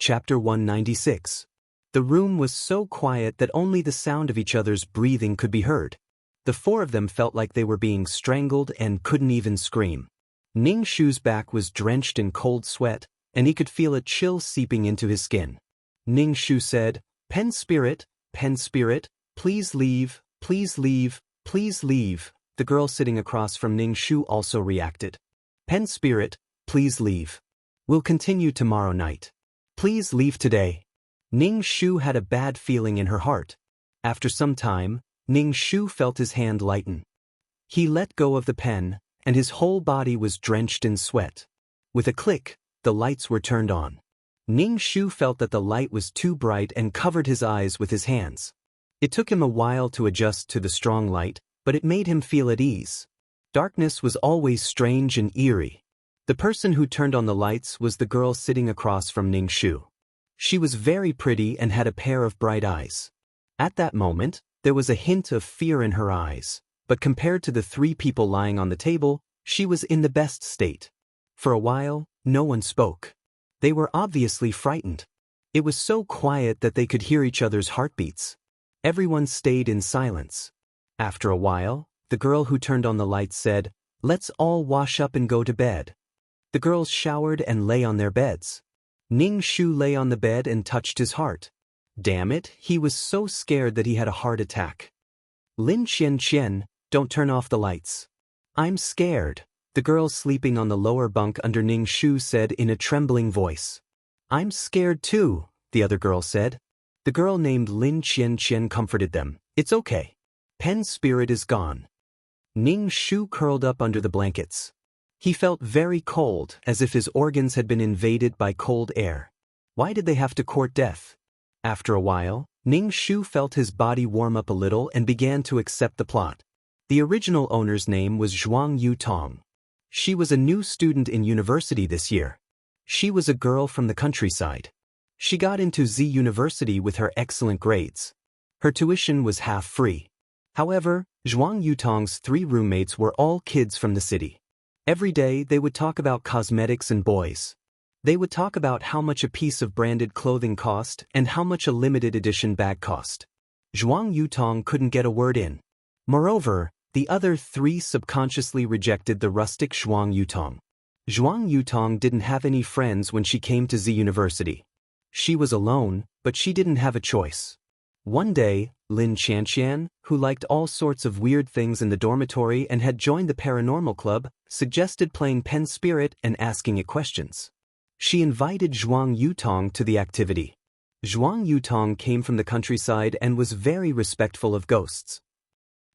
Chapter 196. The room was so quiet that only the sound of each other's breathing could be heard. The four of them felt like they were being strangled and couldn't even scream. Ning Shu's back was drenched in cold sweat, and he could feel a chill seeping into his skin. Ning Shu said, Pen Spirit, please leave, please leave, please leave." The girl sitting across from Ning Shu also reacted. "Pen Spirit, please leave. We'll continue tomorrow night. Please leave today." Ning Shu had a bad feeling in her heart. After some time, Ning Shu felt his hand lighten. He let go of the pen, and his whole body was drenched in sweat. With a click, the lights were turned on. Ning Shu felt that the light was too bright and covered his eyes with his hands. It took him a while to adjust to the strong light, but it made him feel at ease. Darkness was always strange and eerie. The person who turned on the lights was the girl sitting across from Ning Shu. She was very pretty and had a pair of bright eyes. At that moment, there was a hint of fear in her eyes, but compared to the three people lying on the table, she was in the best state. For a while, no one spoke. They were obviously frightened. It was so quiet that they could hear each other's heartbeats. Everyone stayed in silence. After a while, the girl who turned on the lights said, "Let's all wash up and go to bed." The girls showered and lay on their beds. Ning Shu lay on the bed and touched his heart. Damn it, he was so scared that he had a heart attack. "Lin Qian, don't turn off the lights. I'm scared," the girl sleeping on the lower bunk under Ning Shu said in a trembling voice. "I'm scared too," the other girl said. The girl named Lin Qian comforted them. "It's okay. Pen Spirit is gone." Ning Shu curled up under the blankets. He felt very cold, as if his organs had been invaded by cold air. Why did they have to court death? After a while, Ning Shu felt his body warm up a little and began to accept the plot. The original owner's name was Zhuang Yutong. She was a new student in university this year. She was a girl from the countryside. She got into Z University with her excellent grades. Her tuition was half free. However, Zhuang Yutong's three roommates were all kids from the city. Every day they would talk about cosmetics and boys. They would talk about how much a piece of branded clothing cost and how much a limited edition bag cost. Zhuang Yutong couldn't get a word in. Moreover, the other three subconsciously rejected the rustic Zhuang Yutong. Zhuang Yutong didn't have any friends when she came to Z University. She was alone, but she didn't have a choice. One day, Lin Qian, who liked all sorts of weird things in the dormitory and had joined the paranormal club, suggested playing Pen Spirit and asking it questions. She invited Zhuang Yutong to the activity. Zhuang Yutong came from the countryside and was very respectful of ghosts.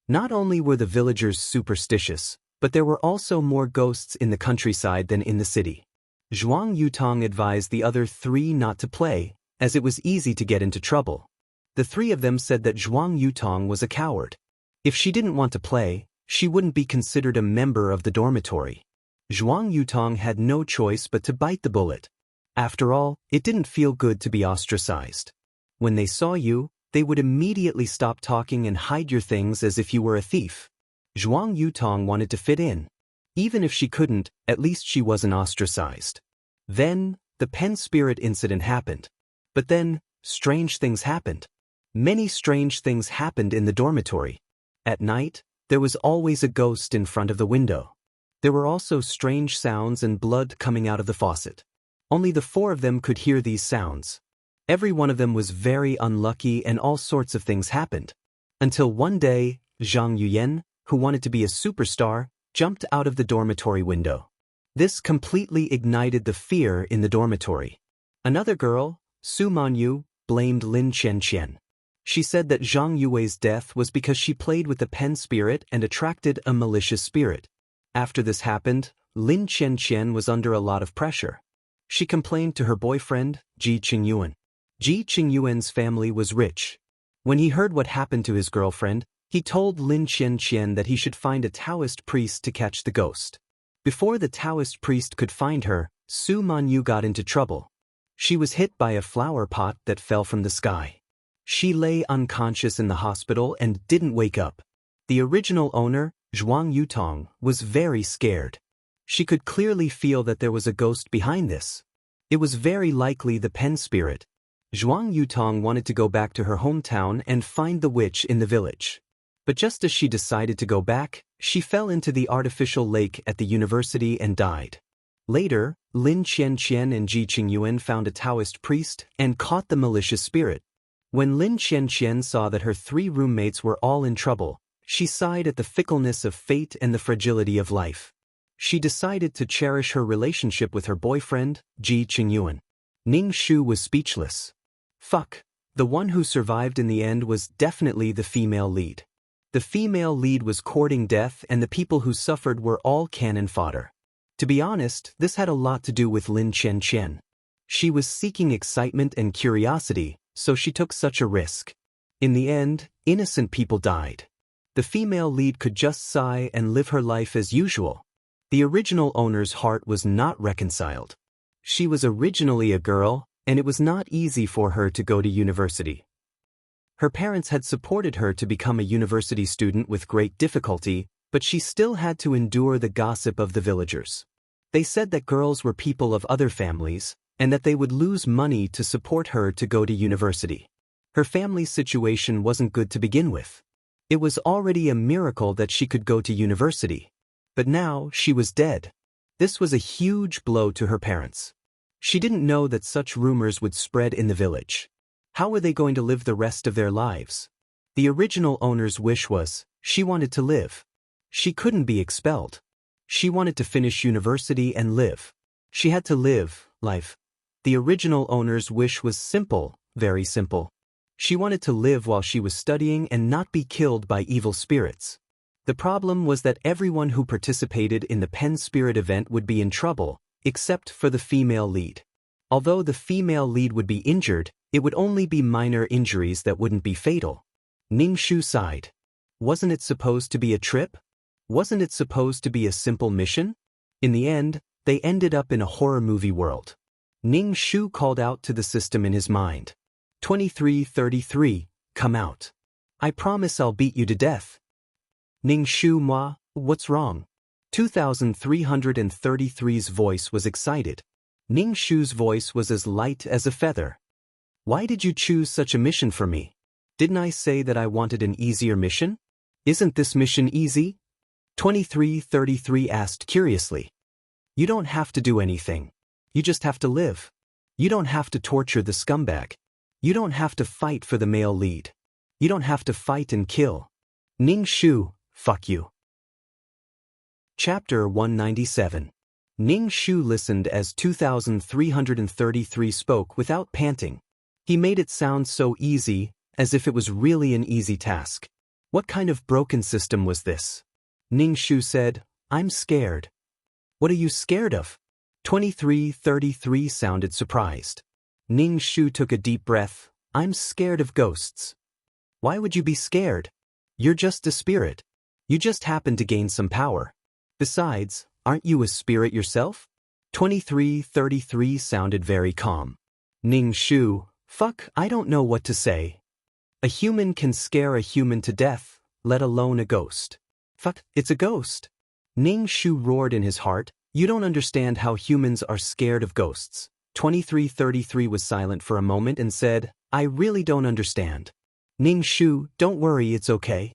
Not only were the villagers superstitious, but there were also more ghosts in the countryside than in the city. Zhuang Yutong advised the other three not to play, as it was easy to get into trouble. The three of them said that Zhuang Yutong was a coward. If she didn't want to play, she wouldn't be considered a member of the dormitory. Zhuang Yutong had no choice but to bite the bullet. After all, it didn't feel good to be ostracized. When they saw you, they would immediately stop talking and hide your things as if you were a thief. Zhuang Yutong wanted to fit in. Even if she couldn't, at least she wasn't ostracized. Then, the Pen Spirit incident happened. But then, strange things happened. Many strange things happened in the dormitory. At night, there was always a ghost in front of the window. There were also strange sounds and blood coming out of the faucet. Only the four of them could hear these sounds. Every one of them was very unlucky and all sorts of things happened. Until one day, Zhang Yuyan, who wanted to be a superstar, jumped out of the dormitory window. This completely ignited the fear in the dormitory. Another girl, Su Manyu, blamed Lin Qian. She said that Zhang Yui's death was because she played with the Pen Spirit and attracted a malicious spirit. After this happened, Lin Qian was under a lot of pressure. She complained to her boyfriend, Ji Qingyuan. Ji Qingyuan's family was rich. When he heard what happened to his girlfriend, he told Lin Qian that he should find a Taoist priest to catch the ghost. Before the Taoist priest could find her, Su Manyu got into trouble. She was hit by a flower pot that fell from the sky. She lay unconscious in the hospital and didn't wake up. The original owner, Zhuang Yutong, was very scared. She could clearly feel that there was a ghost behind this. It was very likely the pen spirit. Zhuang Yutong wanted to go back to her hometown and find the witch in the village. But just as she decided to go back, she fell into the artificial lake at the university and died. Later, Lin Qianqian and Ji Qingyuan found a Taoist priest and caught the malicious spirit. When Lin Qianqian saw that her 3 roommates were all in trouble, she sighed at the fickleness of fate and the fragility of life. She decided to cherish her relationship with her boyfriend, Ji Qingyuan. Ning Shu was speechless. Fuck. The one who survived in the end was definitely the female lead. The female lead was courting death, and the people who suffered were all cannon fodder. To be honest, this had a lot to do with Lin Qianqian. She was seeking excitement and curiosity, so she took such a risk. In the end, innocent people died. The female lead could just sigh and live her life as usual. The original owner's heart was not reconciled. She was originally a girl, and it was not easy for her to go to university. Her parents had supported her to become a university student with great difficulty, but she still had to endure the gossip of the villagers. They said that girls were people of other families, and that they would lose money to support her to go to university. Her family's situation wasn't good to begin with. It was already a miracle that she could go to university. But now she was dead. This was a huge blow to her parents. She didn't know that such rumors would spread in the village. How were they going to live the rest of their lives? The original owner's wish was, she wanted to live. She couldn't be expelled. She wanted to finish university and live. She had to live life. The original owner's wish was simple, very simple. She wanted to live while she was studying and not be killed by evil spirits. The problem was that everyone who participated in the pen spirit event would be in trouble, except for the female lead. Although the female lead would be injured, it would only be minor injuries that wouldn't be fatal. Ning Shu sighed. Wasn't it supposed to be a trip? Wasn't it supposed to be a simple mission? In the end, they ended up in a horror movie world. Ning Shu called out to the system in his mind. 2333, come out. I promise I'll beat you to death. Ning Shu, moi, what's wrong? 2333's voice was excited. Ning Shu's voice was as light as a feather. Why did you choose such a mission for me? Didn't I say that I wanted an easier mission? Isn't this mission easy? 2333 asked curiously. You don't have to do anything. You just have to live. You don't have to torture the scumbag. You don't have to fight for the male lead. You don't have to fight and kill. Ning Shu, fuck you. Chapter 197. Ning Shu listened as 2333 spoke without panting. He made it sound so easy, as if it was really an easy task. What kind of broken system was this? Ning Shu said, I'm scared. What are you scared of? 2333 sounded surprised. Ning Shu took a deep breath. I'm scared of ghosts. Why would you be scared? You're just a spirit. You just happen to gain some power. Besides, aren't you a spirit yourself? 2333 sounded very calm. Ning Shu, fuck, I don't know what to say. A human can scare a human to death, let alone a ghost. Fuck, it's a ghost. Ning Shu roared in his heart, you don't understand how humans are scared of ghosts. 2333 was silent for a moment and said, I really don't understand. Ning Shu, don't worry, it's okay.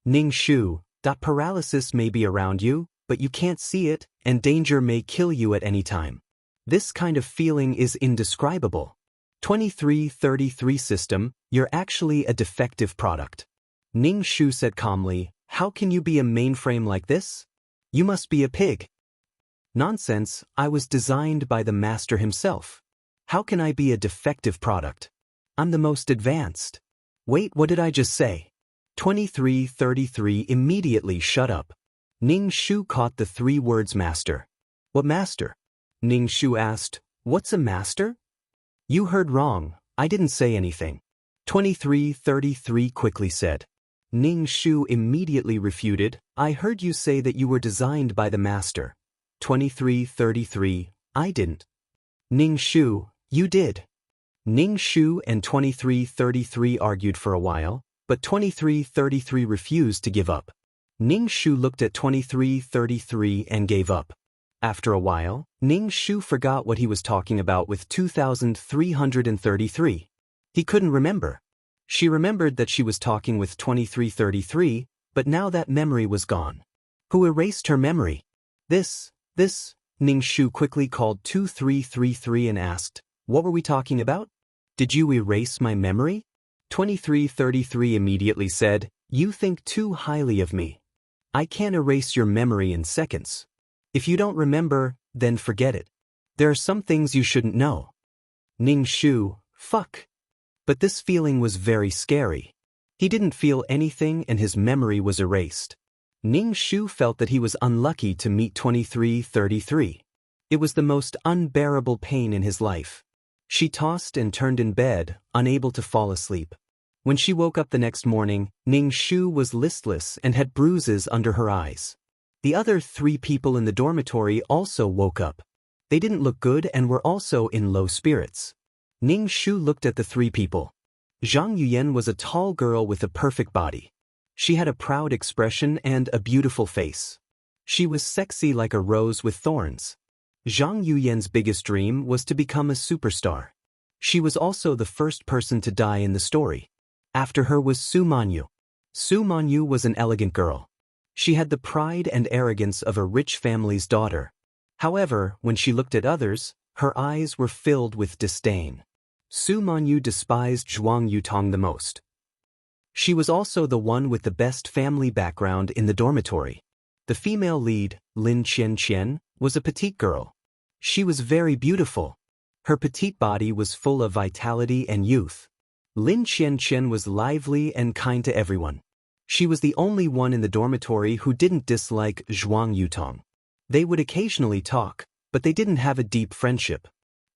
Ning Shu, that paralysis may be around you, but you can't see it, and danger may kill you at any time. This kind of feeling is indescribable. 2333 system, you're actually a defective product. Ning Shu said calmly, how can you be a mainframe like this? You must be a pig. Nonsense, I was designed by the master himself. How can I be a defective product? I'm the most advanced. Wait, what did I just say? 2333 immediately shut up. Ning Shu caught the 3 words master. What master? Ning Shu asked, what's a master? You heard wrong, I didn't say anything. 2333 quickly said. Ning Shu immediately refuted, I heard you say that you were designed by the master. 2333, I didn't. Ning Shu, you did. Ning Shu and 2333 argued for a while, but 2333 refused to give up. Ning Shu looked at 2333 and gave up. After a while, Ning Shu forgot what he was talking about with 2333. He couldn't remember. She remembered that she was talking with 2333, but now that memory was gone. Who erased her memory? This, Ning Shu quickly called 2333 and asked, "What were we talking about? Did you erase my memory?" 2333 immediately said, "You think too highly of me. I can't erase your memory in seconds. If you don't remember, then forget it. There are some things you shouldn't know." Ning Shu, fuck. But this feeling was very scary. He didn't feel anything and his memory was erased. Ning Shu felt that he was unlucky to meet 2333. It was the most unbearable pain in his life. She tossed and turned in bed, unable to fall asleep. When she woke up the next morning, Ning Shu was listless and had bruises under her eyes. The other 3 people in the dormitory also woke up. They didn't look good and were also in low spirits. Ning Shu looked at the 3 people. Zhang Yuyan was a tall girl with a perfect body. She had a proud expression and a beautiful face. She was sexy like a rose with thorns. Zhang Yuyan's biggest dream was to become a superstar. She was also the first person to die in the story. After her was Su Manyu. Su Manyu was an elegant girl. She had the pride and arrogance of a rich family's daughter. However, when she looked at others, her eyes were filled with disdain. Su Manyu despised Zhuang Yutong the most. She was also the one with the best family background in the dormitory. The female lead, Lin Qianqian, was a petite girl. She was very beautiful. Her petite body was full of vitality and youth. Lin Qianqian was lively and kind to everyone. She was the only one in the dormitory who didn't dislike Zhuang Yutong. They would occasionally talk, but they didn't have a deep friendship.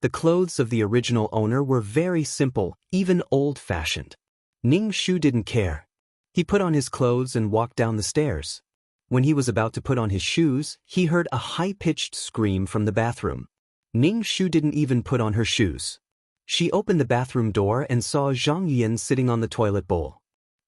The clothes of the original owner were very simple, even old-fashioned. Ning Shu didn't care. He put on his clothes and walked down the stairs. When he was about to put on his shoes, he heard a high-pitched scream from the bathroom. Ning Shu didn't even put on her shoes. She opened the bathroom door and saw Zhang Yuyan sitting on the toilet bowl.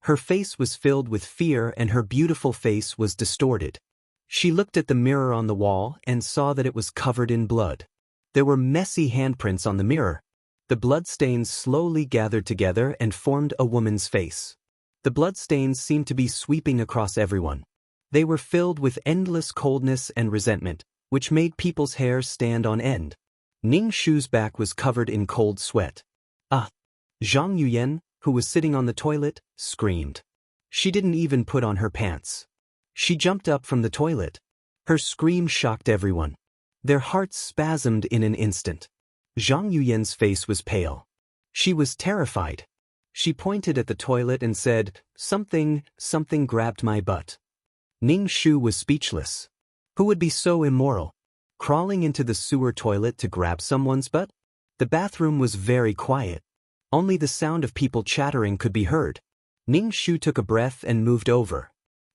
Her face was filled with fear and her beautiful face was distorted. She looked at the mirror on the wall and saw that it was covered in blood. There were messy handprints on the mirror. The bloodstains slowly gathered together and formed a woman's face. The bloodstains seemed to be sweeping across everyone. They were filled with endless coldness and resentment, which made people's hair stand on end. Ning Shu's back was covered in cold sweat. Ah! Zhang Yuyan, who was sitting on the toilet, screamed. She didn't even put on her pants. She jumped up from the toilet. Her scream shocked everyone. Their hearts spasmed in an instant. Zhang Yuyan's face was pale. She was terrified. She pointed at the toilet and said, something grabbed my butt. Ning Shu was speechless. Who would be so immoral? Crawling into the sewer toilet to grab someone's butt? The bathroom was very quiet. Only the sound of people chattering could be heard. Ning Shu took a breath and moved over.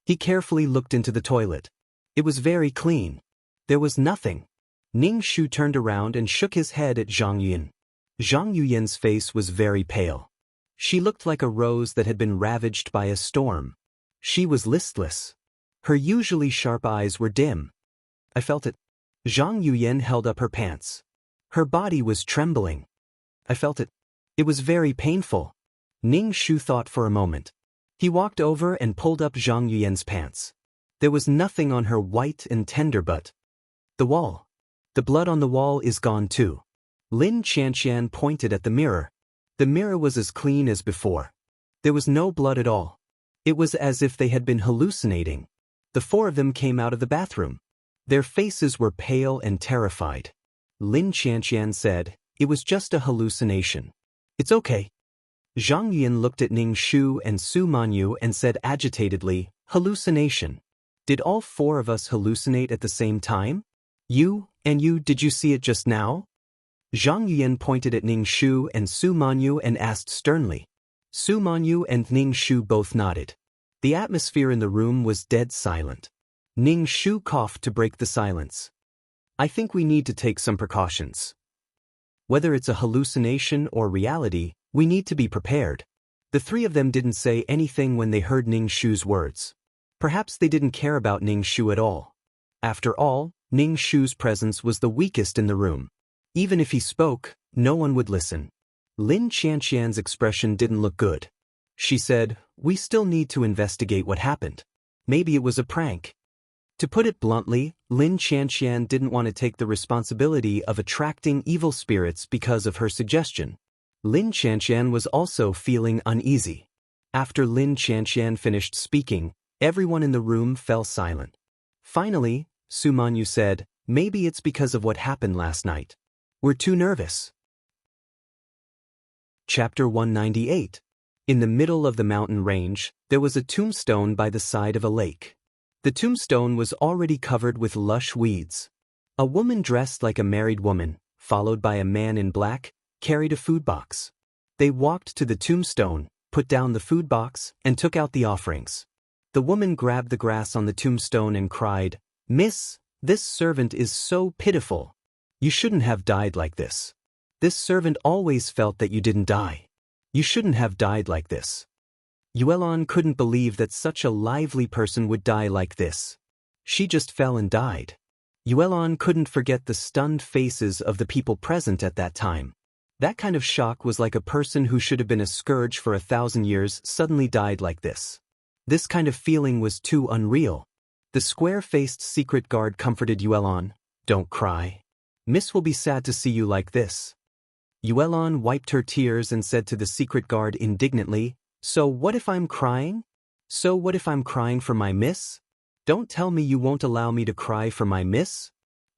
He carefully looked into the toilet. It was very clean. There was nothing. Ning Shu turned around and shook his head at Zhang Yuyan. Zhang Yuyan's face was very pale. She looked like a rose that had been ravaged by a storm. She was listless. Her usually sharp eyes were dim. I felt it. Zhang Yuyan held up her pants. Her body was trembling. I felt it. It was very painful. Ning Shu thought for a moment. He walked over and pulled up Zhang Yuyan's pants. There was nothing on her white and tender butt. The wall. The blood on the wall is gone too. Lin Qianqian pointed at the mirror. The mirror was as clean as before. There was no blood at all. It was as if they had been hallucinating. The 4 of them came out of the bathroom. Their faces were pale and terrified. Lin Qianqian said, "It was just a hallucination. It's okay." Zhang Yuyan looked at Ning Shu and Su Manyu and said agitatedly, "Hallucination. Did all 4 of us hallucinate at the same time? You, did you see it just now?" Zhang Yuyan pointed at Ning Shu and Su Manyu and asked sternly. Su Manyu and Ning Shu both nodded. The atmosphere in the room was dead silent. Ning Shu coughed to break the silence. "I think we need to take some precautions. Whether it's a hallucination or reality, we need to be prepared." The 3 of them didn't say anything when they heard Ning Shu's words. Perhaps they didn't care about Ning Shu at all. After all, Ning Shu's presence was the weakest in the room. Even if he spoke, no one would listen. Lin Qianqian's expression didn't look good. She said, "We still need to investigate what happened. Maybe it was a prank." To put it bluntly, Lin Qianqian didn't want to take the responsibility of attracting evil spirits because of her suggestion. Lin Qianqian was also feeling uneasy. After Lin Qianqian finished speaking, everyone in the room fell silent. Finally, Su Manyu said, "Maybe it's because of what happened last night. We're too nervous." Chapter 198. In the middle of the mountain range, there was a tombstone by the side of a lake. The tombstone was already covered with lush weeds. A woman dressed like a married woman, followed by a man in black, carried a food box. They walked to the tombstone, put down the food box, and took out the offerings. The woman grabbed the grass on the tombstone and cried, "Miss, this servant is so pitiful. You shouldn't have died like this. This servant always felt that you didn't die. You shouldn't have died like this." Yuelon couldn't believe that such a lively person would die like this. She just fell and died. Yuelon couldn't forget the stunned faces of the people present at that time. That kind of shock was like a person who should have been a scourge for 1,000 years suddenly died like this. This kind of feeling was too unreal. The square-faced secret guard comforted Yuelon. "Don't cry. Miss will be sad to see you like this." Yuelon wiped her tears and said to the secret guard indignantly, "So what if I'm crying? So what if I'm crying for my miss? Don't tell me you won't allow me to cry for my miss.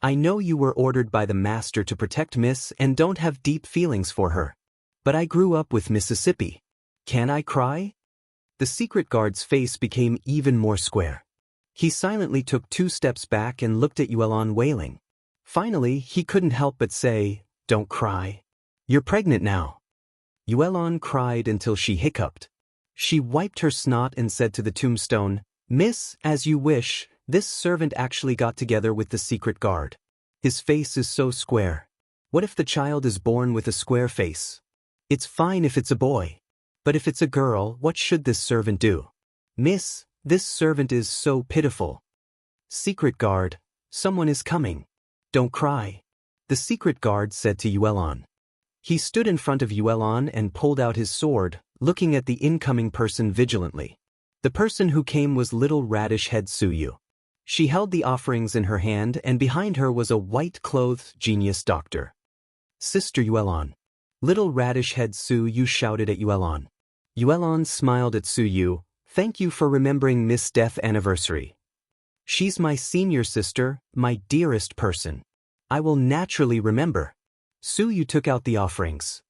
I know you were ordered by the master to protect Miss and don't have deep feelings for her. But I grew up with Mississippi. Can I cry?" The secret guard's face became even more square. He silently took 2 steps back and looked at Yuelon wailing. Finally, he couldn't help but say, "Don't cry. You're pregnant now." Yuelon cried until she hiccuped. She wiped her snot and said to the tombstone, "Miss, as you wish, this servant actually got together with the secret guard. His face is so square. What if the child is born with a square face? It's fine if it's a boy. But if it's a girl, what should this servant do? Miss, this servant is so pitiful." "Secret guard, someone is coming. Don't cry," the secret guard said to Yuelon. He stood in front of Yuelon and pulled out his sword, looking at the incoming person vigilantly. The person who came was little radish-head Suyu. She held the offerings in her hand and behind her was a white-clothed genius doctor. "Sister Yuelon." Little radish-head Suyu shouted at Yuelon. Yuelon smiled at Suyu. "Thank you for remembering Miss' death anniversary. She's my senior sister, my dearest person. I will naturally remember." Suyu took out the offerings.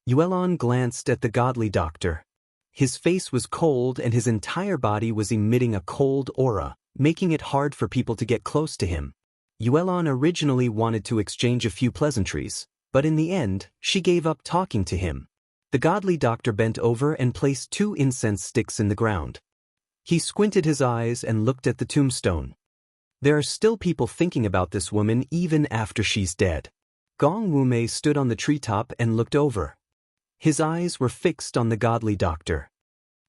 Yuelon glanced at the godly doctor. His face was cold and his entire body was emitting a cold aura, making it hard for people to get close to him. Yuelon originally wanted to exchange a few pleasantries, but in the end, she gave up talking to him. The godly doctor bent over and placed 2 incense sticks in the ground. He squinted his eyes and looked at the tombstone. There are still people thinking about this woman even after she's dead. Gong Wumei stood on the treetop and looked over. His eyes were fixed on the godly doctor.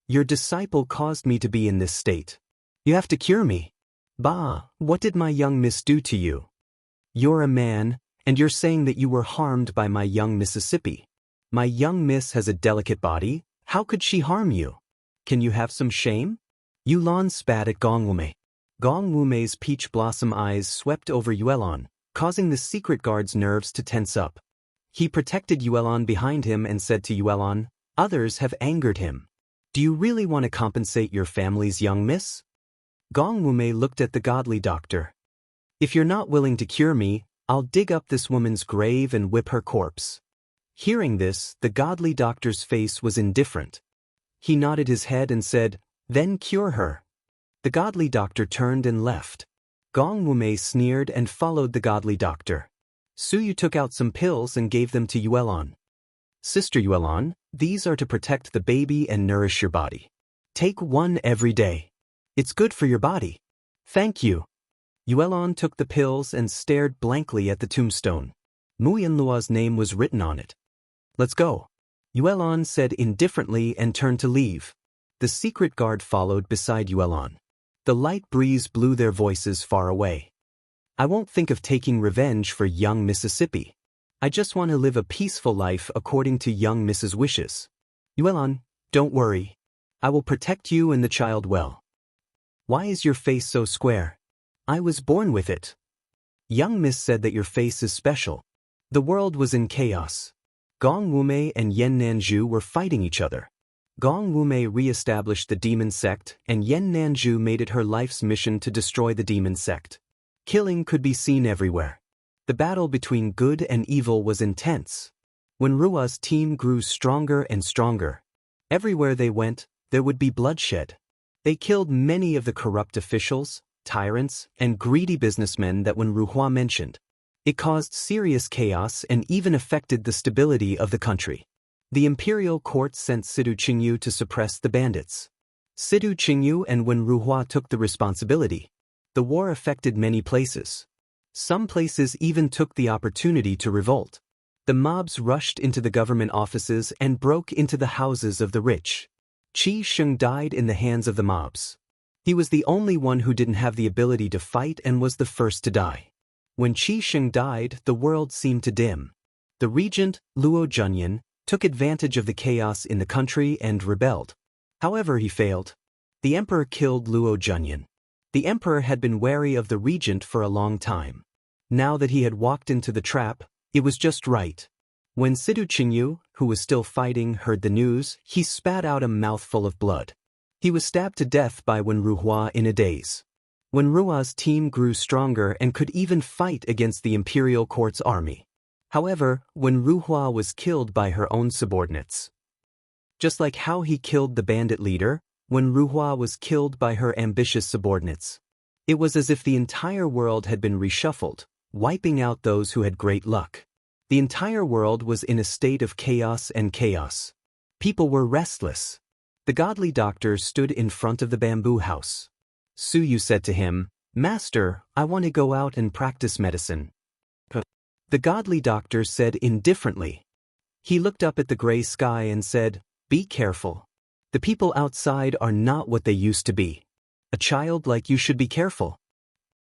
"Your disciple caused me to be in this state. You have to cure me." "Bah, what did my young miss do to you? You're a man, and you're saying that you were harmed by my young Mississippi. My young miss has a delicate body. How could she harm you? Can you have some shame?" Yuelon spat at Gong Wumei. Gong Wumei's peach blossom eyes swept over Yuelon, causing the secret guard's nerves to tense up. He protected Yuelon behind him and said to Yuelon, "Others have angered him. Do you really want to compensate your family's young miss?" Gong Wumei looked at the godly doctor. "If you're not willing to cure me, I'll dig up this woman's grave and whip her corpse." Hearing this, the godly doctor's face was indifferent. He nodded his head and said, "Then cure her." The godly doctor turned and left. Gong Wumei sneered and followed the godly doctor. Suyu took out some pills and gave them to Yuelon. "Sister Yuelon, these are to protect the baby and nourish your body. Take 1 every day. It's good for your body." "Thank you." Yuelon took the pills and stared blankly at the tombstone. Muyanlua's name was written on it. "Let's go," Yuelon said indifferently and turned to leave. The secret guard followed beside Yuelon. The light breeze blew their voices far away. I won't think of taking revenge for young Mississippi. I just want to live a peaceful life according to young Mrs. wishes. Yuelan, don't worry. I will protect you and the child well. Why is your face so square? I was born with it. Young Miss said that your face is special. The world was in chaos. Gong Wumei and Yen Nanju were fighting each other. Gong Wumei re-established the demon sect, and Yen Nanju made it her life's mission to destroy the demon sect. Killing could be seen everywhere. The battle between good and evil was intense. When Rua's team grew stronger and stronger, everywhere they went, there would be bloodshed. They killed many of the corrupt officials, tyrants, and greedy businessmen that Wen Ruhua mentioned. It caused serious chaos and even affected the stability of the country. The imperial court sent Sidu Qingyu to suppress the bandits. Sidu Qingyu and Wen Ruhua took the responsibility. The war affected many places. Some places even took the opportunity to revolt. The mobs rushed into the government offices and broke into the houses of the rich. Qi Sheng died in the hands of the mobs. He was the only one who didn't have the ability to fight and was the first to die. When Qi Sheng died, the world seemed to dim. The regent, Luo Junyan, took advantage of the chaos in the country and rebelled. However, he failed. The emperor killed Luo Junyan. The emperor had been wary of the regent for a long time. Now that he had walked into the trap, it was just right. When Sidu Qingyu, who was still fighting, heard the news, he spat out a mouthful of blood. He was stabbed to death by Wen Ruhua in a daze. Wen Rua's team grew stronger and could even fight against the imperial court's army. However, Wen Ruhua was killed by her own subordinates. Just like how he killed the bandit leader, Wen Ruhua was killed by her ambitious subordinates. It was as if the entire world had been reshuffled, wiping out those who had great luck. The entire world was in a state of chaos and chaos. People were restless. The godly doctor stood in front of the bamboo house. Su Yu said to him, "Master, I want to go out and practice medicine." The godly doctor said indifferently. He looked up at the gray sky and said, "Be careful. The people outside are not what they used to be. A child like you should be careful."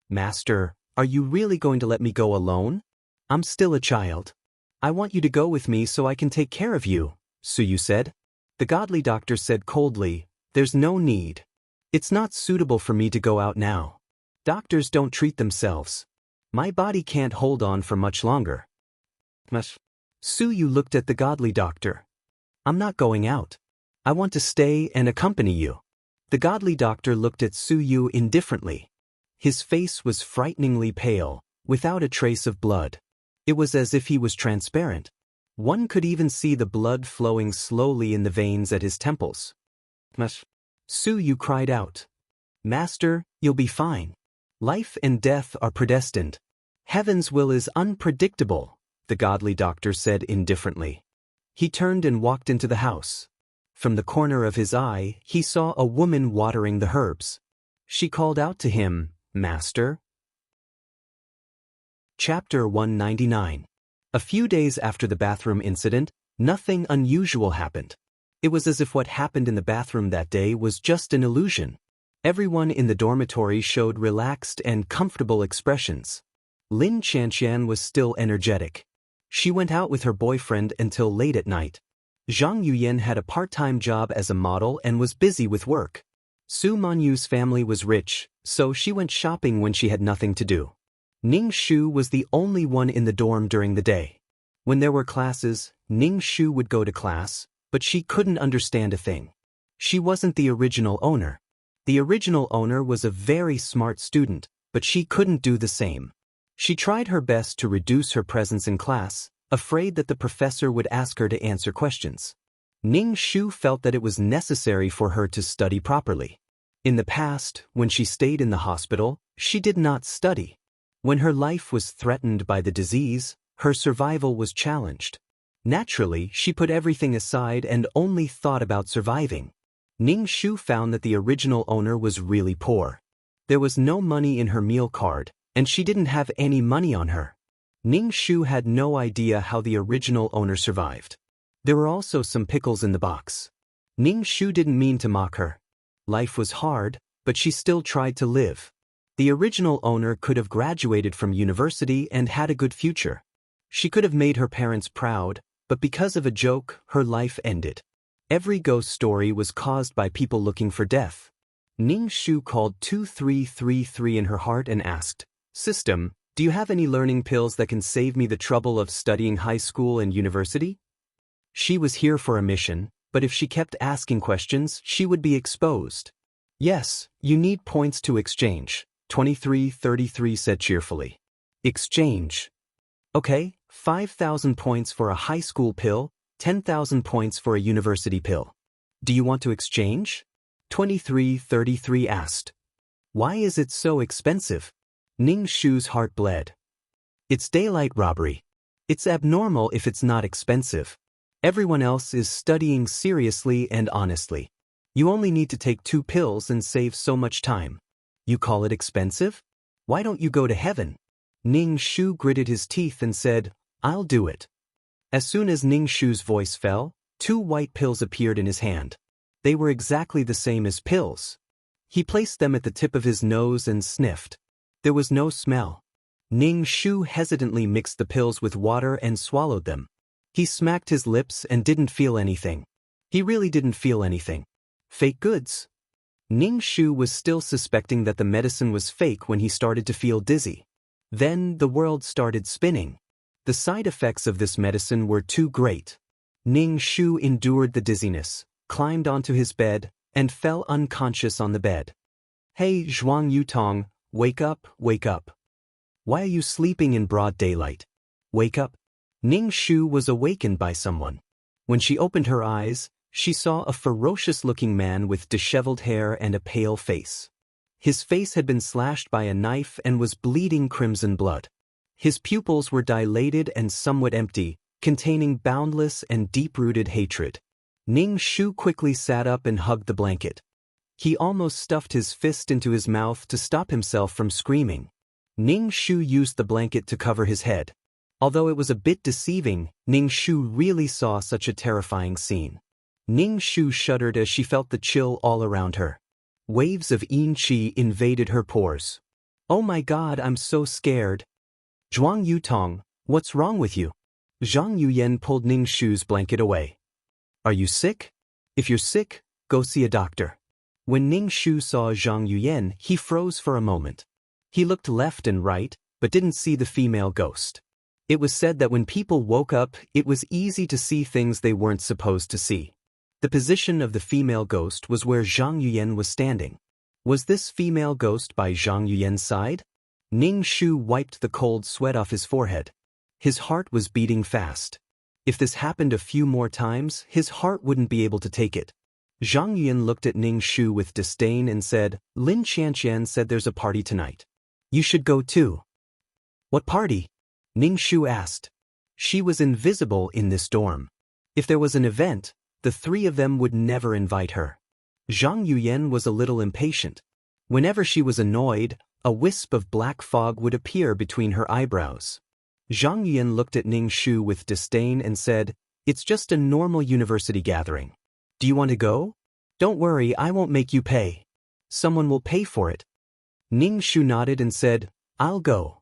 "Master, are you really going to let me go alone? I'm still a child. I want you to go with me so I can take care of you," Su Yu said. The godly doctor said coldly, "There's no need. It's not suitable for me to go out now. Doctors don't treat themselves. My body can't hold on for much longer." Su Yu looked at the godly doctor. "I'm not going out. I want to stay and accompany you." The godly doctor looked at Su Yu indifferently. His face was frighteningly pale, without a trace of blood. It was as if he was transparent. One could even see the blood flowing slowly in the veins at his temples. Su Yu cried out, "Master, you'll be fine. Life and death are predestined. Heaven's will is unpredictable," the godly doctor said indifferently. He turned and walked into the house. From the corner of his eye, he saw a woman watering the herbs. She called out to him, "Master." Chapter 199. A few days after the bathroom incident, nothing unusual happened. It was as if what happened in the bathroom that day was just an illusion. Everyone in the dormitory showed relaxed and comfortable expressions. Lin Chanxian was still energetic. She went out with her boyfriend until late at night. Zhang Yuyan had a part-time job as a model and was busy with work. Su Manyu's family was rich, so she went shopping when she had nothing to do. Ning Shu was the only one in the dorm during the day. When there were classes, Ning Shu would go to class, but she couldn't understand a thing. She wasn't the original owner. The original owner was a very smart student, but she couldn't do the same. She tried her best to reduce her presence in class, afraid that the professor would ask her to answer questions. Ning Shu felt that it was necessary for her to study properly. In the past, when she stayed in the hospital, she did not study. When her life was threatened by the disease, her survival was challenged. Naturally, she put everything aside and only thought about surviving. Ning Shu found that the original owner was really poor. There was no money in her meal card, and she didn't have any money on her. Ning Shu had no idea how the original owner survived. There were also some pickles in the box. Ning Shu didn't mean to mock her. Life was hard, but she still tried to live. The original owner could have graduated from university and had a good future. She could have made her parents proud, but because of a joke, her life ended. Every ghost story was caused by people looking for death. Ning Shu called 2333 in her heart and asked, "System, do you have any learning pills that can save me the trouble of studying high school and university?" She was here for a mission, but if she kept asking questions, she would be exposed. "Yes, you need points to exchange," 2333 said cheerfully. "Exchange. Okay, 5,000 points for a high school pill, 10,000 points for a university pill. Do you want to exchange?" 2333 asked. "Why is it so expensive?" Ning Shu's heart bled. "It's daylight robbery. It's abnormal if it's not expensive. Everyone else is studying seriously and honestly. You only need to take 2 pills and save so much time. You call it expensive? Why don't you go to heaven?" Ning Shu gritted his teeth and said, "I'll do it." As soon as Ning Shu's voice fell, 2 white pills appeared in his hand. They were exactly the same as pills. He placed them at the tip of his nose and sniffed. There was no smell. Ning Shu hesitantly mixed the pills with water and swallowed them. He smacked his lips and didn't feel anything. He really didn't feel anything. Fake goods. Ning Shu was still suspecting that the medicine was fake when he started to feel dizzy. Then the world started spinning. The side effects of this medicine were too great. Ning Shu endured the dizziness, climbed onto his bed, and fell unconscious on the bed. "Hey, Zhuang Yutong, wake up, wake up. Why are you sleeping in broad daylight? Wake up." Ning Shu was awakened by someone. When she opened her eyes, she saw a ferocious-looking man with disheveled hair and a pale face. His face had been slashed by a knife and was bleeding crimson blood. His pupils were dilated and somewhat empty, containing boundless and deep-rooted hatred. Ning Shu quickly sat up and hugged the blanket. He almost stuffed his fist into his mouth to stop himself from screaming. Ning Shu used the blanket to cover his head. Although it was a bit deceiving, Ning Shu really saw such a terrifying scene. Ning Shu shuddered as she felt the chill all around her. Waves of yin qi invaded her pores. "Oh my God, I'm so scared." "Zhuang Yutong, what's wrong with you?" Zhang Yuyen pulled Ning Shu's blanket away. "Are you sick? If you're sick, go see a doctor." When Ning Shu saw Zhang Yuyen, he froze for a moment. He looked left and right, but didn't see the female ghost. It was said that when people woke up, it was easy to see things they weren't supposed to see. The position of the female ghost was where Zhang Yuyen was standing. Was this female ghost by Zhang Yuyen's side? Ning Shu wiped the cold sweat off his forehead. His heart was beating fast. If this happened a few more times, his heart wouldn't be able to take it. Zhang Yuyen looked at Ning Shu with disdain and said, "Lin Qianqian said there's a party tonight. You should go too." "What party?" Ning Shu asked. She was invisible in this dorm. If there was an event, the 3 of them would never invite her. Zhang Yuyen was a little impatient. Whenever she was annoyed, a wisp of black fog would appear between her eyebrows. Zhang Yuyen looked at Ning Shu with disdain and said, "It's just a normal university gathering. Do you want to go? Don't worry, I won't make you pay. Someone will pay for it." Ning Shu nodded and said, "I'll go."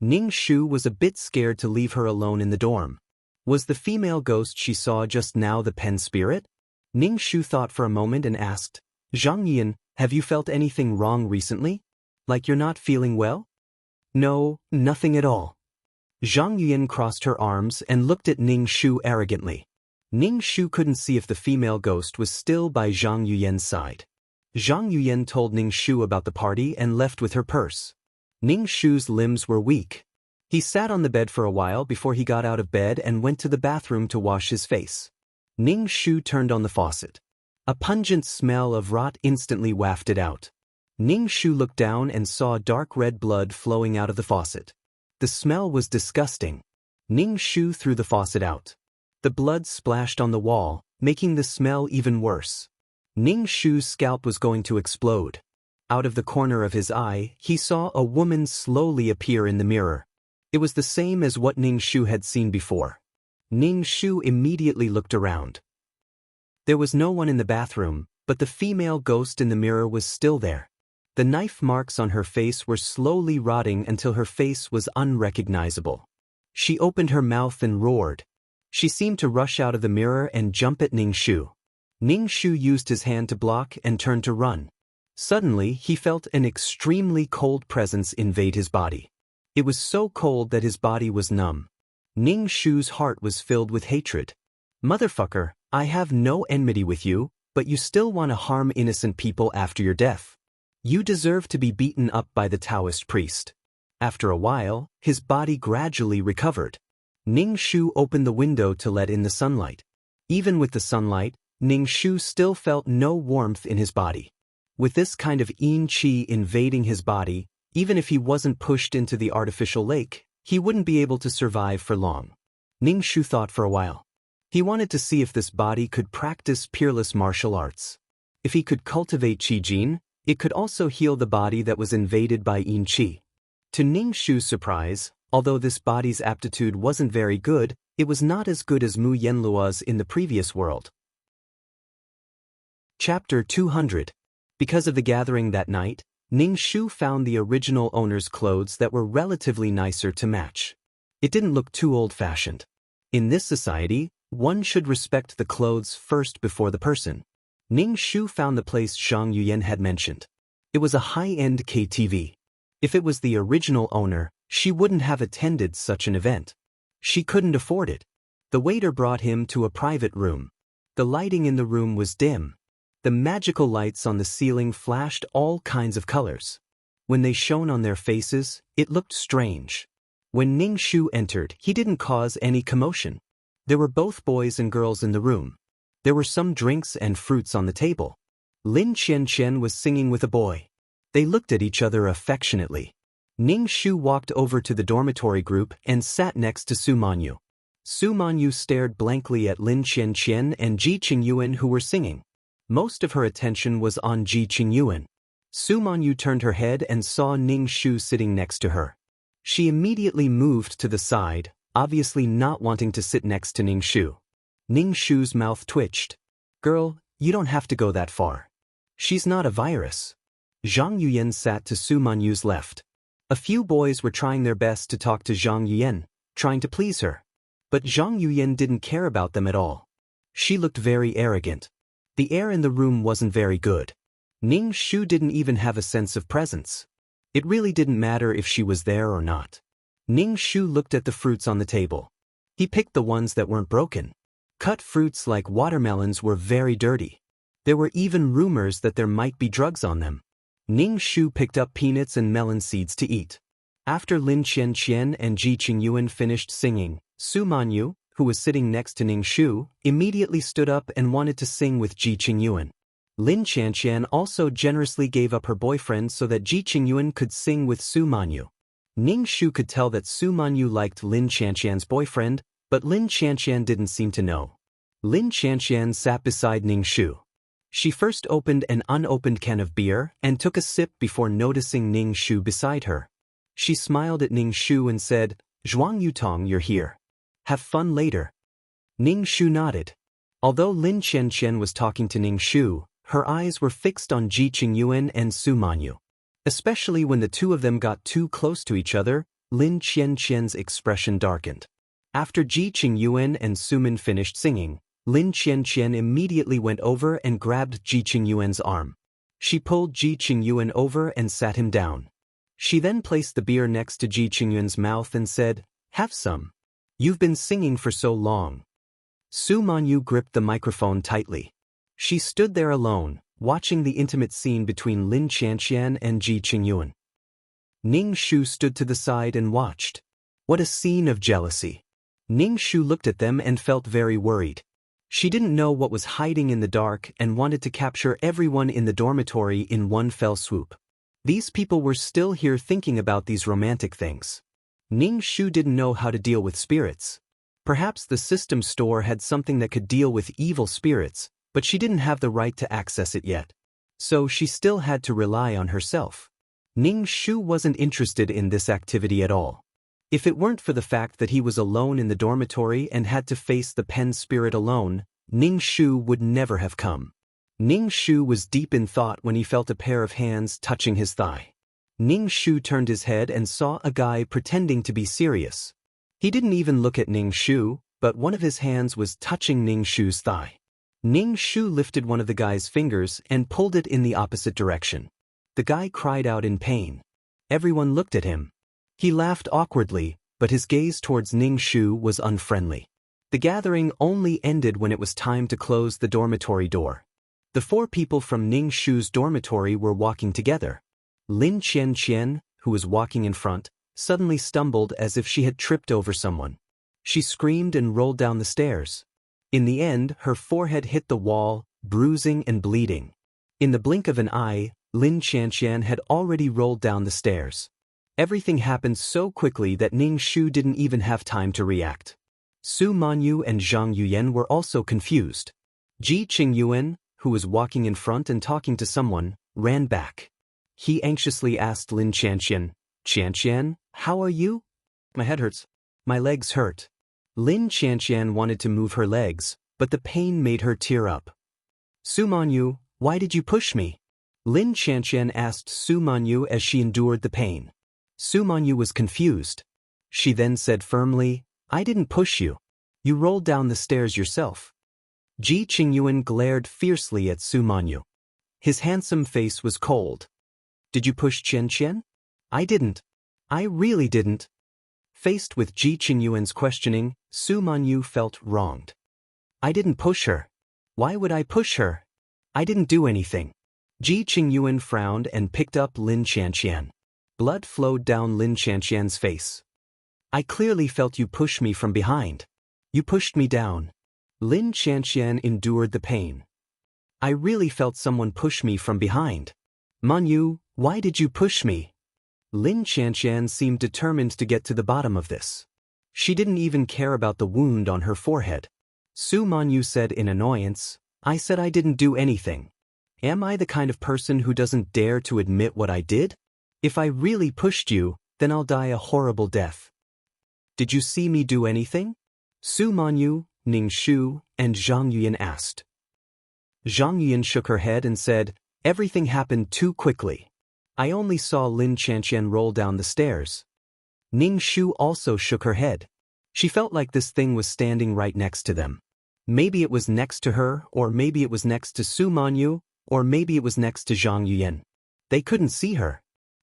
Ning Shu was a bit scared to leave her alone in the dorm. Was the female ghost she saw just now the pen spirit? Ning Shu thought for a moment and asked, "Zhang Yuyen, have you felt anything wrong recently? Like you're not feeling well?" "No, nothing at all." Zhang Yuyen crossed her arms and looked at Ning Shu arrogantly. Ning Shu couldn't see if the female ghost was still by Zhang Yuyen's side. Zhang Yuyen told Ning Shu about the party and left with her purse. Ning Shu's limbs were weak. He sat on the bed for a while before he got out of bed and went to the bathroom to wash his face. Ning Shu turned on the faucet. A pungent smell of rot instantly wafted out. Ning Shu looked down and saw dark red blood flowing out of the faucet. The smell was disgusting. Ning Shu threw the faucet out. The blood splashed on the wall, making the smell even worse. Ning Shu's scalp was going to explode. Out of the corner of his eye, he saw a woman slowly appear in the mirror. It was the same as what Ning Shu had seen before. Ning Shu immediately looked around. There was no one in the bathroom, but the female ghost in the mirror was still there. The knife marks on her face were slowly rotting until her face was unrecognizable. She opened her mouth and roared. She seemed to rush out of the mirror and jump at Ning-Shu. Ning-Shu used his hand to block and turned to run. Suddenly, he felt an extremely cold presence invade his body. It was so cold that his body was numb. Ning-Shu's heart was filled with hatred. "Motherfucker, I have no enmity with you, but you still want to harm innocent people after your death. You deserve to be beaten up by the Taoist priest." After a while, his body gradually recovered. Ning-Shu opened the window to let in the sunlight. Even with the sunlight, Ning-Shu still felt no warmth in his body. With this kind of yin qi invading his body, even if he wasn't pushed into the artificial lake, he wouldn't be able to survive for long. Ning-Shu thought for a while. He wanted to see if this body could practice peerless martial arts. If he could cultivate qi jin, it could also heal the body that was invaded by yin qi. To Ning-Shu's surprise, although this body's aptitude wasn't very good, it was not as good as Mu Yenlua's in the previous world. Chapter 200. Because of the gathering that night, Ning-Shu found the original owner's clothes that were relatively nicer to match. It didn't look too old-fashioned. In this society, one should respect the clothes first before the person. Ning-Shu found the place Zhang Yuyan had mentioned. It was a high-end KTV. If it was the original owner, she wouldn't have attended such an event. She couldn't afford it. The waiter brought him to a private room. The lighting in the room was dim. The magical lights on the ceiling flashed all kinds of colors. When they shone on their faces, it looked strange. When Ning-Shu entered, he didn't cause any commotion. There were both boys and girls in the room. There were some drinks and fruits on the table. Lin Qianqian was singing with a boy. They looked at each other affectionately. Ning-Shu walked over to the dormitory group and sat next to Su Manyu. Su Manyu stared blankly at Lin Qianqian and Ji Qingyuan who were singing. Most of her attention was on Ji Qingyuan. Su Manyu turned her head and saw Ning-Shu sitting next to her. She immediately moved to the side, obviously not wanting to sit next to Ning-Shu. Ning-Shu's mouth twitched. "Girl, you don't have to go that far. She's not a virus." Zhang Yuyan sat to Su Manyu's left. A few boys were trying their best to talk to Zhang Yuyan, trying to please her. But Zhang Yuyan didn't care about them at all. She looked very arrogant. The air in the room wasn't very good. Ning-Shu didn't even have a sense of presence. It really didn't matter if she was there or not. Ning-Shu looked at the fruits on the table. He picked the ones that weren't broken. Cut fruits like watermelons were very dirty. There were even rumors that there might be drugs on them. Ning-Shu picked up peanuts and melon seeds to eat. After Lin Qianqian and Ji Qingyuan finished singing, Su Manyu, who was sitting next to Ning-Shu, immediately stood up and wanted to sing with Ji Qingyuan. Lin Qianqian also generously gave up her boyfriend so that Ji Qingyuan could sing with Su Manyu. Ning-Shu could tell that Su Manyu liked Lin Qianqian's boyfriend, but Lin Qianqian didn't seem to know. Lin Qianqian sat beside Ning-Shu. She first opened an unopened can of beer and took a sip before noticing Ning-Shu beside her. She smiled at Ning-Shu and said, "Zhuang Yutong, you're here. Have fun later." Ning-Shu nodded. Although Lin Qianqian was talking to Ning-Shu, her eyes were fixed on Ji Qingyuan and Su Manyu. Especially when the two of them got too close to each other, Lin Qianqian's expression darkened. After Ji Qingyuan and Su Min finished singing, Lin Qianqian immediately went over and grabbed Ji Qingyuan's arm. She pulled Ji Qingyuan over and sat him down. She then placed the beer next to Ji Qingyuan's mouth and said, "Have some. You've been singing for so long." Su Manyu gripped the microphone tightly. She stood there alone, watching the intimate scene between Lin Qianqian and Ji Qingyuan. Ning-Shu stood to the side and watched. What a scene of jealousy. Ning-Shu looked at them and felt very worried. She didn't know what was hiding in the dark and wanted to capture everyone in the dormitory in one fell swoop. These people were still here thinking about these romantic things. Ning-Shu didn't know how to deal with spirits. Perhaps the system store had something that could deal with evil spirits, but she didn't have the right to access it yet. So she still had to rely on herself. Ning-Shu wasn't interested in this activity at all. If it weren't for the fact that he was alone in the dormitory and had to face the pen spirit alone, Ning-Shu would never have come. Ning Shu was deep in thought when he felt a pair of hands touching his thigh. Ning Shu turned his head and saw a guy pretending to be serious. He didn't even look at Ning Shu, but one of his hands was touching Ning Shu's thigh. Ning Shu lifted one of the guy's fingers and pulled it in the opposite direction. The guy cried out in pain. Everyone looked at him. He laughed awkwardly, but his gaze towards Ning Shu was unfriendly. The gathering only ended when it was time to close the dormitory door. The 4 people from Ning Shu's dormitory were walking together. Lin Qian, who was walking in front, suddenly stumbled as if she had tripped over someone. She screamed and rolled down the stairs. In the end, her forehead hit the wall, bruising and bleeding. In the blink of an eye, Lin Qian had already rolled down the stairs. Everything happened so quickly that Ning Shu didn't even have time to react. Su Manyu and Zhang Yuyan were also confused. Ji Qingyuan, who was walking in front and talking to someone, ran back. He anxiously asked Lin Qian, how are you? My head hurts. My legs hurt. Lin Qian wanted to move her legs, but the pain made her tear up. Su Manyu, why did you push me? Lin Qian asked Su Manyu as she endured the pain. Su Manyu was confused. She then said firmly, I didn't push you. You rolled down the stairs yourself. Ji Qingyuan glared fiercely at Su Manyu. His handsome face was cold. Did you push Qian? I didn't. I really didn't. Faced with Ji Qingyuan's questioning, Su Manyu felt wronged. I didn't push her. Why would I push her? I didn't do anything. Ji Qingyuan frowned and picked up Lin Qian. Blood flowed down Lin Qian's face. I clearly felt you push me from behind. You pushed me down. Lin Qian endured the pain. I really felt someone push me from behind. Manyu, why did you push me? Lin Qian seemed determined to get to the bottom of this. She didn't even care about the wound on her forehead. Su Manyu said in annoyance, I said I didn't do anything. Am I the kind of person who doesn't dare to admit what I did? If I really pushed you, then I'll die a horrible death. Did you see me do anything? Su Manyu, Ning Shu, and Zhang Yuyan asked. Zhang Yuyan shook her head and said, everything happened too quickly. I only saw Lin Qian roll down the stairs. Ning Shu also shook her head. She felt like this thing was standing right next to them. Maybe it was next to her, or maybe it was next to Su Manyu, or maybe it was next to Zhang Yuyan. They couldn't see her.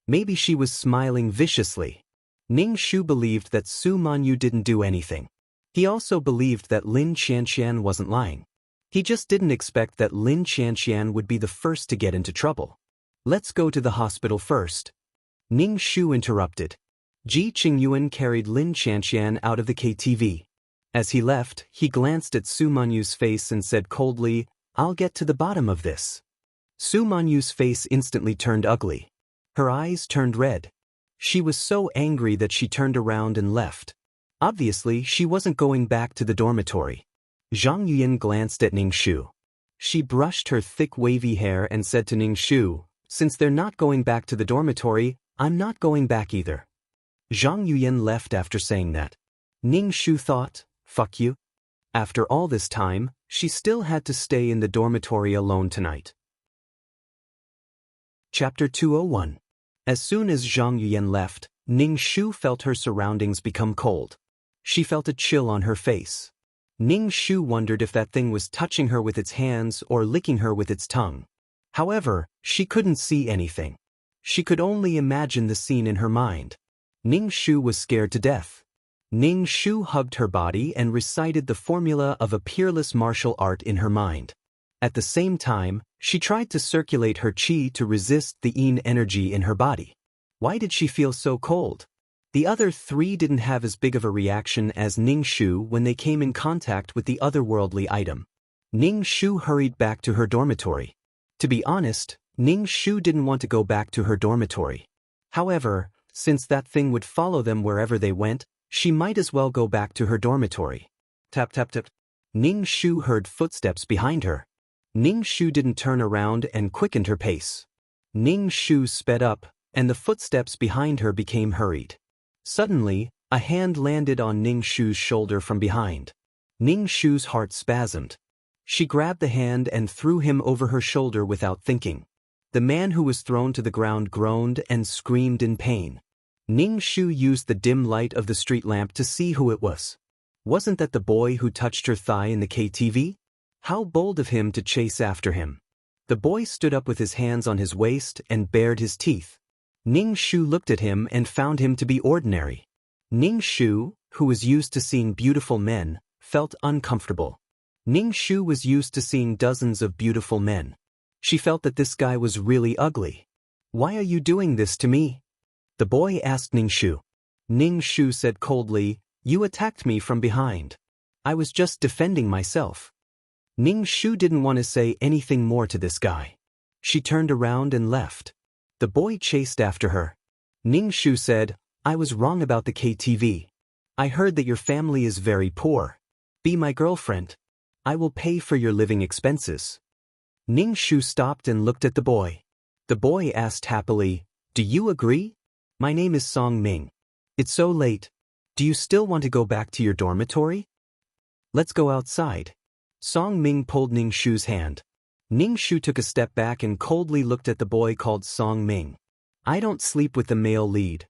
Maybe she was smiling viciously. Ning Shu believed that Su Manyu didn't do anything. He also believed that Lin Qian wasn't lying. He just didn't expect that Lin Qian would be the first to get into trouble. Let's go to the hospital first. Ning Shu interrupted. Ji Qingyuan carried Lin Qian out of the KTV. As he left, he glanced at Su Manyu's face and said coldly, I'll get to the bottom of this. Su Manyu's face instantly turned ugly. Her eyes turned red. She was so angry that she turned around and left. Obviously, she wasn't going back to the dormitory. Zhang Yuyan glanced at Ning Shu. She brushed her thick wavy hair and said to Ning Shu, since they're not going back to the dormitory, I'm not going back either. Zhang Yuyan left after saying that. Ning Shu thought, fuck you. After all this time, she still had to stay in the dormitory alone tonight. Chapter 201. As soon as Zhang Yuyan left, Ning Shu felt her surroundings become cold. She felt a chill on her face. Ning Shu wondered if that thing was touching her with its hands or licking her with its tongue. However, she couldn't see anything. She could only imagine the scene in her mind. Ning Shu was scared to death. Ning Shu hugged her body and recited the formula of a peerless martial art in her mind. At the same time, she tried to circulate her qi to resist the yin energy in her body. Why did she feel so cold? The other 3 didn't have as big of a reaction as Ning Shu when they came in contact with the otherworldly item. Ning Shu hurried back to her dormitory. To be honest, Ning Shu didn't want to go back to her dormitory. However, since that thing would follow them wherever they went, she might as well go back to her dormitory. Tap tap tap. Ning Shu heard footsteps behind her. Ning Shu didn't turn around and quickened her pace. Ning Shu sped up, and the footsteps behind her became hurried. Suddenly, a hand landed on Ning Shu's shoulder from behind. Ning Shu's heart spasmed. She grabbed the hand and threw him over her shoulder without thinking. The man who was thrown to the ground groaned and screamed in pain. Ning Shu used the dim light of the street lamp to see who it was. Wasn't that the boy who touched her thigh in the KTV? How bold of him to chase after him. The boy stood up with his hands on his waist and bared his teeth. Ning Shu looked at him and found him to be ordinary. Ning Shu, who was used to seeing beautiful men, felt uncomfortable. Ning Shu was used to seeing dozens of beautiful men. She felt that this guy was really ugly. "Why are you doing this to me?" the boy asked Ning Shu. Ning Shu said coldly, "You attacked me from behind. I was just defending myself." Ning Shu didn't want to say anything more to this guy. She turned around and left. The boy chased after her. Ning Shu said, "I was wrong about the KTV. I heard that your family is very poor. Be my girlfriend. I will pay for your living expenses." Ning Shu stopped and looked at the boy. The boy asked happily, "Do you agree? My name is Song Ming. It's so late. Do you still want to go back to your dormitory? Let's go outside." Song Ming pulled Ning Shu's hand. Ning Shu took a step back and coldly looked at the boy called Song Ming. "I don't sleep with the male lead."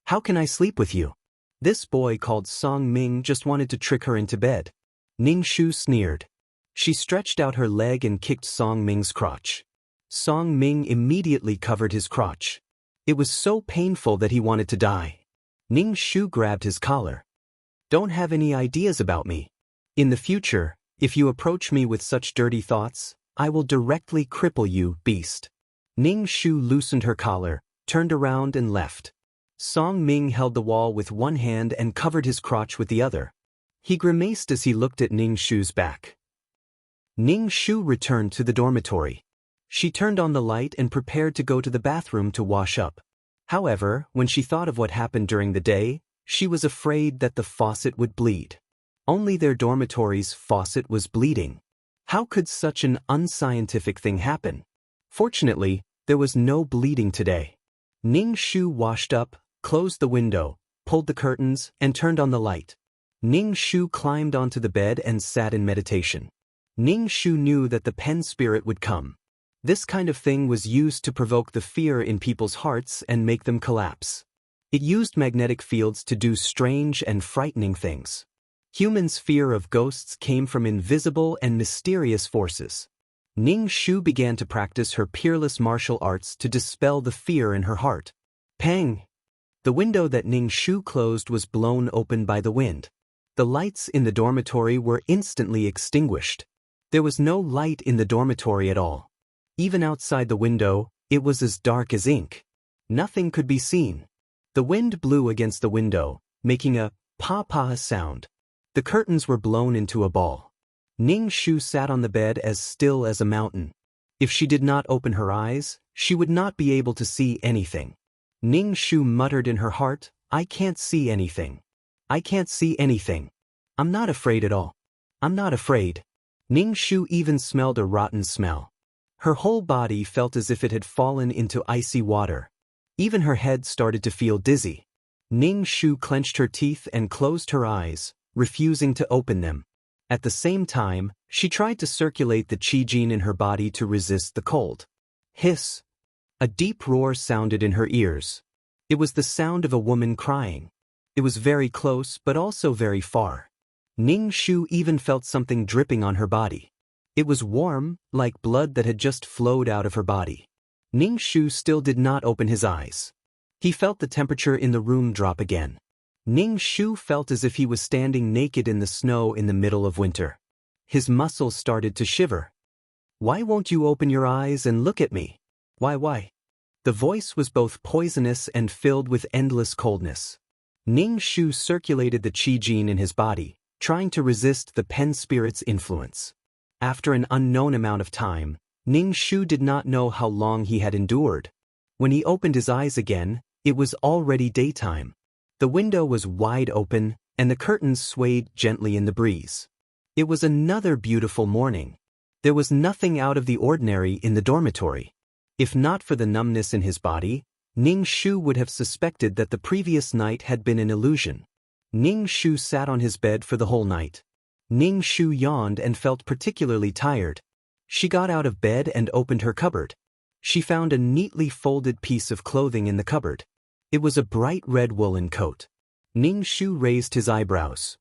"How can I sleep with you?" This boy called Song Ming just wanted to trick her into bed. Ning Shu sneered. She stretched out her leg and kicked Song Ming's crotch. Song Ming immediately covered his crotch. It was so painful that he wanted to die. Ning Shu grabbed his collar. "Don't have any ideas about me. In the future, if you approach me with such dirty thoughts, I will directly cripple you, beast." Ning Shu loosened her collar, turned around and left. Song Ming held the wall with one hand and covered his crotch with the other. He grimaced as he looked at Ning Shu's back. Ning Shu returned to the dormitory. She turned on the light and prepared to go to the bathroom to wash up. However, when she thought of what happened during the day, she was afraid that the faucet would bleed. Only their dormitory's faucet was bleeding. How could such an unscientific thing happen? Fortunately, there was no bleeding today. Ning Shu washed up, closed the window, pulled the curtains, and turned on the light. Ning Shu climbed onto the bed and sat in meditation. Ning Shu knew that the pen spirit would come. This kind of thing was used to provoke the fear in people's hearts and make them collapse. It used magnetic fields to do strange and frightening things. Humans' fear of ghosts came from invisible and mysterious forces. Ning Shu began to practice her peerless martial arts to dispel the fear in her heart. Pang! The window that Ning Shu closed was blown open by the wind. The lights in the dormitory were instantly extinguished. There was no light in the dormitory at all. Even outside the window, it was as dark as ink. Nothing could be seen. The wind blew against the window, making a pa-pa sound. The curtains were blown into a ball. Ning Shu sat on the bed as still as a mountain. If she did not open her eyes, she would not be able to see anything. Ning Shu muttered in her heart, "I can't see anything. I can't see anything. I'm not afraid at all. I'm not afraid." Ning Shu even smelled a rotten smell. Her whole body felt as if it had fallen into icy water. Even her head started to feel dizzy. Ning Shu clenched her teeth and closed her eyes, refusing to open them. At the same time, she tried to circulate the qi gene in her body to resist the cold. Hiss! A deep roar sounded in her ears. It was the sound of a woman crying. It was very close but also very far. Ning Shu even felt something dripping on her body. It was warm, like blood that had just flowed out of her body. Ning Shu still did not open his eyes. He felt the temperature in the room drop again. Ning Shu felt as if he was standing naked in the snow in the middle of winter. His muscles started to shiver. "Why won't you open your eyes and look at me? Why? The voice was both poisonous and filled with endless coldness. Ning Shu circulated the qi gene in his body, trying to resist the pen spirit's influence. After an unknown amount of time, Ning Shu did not know how long he had endured. When he opened his eyes again, it was already daytime. The window was wide open, and the curtains swayed gently in the breeze. It was another beautiful morning. There was nothing out of the ordinary in the dormitory. If not for the numbness in his body, Ning Shu would have suspected that the previous night had been an illusion. Ning Shu sat on his bed for the whole night. Ning Shu yawned and felt particularly tired. She got out of bed and opened her cupboard. She found a neatly folded piece of clothing in the cupboard. It was a bright red woolen coat. Ning Shu raised his eyebrows.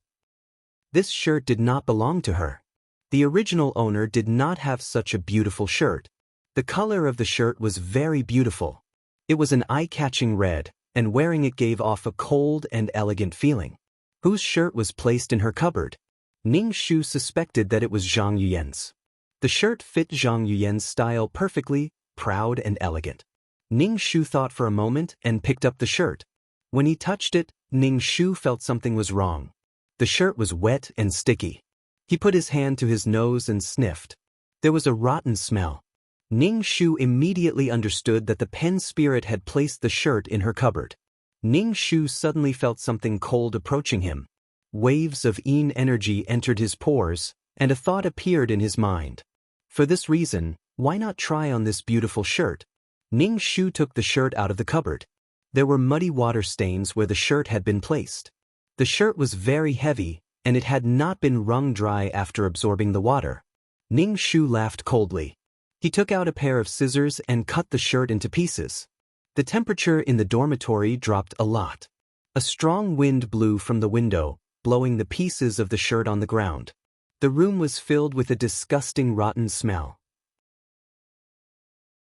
This shirt did not belong to her. The original owner did not have such a beautiful shirt. The color of the shirt was very beautiful. It was an eye-catching red, and wearing it gave off a cold and elegant feeling. Whose shirt was placed in her cupboard? Ning Shu suspected that it was Zhang Yuyan's. The shirt fit Zhang Yuyan's style perfectly, proud and elegant. Ning Shu thought for a moment and picked up the shirt. When he touched it, Ning Shu felt something was wrong. The shirt was wet and sticky. He put his hand to his nose and sniffed. There was a rotten smell. Ning Shu immediately understood that the pen spirit had placed the shirt in her cupboard. Ning Shu suddenly felt something cold approaching him. Waves of yin energy entered his pores, and a thought appeared in his mind. For this reason, why not try on this beautiful shirt? Ning Shu took the shirt out of the cupboard. There were muddy water stains where the shirt had been placed. The shirt was very heavy, and it had not been wrung dry after absorbing the water. Ning Shu laughed coldly. He took out a pair of scissors and cut the shirt into pieces. The temperature in the dormitory dropped a lot. A strong wind blew from the window, blowing the pieces of the shirt on the ground. The room was filled with a disgusting rotten smell.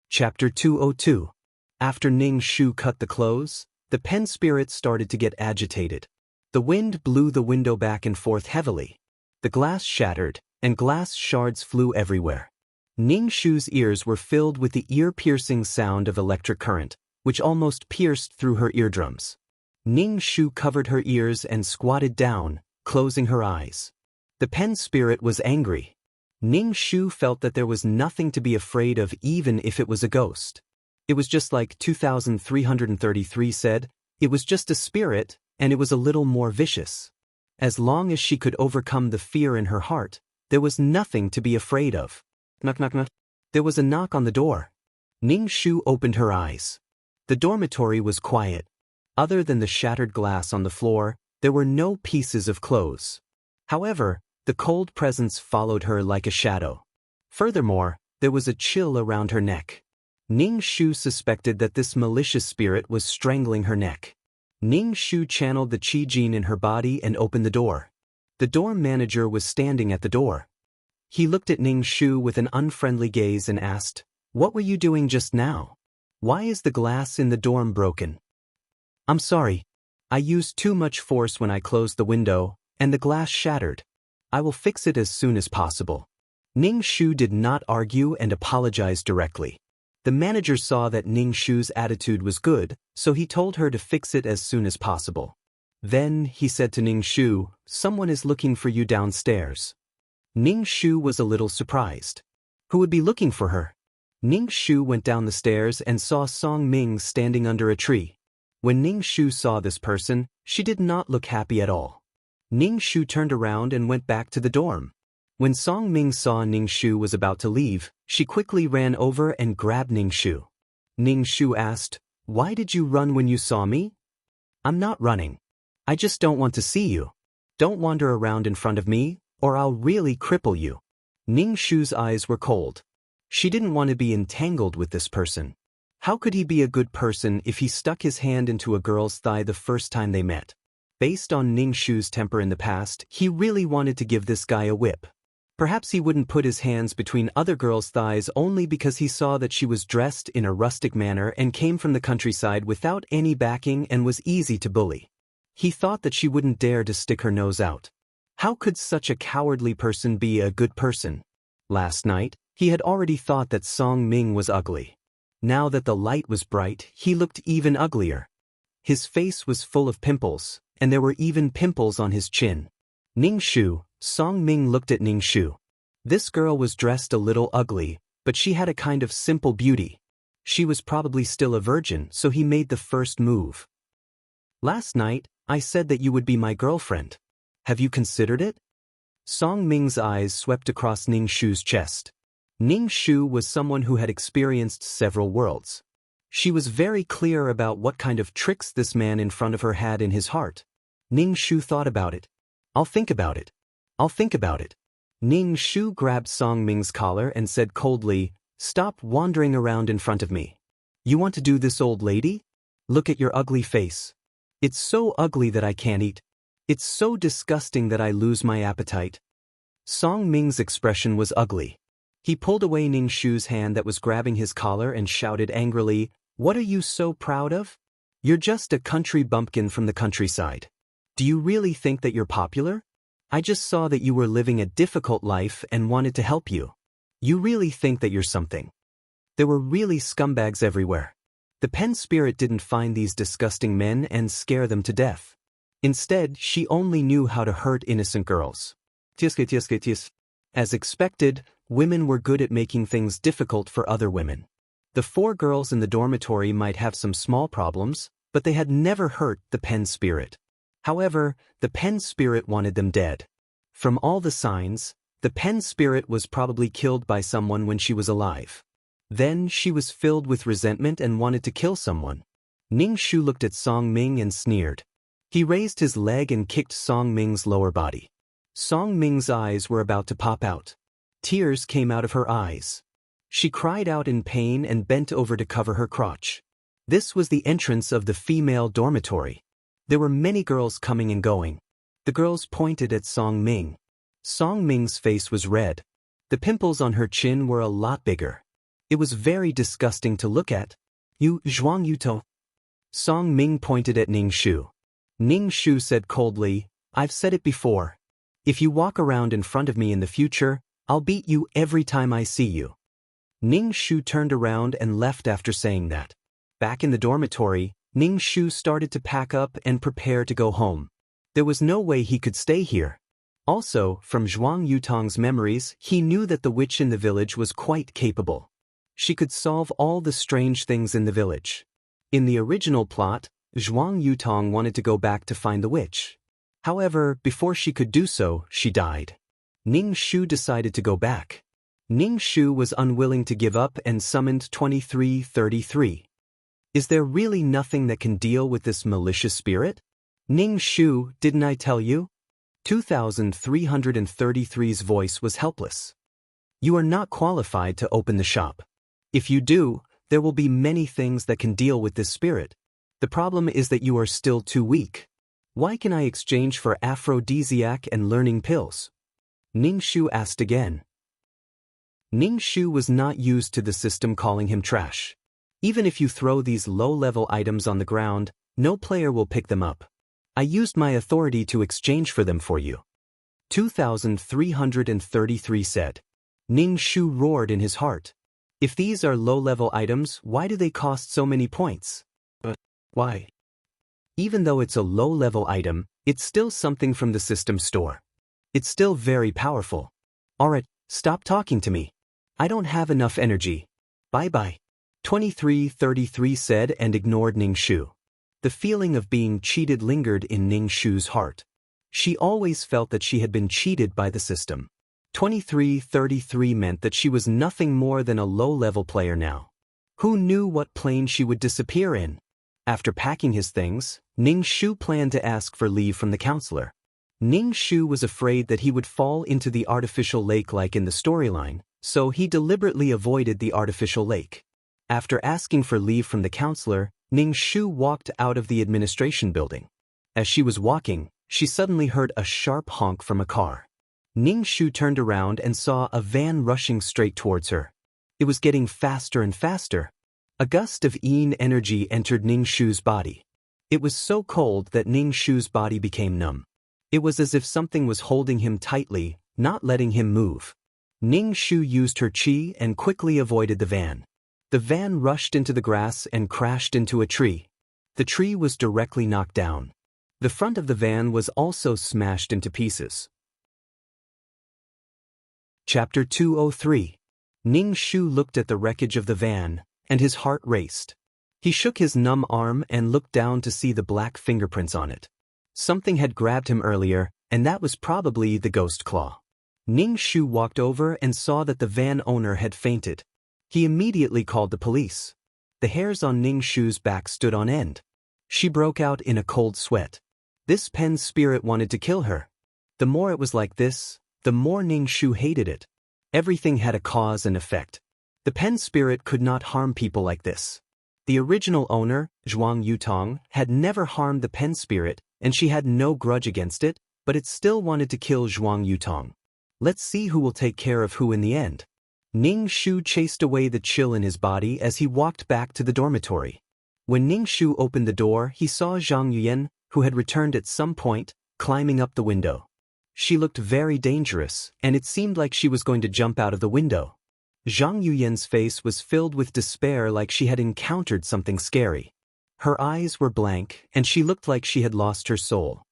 Chapter 202. After Ning Shu cut the clothes, the pen spirit started to get agitated. The wind blew the window back and forth heavily. The glass shattered, and glass shards flew everywhere. Ning Shu's ears were filled with the ear-piercing sound of electric current, which almost pierced through her eardrums. Ning Shu covered her ears and squatted down, closing her eyes. The pen spirit was angry. Ning Shu felt that there was nothing to be afraid of even if it was a ghost. It was just like 2333 said, it was just a spirit, and it was a little more vicious. As long as she could overcome the fear in her heart, there was nothing to be afraid of. Knock, knock, knock. There was a knock on the door. Ning Shu opened her eyes. The dormitory was quiet. Other than the shattered glass on the floor, there were no pieces of clothes. However, the cold presence followed her like a shadow. Furthermore, there was a chill around her neck. Ning Shu suspected that this malicious spirit was strangling her neck. Ning Shu channeled the qi jin in her body and opened the door. The dorm manager was standing at the door. He looked at Ning Shu with an unfriendly gaze and asked, "What were you doing just now? Why is the glass in the dorm broken?" "I'm sorry. I used too much force when I closed the window, and the glass shattered. I will fix it as soon as possible." Ning Shu did not argue and apologized directly. The manager saw that Ning Shu's attitude was good, so he told her to fix it as soon as possible. Then, he said to Ning Shu, "Someone is looking for you downstairs." Ning Shu was a little surprised. Who would be looking for her? Ning Shu went down the stairs and saw Song Ming standing under a tree. When Ning Shu saw this person, she did not look happy at all. Ning Shu turned around and went back to the dorm. When Song Ming saw Ning Shu was about to leave, she quickly ran over and grabbed Ning Shu. Ning Shu asked, "Why did you run when you saw me?" "I'm not running. I just don't want to see you. Don't wander around in front of me, or I'll really cripple you." Ning Shu's eyes were cold. She didn't want to be entangled with this person. How could he be a good person if he stuck his hand into a girl's thigh the first time they met? Based on Ning Shu's temper in the past, he really wanted to give this guy a whip. Perhaps he wouldn't put his hands between other girls' thighs only because he saw that she was dressed in a rustic manner and came from the countryside without any backing and was easy to bully. He thought that she wouldn't dare to stick her nose out. How could such a cowardly person be a good person? Last night, he had already thought that Song Ming was ugly. Now that the light was bright, he looked even uglier. His face was full of pimples, and there were even pimples on his chin. Ning Shu, Song Ming looked at Ning Shu. This girl was dressed a little ugly, but she had a kind of simple beauty. She was probably still a virgin, so he made the first move. "Last night, I said that you would be my girlfriend. Have you considered it?" Song Ming's eyes swept across Ning Shu's chest. Ning Shu was someone who had experienced several worlds. She was very clear about what kind of tricks this man in front of her had in his heart. Ning Shu thought about it. "I'll think about it." I'll think about it. Ning Shu grabbed Song Ming's collar and said coldly, "Stop wandering around in front of me. You want to do this, old lady? Look at your ugly face. It's so ugly that I can't eat. It's so disgusting that I lose my appetite." Song Ming's expression was ugly. He pulled away Ning Shu's hand that was grabbing his collar and shouted angrily, "What are you so proud of? You're just a country bumpkin from the countryside. Do you really think that you're popular? I just saw that you were living a difficult life and wanted to help you. You really think that you're something." There were really scumbags everywhere. The pen spirit didn't find these disgusting men and scare them to death. Instead, she only knew how to hurt innocent girls. As expected, women were good at making things difficult for other women. The 4 girls in the dormitory might have some small problems, but they had never hurt the pen spirit. However, the pen spirit wanted them dead. From all the signs, the pen spirit was probably killed by someone when she was alive. Then she was filled with resentment and wanted to kill someone. Ning Shu looked at Song Ming and sneered. He raised his leg and kicked Song Ming's lower body. Song Ming's eyes were about to pop out. Tears came out of her eyes. She cried out in pain and bent over to cover her crotch. This was the entrance of the female dormitory. There were many girls coming and going. The girls pointed at Song Ming. Song Ming's face was red. The pimples on her chin were a lot bigger. It was very disgusting to look at. "You, Zhuang Yuto." Song Ming pointed at Ning Shu. Ning Shu said coldly, "I've said it before. If you walk around in front of me in the future, I'll beat you every time I see you." Ning Shu turned around and left after saying that. Back in the dormitory, Ning Shu started to pack up and prepare to go home. There was no way he could stay here. Also, from Zhuang Yutong's memories, he knew that the witch in the village was quite capable. She could solve all the strange things in the village. In the original plot, Zhuang Yutong wanted to go back to find the witch. However, before she could do so, she died. Ning Shu decided to go back. Ning Shu was unwilling to give up and summoned 2333. Is there really nothing that can deal with this malicious spirit? Ning Shu, didn't I tell you? 2333's voice was helpless. You are not qualified to open the shop. If you do, there will be many things that can deal with this spirit. The problem is that you are still too weak. Why can I exchange for aphrodisiac and learning pills? Ning Shu asked again. Ning Shu was not used to the system calling him trash. Even if you throw these low-level items on the ground, no player will pick them up. I used my authority to exchange for them for you. 2333 said. Ning Shu roared in his heart. If these are low-level items, why do they cost so many points? But why? Even though it's a low-level item, it's still something from the system store. It's still very powerful. Alright, stop talking to me. I don't have enough energy. Bye-bye. 2333 said and ignored Ning Shu. The feeling of being cheated lingered in Ning Shu's heart. She always felt that she had been cheated by the system. 2333 meant that she was nothing more than a low-level player now. Who knew what plane she would disappear in? After packing his things, Ning Shu planned to ask for leave from the counselor. Ning Shu was afraid that he would fall into the artificial lake like in the storyline, so he deliberately avoided the artificial lake. After asking for leave from the counselor, Ning Shu walked out of the administration building. As she was walking, she suddenly heard a sharp honk from a car. Ning Shu turned around and saw a van rushing straight towards her. It was getting faster and faster. A gust of yin energy entered Ning Shu's body. It was so cold that Ning Shu's body became numb. It was as if something was holding him tightly, not letting him move. Ning Shu used her chi and quickly avoided the van. The van rushed into the grass and crashed into a tree. The tree was directly knocked down. The front of the van was also smashed into pieces. Chapter 203. Ning Shu looked at the wreckage of the van, and his heart raced. He shook his numb arm and looked down to see the black fingerprints on it. Something had grabbed him earlier, and that was probably the ghost claw. Ning Shu walked over and saw that the van owner had fainted. He immediately called the police. The hairs on Ning Shu's back stood on end. She broke out in a cold sweat. This pen spirit wanted to kill her. The more it was like this, the more Ning-Shu hated it. Everything had a cause and effect. The pen spirit could not harm people like this. The original owner, Zhuang Yutong, had never harmed the pen spirit, and she had no grudge against it, but it still wanted to kill Zhuang Yutong. Let's see who will take care of who in the end. Ning-Shu chased away the chill in his body as he walked back to the dormitory. When Ning-Shu opened the door, he saw Zhang Yuyan, who had returned at some point, climbing up the window. She looked very dangerous, and it seemed like she was going to jump out of the window. Zhang Yuyan's face was filled with despair, like she had encountered something scary. Her eyes were blank, and she looked like she had lost her soul.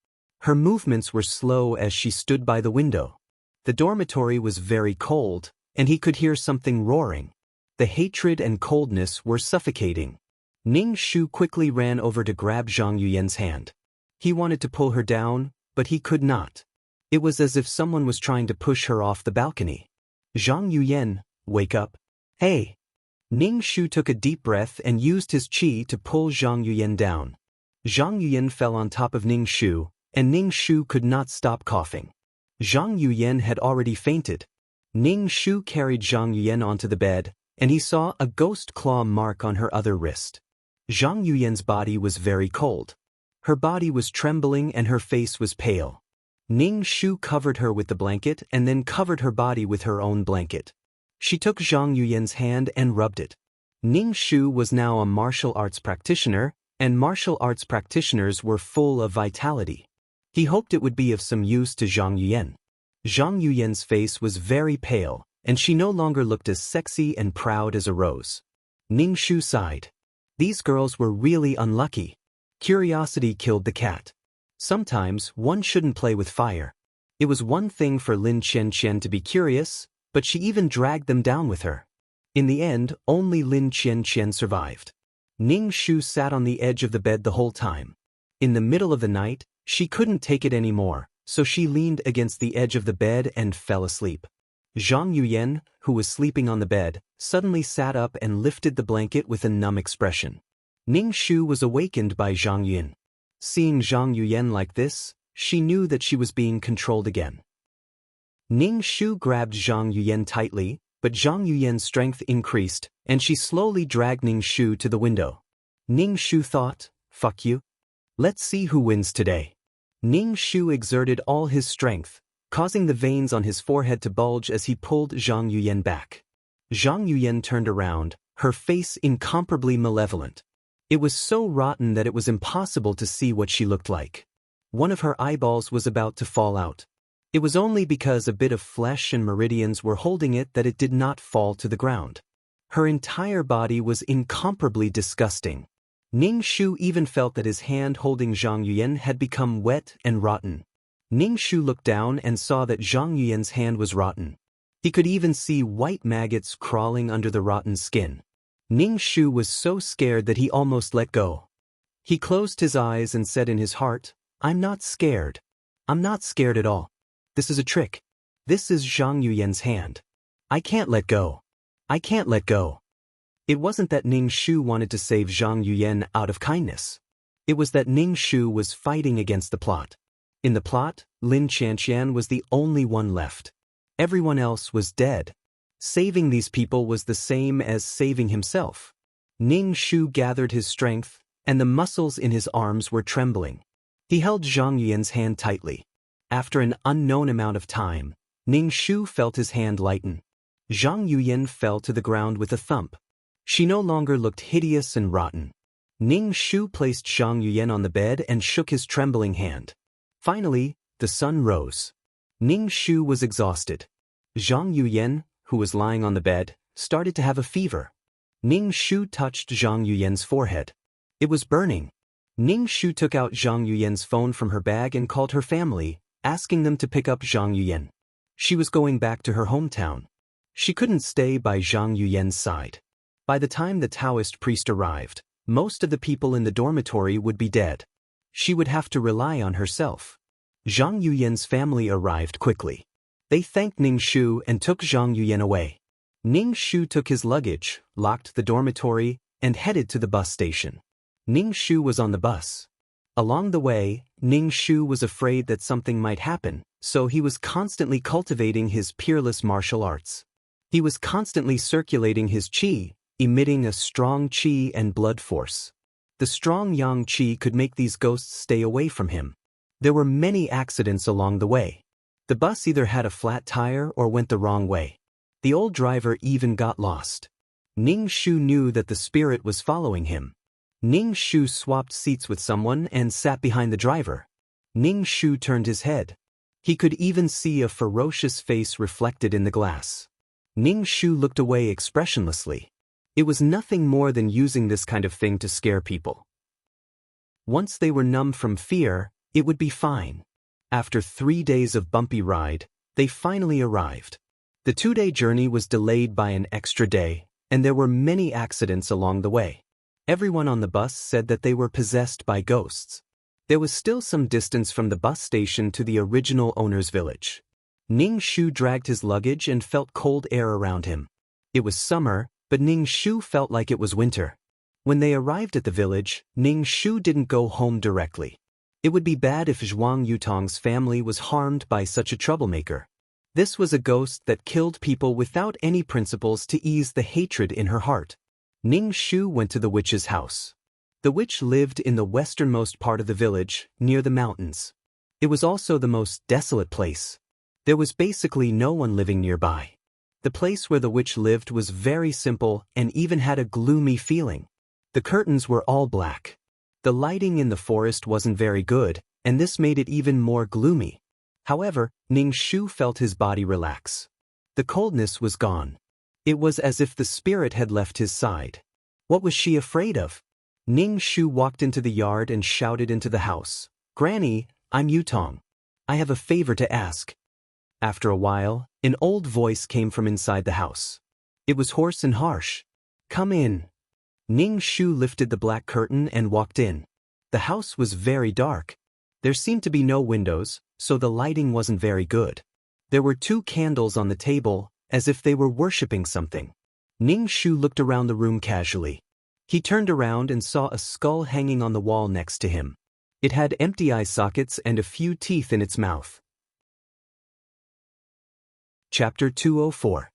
Her movements were slow as she stood by the window. The dormitory was very cold, and he could hear something roaring. The hatred and coldness were suffocating. Ning-Shu quickly ran over to grab Zhang Yuyan's hand. He wanted to pull her down, but he could not. It was as if someone was trying to push her off the balcony. Zhang Yuyan, wake up. Hey! Ning-Shu took a deep breath and used his qi to pull Zhang Yuyan down. Zhang Yuyan fell on top of Ning-Shu, and Ning-Shu could not stop coughing. Zhang Yuyan had already fainted. Ning-Shu carried Zhang Yuyan onto the bed, and he saw a ghost claw mark on her other wrist. Zhang Yuyan's body was very cold. Her body was trembling and her face was pale. Ning-Shu covered her with the blanket and then covered her body with her own blanket. She took Zhang Yuyan's hand and rubbed it. Ning-Shu was now a martial arts practitioner, and martial arts practitioners were full of vitality. He hoped it would be of some use to Zhang Yuyan. Zhang Yuyan's face was very pale, and she no longer looked as sexy and proud as a rose. Ning-Shu sighed. These girls were really unlucky. Curiosity killed the cat. Sometimes one shouldn't play with fire. It was one thing for Lin Qianqian to be curious, but she even dragged them down with her. In the end, only Lin Qianqian survived. Ning-Shu sat on the edge of the bed the whole time. In the middle of the night, she couldn't take it anymore, so she leaned against the edge of the bed and fell asleep. Zhang Yuyan, who was sleeping on the bed, suddenly sat up and lifted the blanket with a numb expression. Ning-Shu was awakened by Zhang Yuyan. Seeing Zhang Yuyan like this, she knew that she was being controlled again. Ning-Shu grabbed Zhang Yuyan tightly, but Zhang Yuyan's strength increased, and she slowly dragged Ning-Shu to the window. Ning-Shu thought, fuck you. Let's see who wins today. Ning-Shu exerted all his strength, causing the veins on his forehead to bulge as he pulled Zhang Yuyan back. Zhang Yuyan turned around, her face incomparably malevolent. It was so rotten that it was impossible to see what she looked like. One of her eyeballs was about to fall out. It was only because a bit of flesh and meridians were holding it that it did not fall to the ground. Her entire body was incomparably disgusting. Ning-Shu even felt that his hand holding Zhang Yuyan had become wet and rotten. Ning-Shu looked down and saw that Zhang Yuyan's hand was rotten. He could even see white maggots crawling under the rotten skin. Ning-Shu was so scared that he almost let go. He closed his eyes and said in his heart, I'm not scared. I'm not scared at all. This is a trick. This is Zhang Yuyan's hand. I can't let go. I can't let go. It wasn't that Ning-Shu wanted to save Zhang Yuyan out of kindness. It was that Ning-Shu was fighting against the plot. In the plot, Lin Qianqian was the only one left. Everyone else was dead. Saving these people was the same as saving himself. Ning-Shu gathered his strength, and the muscles in his arms were trembling. He held Zhang Yuyan's hand tightly. After an unknown amount of time, Ning-Shu felt his hand lighten. Zhang Yuyan fell to the ground with a thump. She no longer looked hideous and rotten. Ning-Shu placed Zhang Yuyan on the bed and shook his trembling hand. Finally, the sun rose. Ning-Shu was exhausted. Zhang Yuyan, who was lying on the bed, started to have a fever. Ning-Shu touched Zhang Yuyan's forehead. It was burning. Ning-Shu took out Zhang Yuyan's phone from her bag and called her family, asking them to pick up Zhang Yuyan. She was going back to her hometown. She couldn't stay by Zhang Yuyan's side. By the time the Taoist priest arrived, most of the people in the dormitory would be dead. She would have to rely on herself. Zhang Yuyan's family arrived quickly. They thanked Ning-Shu and took Zhang Yuyan away. Ning-Shu took his luggage, locked the dormitory, and headed to the bus station. Ning-Shu was on the bus. Along the way, Ning Shu was afraid that something might happen, so he was constantly cultivating his peerless martial arts. He was constantly circulating his qi, emitting a strong qi and blood force. The strong yang qi could make these ghosts stay away from him. There were many accidents along the way. The bus either had a flat tire or went the wrong way. The old driver even got lost. Ning Shu knew that the spirit was following him. Ning Shu swapped seats with someone and sat behind the driver. Ning Shu turned his head. He could even see a ferocious face reflected in the glass. Ning Shu looked away expressionlessly. It was nothing more than using this kind of thing to scare people. Once they were numb from fear, it would be fine. After 3 days of bumpy ride, they finally arrived. The 2-day journey was delayed by an extra day, and there were many accidents along the way. Everyone on the bus said that they were possessed by ghosts. There was still some distance from the bus station to the original owner's village. Ning Shu dragged his luggage and felt cold air around him. It was summer, but Ning Shu felt like it was winter. When they arrived at the village, Ning Shu didn't go home directly. It would be bad if Zhuang Yutong's family was harmed by such a troublemaker. This was a ghost that killed people without any principles to ease the hatred in her heart. Ning Shu went to the witch's house. The witch lived in the westernmost part of the village, near the mountains. It was also the most desolate place. There was basically no one living nearby. The place where the witch lived was very simple and even had a gloomy feeling. The curtains were all black. The lighting in the forest wasn't very good, and this made it even more gloomy. However, Ning Shu felt his body relax. The coldness was gone. It was as if the spirit had left his side. What was she afraid of? Ning Shu walked into the yard and shouted into the house, "Granny, I'm Yutong. I have a favor to ask." After a while, an old voice came from inside the house. It was hoarse and harsh. "Come in." Ning Shu lifted the black curtain and walked in. The house was very dark. There seemed to be no windows, so the lighting wasn't very good. There were 2 candles on the table, as if they were worshipping something. Ning Shu looked around the room casually. He turned around and saw a skull hanging on the wall next to him. It had empty eye sockets and a few teeth in its mouth. Chapter 204.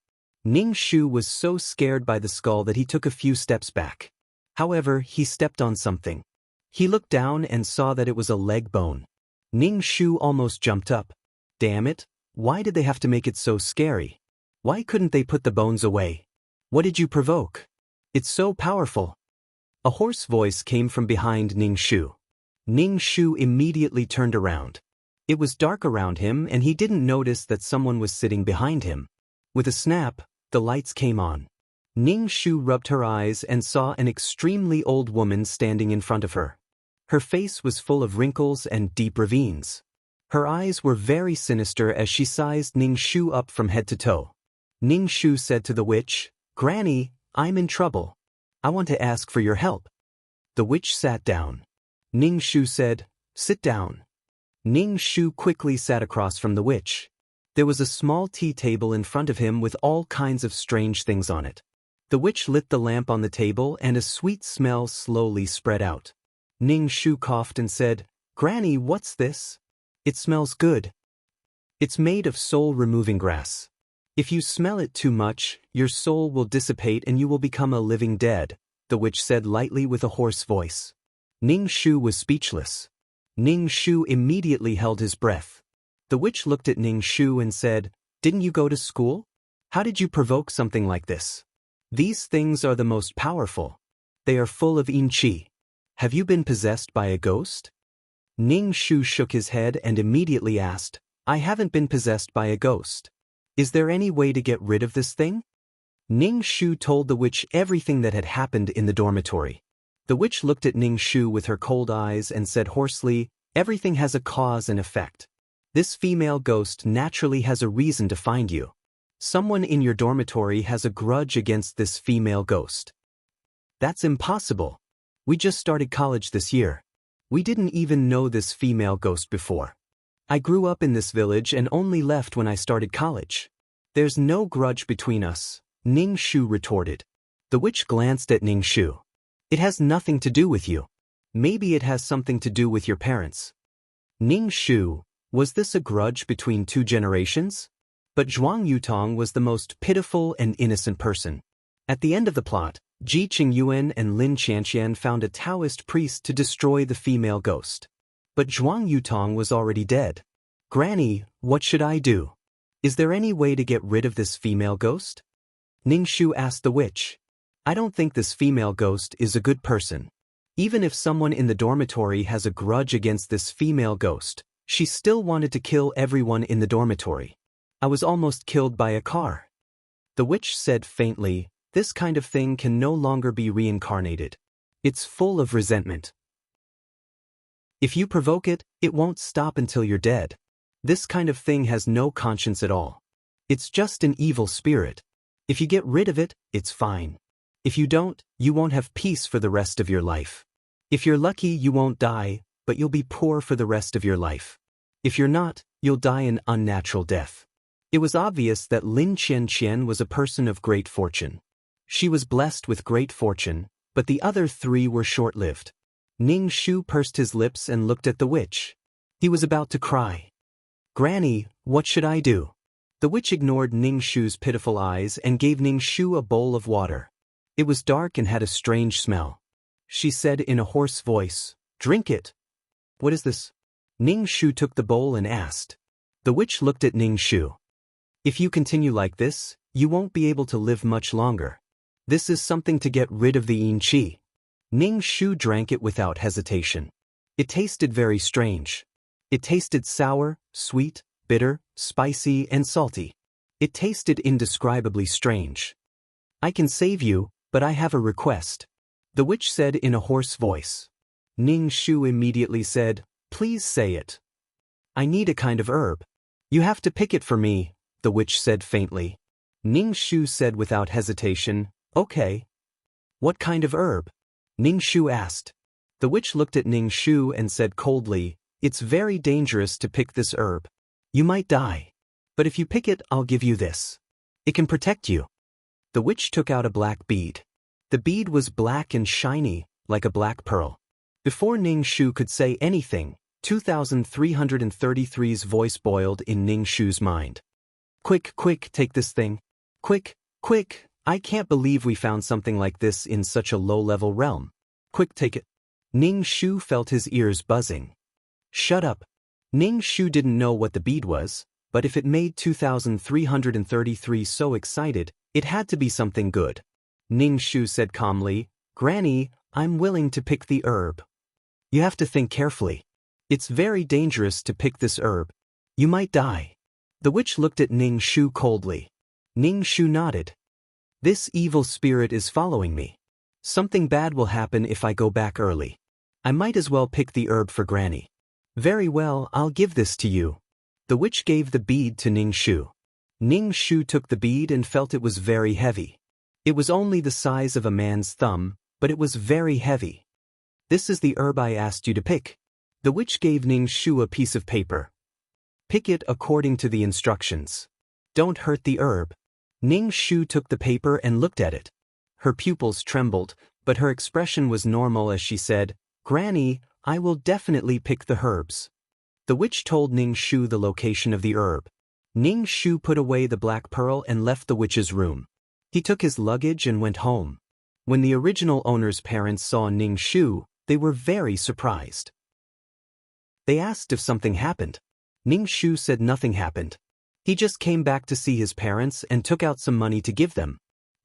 Ning Shu was so scared by the skull that he took a few steps back. However, he stepped on something. He looked down and saw that it was a leg bone. Ning Shu almost jumped up. Damn it, why did they have to make it so scary? Why couldn't they put the bones away? What did you provoke? It's so powerful. A hoarse voice came from behind Ning Shu. Ning Shu immediately turned around. It was dark around him and he didn't notice that someone was sitting behind him. With a snap, the lights came on. Ning Shu rubbed her eyes and saw an extremely old woman standing in front of her. Her face was full of wrinkles and deep ravines. Her eyes were very sinister as she sized Ning Shu up from head to toe. Ning Shu said to the witch, "Granny, I'm in trouble. I want to ask for your help." The witch sat down. Ning Shu said, "Sit down." Ning Shu quickly sat across from the witch. There was a small tea table in front of him with all kinds of strange things on it. The witch lit the lamp on the table and a sweet smell slowly spread out. Ning Shu coughed and said, "Granny, what's this? It smells good." "It's made of soul-removing grass. If you smell it too much, your soul will dissipate and you will become a living dead," the witch said lightly with a hoarse voice. Ning Shu was speechless. Ning Shu immediately held his breath. The witch looked at Ning Shu and said, "Didn't you go to school? How did you provoke something like this? These things are the most powerful. They are full of yin qi. Have you been possessed by a ghost?" Ning Shu shook his head and immediately asked, "I haven't been possessed by a ghost. Is there any way to get rid of this thing?" Ning Shu told the witch everything that had happened in the dormitory. The witch looked at Ning Shu with her cold eyes and said hoarsely, "Everything has a cause and effect. This female ghost naturally has a reason to find you. Someone in your dormitory has a grudge against this female ghost." "That's impossible. We just started college this year. We didn't even know this female ghost before. I grew up in this village and only left when I started college. There's no grudge between us," Ning Shu retorted. The witch glanced at Ning Shu. "It has nothing to do with you. Maybe it has something to do with your parents. Ning Shu, was this a grudge between 2 generations? But Zhuang Yutong was the most pitiful and innocent person. At the end of the plot, Ji Qingyuan and Lin Qianqian found a Taoist priest to destroy the female ghost. But Zhuang Yutong was already dead. Granny, what should I do? Is there any way to get rid of this female ghost? Ning Shu asked the witch. I don't think this female ghost is a good person. Even if someone in the dormitory has a grudge against this female ghost, she still wanted to kill everyone in the dormitory. I was almost killed by a car. The witch said faintly, this kind of thing can no longer be reincarnated. It's full of resentment. If you provoke it, it won't stop until you're dead. This kind of thing has no conscience at all. It's just an evil spirit. If you get rid of it, it's fine. If you don't, you won't have peace for the rest of your life. If you're lucky, you won't die, but you'll be poor for the rest of your life. If you're not, you'll die an unnatural death. It was obvious that Lin Qianqian was a person of great fortune. She was blessed with great fortune, but the other 3 were short-lived. Ning Shu pursed his lips and looked at the witch. He was about to cry. Granny, what should I do? The witch ignored Ning Shu's pitiful eyes and gave Ning Shu a bowl of water. It was dark and had a strange smell. She said in a hoarse voice, drink it. What is this? Ning Shu took the bowl and asked. The witch looked at Ning Shu. If you continue like this, you won't be able to live much longer. This is something to get rid of the yin qi. Ning Shu drank it without hesitation. It tasted very strange. It tasted sour, sweet, bitter, spicy, and salty. It tasted indescribably strange. I can save you, but I have a request, the witch said in a hoarse voice. Ning Shu immediately said, please say it. I need a kind of herb. You have to pick it for me, the witch said faintly. Ning Shu said without hesitation, okay. What kind of herb? Ning Shu asked. The witch looked at Ning Shu and said coldly, it's very dangerous to pick this herb. You might die. But if you pick it, I'll give you this. It can protect you. The witch took out a black bead. The bead was black and shiny, like a black pearl. Before Ning Shu could say anything, 2333's voice boiled in Ning Shu's mind. Quick, quick, take this thing. Quick, quick, I can't believe we found something like this in such a low-level realm. Quick, take it. Ning Shu felt his ears buzzing. Shut up. Ning Shu didn't know what the bead was, but if it made 2333 so excited, it had to be something good. Ning Shu said calmly, Granny, I'm willing to pick the herb. You have to think carefully. It's very dangerous to pick this herb. You might die. The witch looked at Ning Shu coldly. Ning Shu nodded. This evil spirit is following me. Something bad will happen if I go back early. I might as well pick the herb for Granny. Very well, I'll give this to you. The witch gave the bead to Ning Shu. Ning Shu took the bead and felt it was very heavy. It was only the size of a man's thumb, but it was very heavy. This is the herb I asked you to pick. The witch gave Ning Shu a piece of paper. Pick it according to the instructions. Don't hurt the herb. Ning Shu took the paper and looked at it. Her pupils trembled, but her expression was normal as she said, Granny, I will definitely pick the herbs. The witch told Ning Shu the location of the herb. Ning Shu put away the black pearl and left the witch's room. He took his luggage and went home. When the original owner's parents saw Ning Shu, they were very surprised. They asked if something happened. Ning Shu said nothing happened. He just came back to see his parents and took out some money to give them.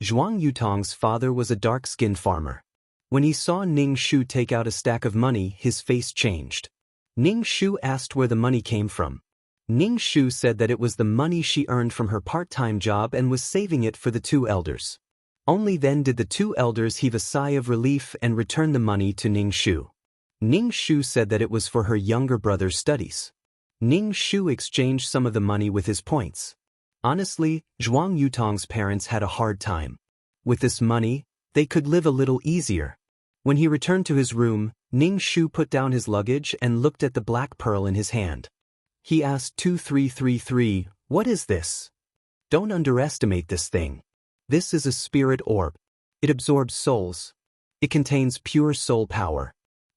Zhuang Yutong's father was a dark-skinned farmer. When he saw Ning Shu take out a stack of money, his face changed. Ning Shu asked where the money came from. Ning Shu said that it was the money she earned from her part-time job and was saving it for the 2 elders. Only then did the 2 elders heave a sigh of relief and return the money to Ning Shu. Ning Shu said that it was for her younger brother's studies. Ning Shu exchanged some of the money with his points. Honestly, Zhuang Yutong's parents had a hard time. With this money, they could live a little easier. When he returned to his room, Ning Shu put down his luggage and looked at the black pearl in his hand. He asked 2333, what is this? Don't underestimate this thing. This is a spirit orb. It absorbs souls. It contains pure soul power.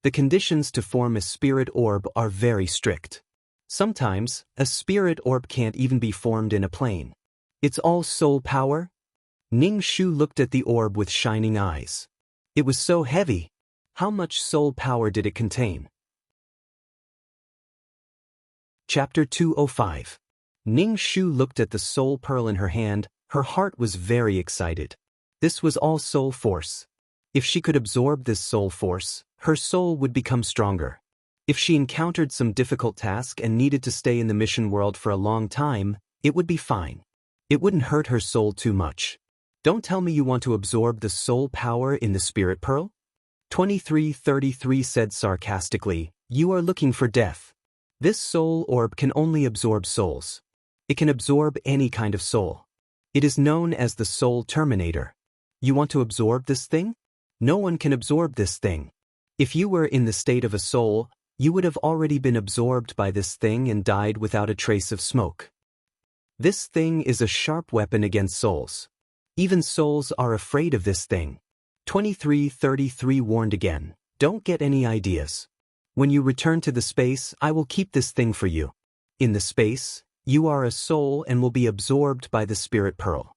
The conditions to form a spirit orb are very strict. Sometimes, a spirit orb can't even be formed in a plane. It's all soul power? Ning Shu looked at the orb with shining eyes. It was so heavy. How much soul power did it contain? Chapter 205. Ning Shu looked at the soul pearl in her hand. Her heart was very excited. This was all soul force. If she could absorb this soul force, her soul would become stronger. If she encountered some difficult task and needed to stay in the mission world for a long time, it would be fine. It wouldn't hurt her soul too much. Don't tell me you want to absorb the soul power in the spirit pearl? 2333 said sarcastically, you are looking for death. This soul orb can only absorb souls. It can absorb any kind of soul. It is known as the soul terminator. You want to absorb this thing? No one can absorb this thing. If you were in the state of a soul, you would have already been absorbed by this thing and died without a trace of smoke. This thing is a sharp weapon against souls. Even souls are afraid of this thing. 2333 warned again, don't get any ideas. When you return to the space, I will keep this thing for you. In the space, you are a soul and will be absorbed by the spirit pearl.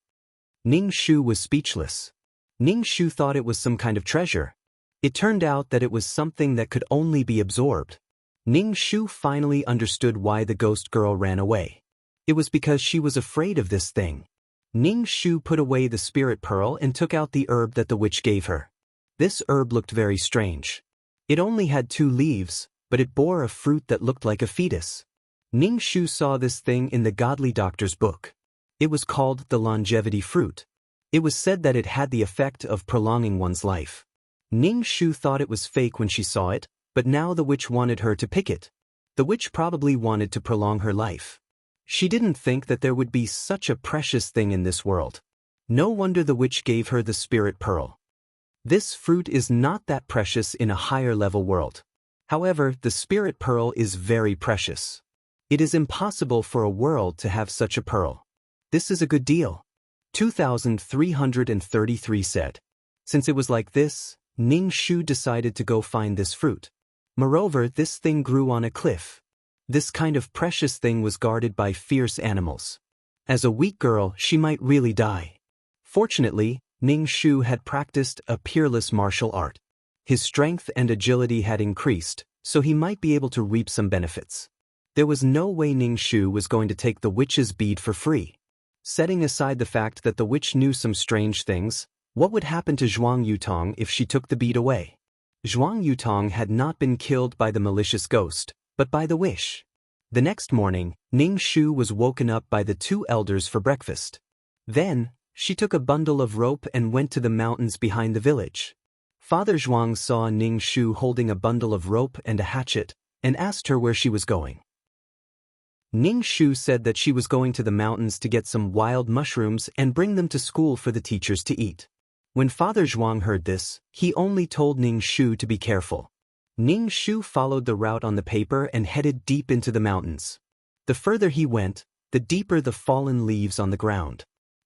Ning Shu was speechless. Ning Shu thought it was some kind of treasure. It turned out that it was something that could only be absorbed. Ning Shu finally understood why the ghost girl ran away. It was because she was afraid of this thing. Ning Shu put away the spirit pearl and took out the herb that the witch gave her. This herb looked very strange. It only had 2 leaves, but it bore a fruit that looked like a fetus. Ning Shu saw this thing in the godly doctor's book. It was called the longevity fruit. It was said that it had the effect of prolonging one's life. Ning Shu thought it was fake when she saw it, but now the witch wanted her to pick it. The witch probably wanted to prolong her life. She didn't think that there would be such a precious thing in this world. No wonder the witch gave her the spirit pearl. This fruit is not that precious in a higher level world. However, the spirit pearl is very precious. It is impossible for a world to have such a pearl. This is a good deal. 2333 said. Since it was like this, Ning Shu decided to go find this fruit. Moreover, this thing grew on a cliff. This kind of precious thing was guarded by fierce animals. As a weak girl, she might really die. Fortunately, Ning Shu had practiced a peerless martial art. His strength and agility had increased, so he might be able to reap some benefits. There was no way Ning Shu was going to take the witch's bead for free. Setting aside the fact that the witch knew some strange things, what would happen to Zhuang Yutong if she took the bead away? Zhuang Yutong had not been killed by the malicious ghost, but by the wish. The next morning, Ning Shu was woken up by the 2 elders for breakfast. Then, she took a bundle of rope and went to the mountains behind the village. Father Zhuang saw Ning Shu holding a bundle of rope and a hatchet, and asked her where she was going. Ning Shu said that she was going to the mountains to get some wild mushrooms and bring them to school for the teachers to eat. When Father Zhuang heard this, he only told Ning Shu to be careful. Ning Shu followed the route on the paper and headed deep into the mountains. The further he went, the deeper the fallen leaves on the ground.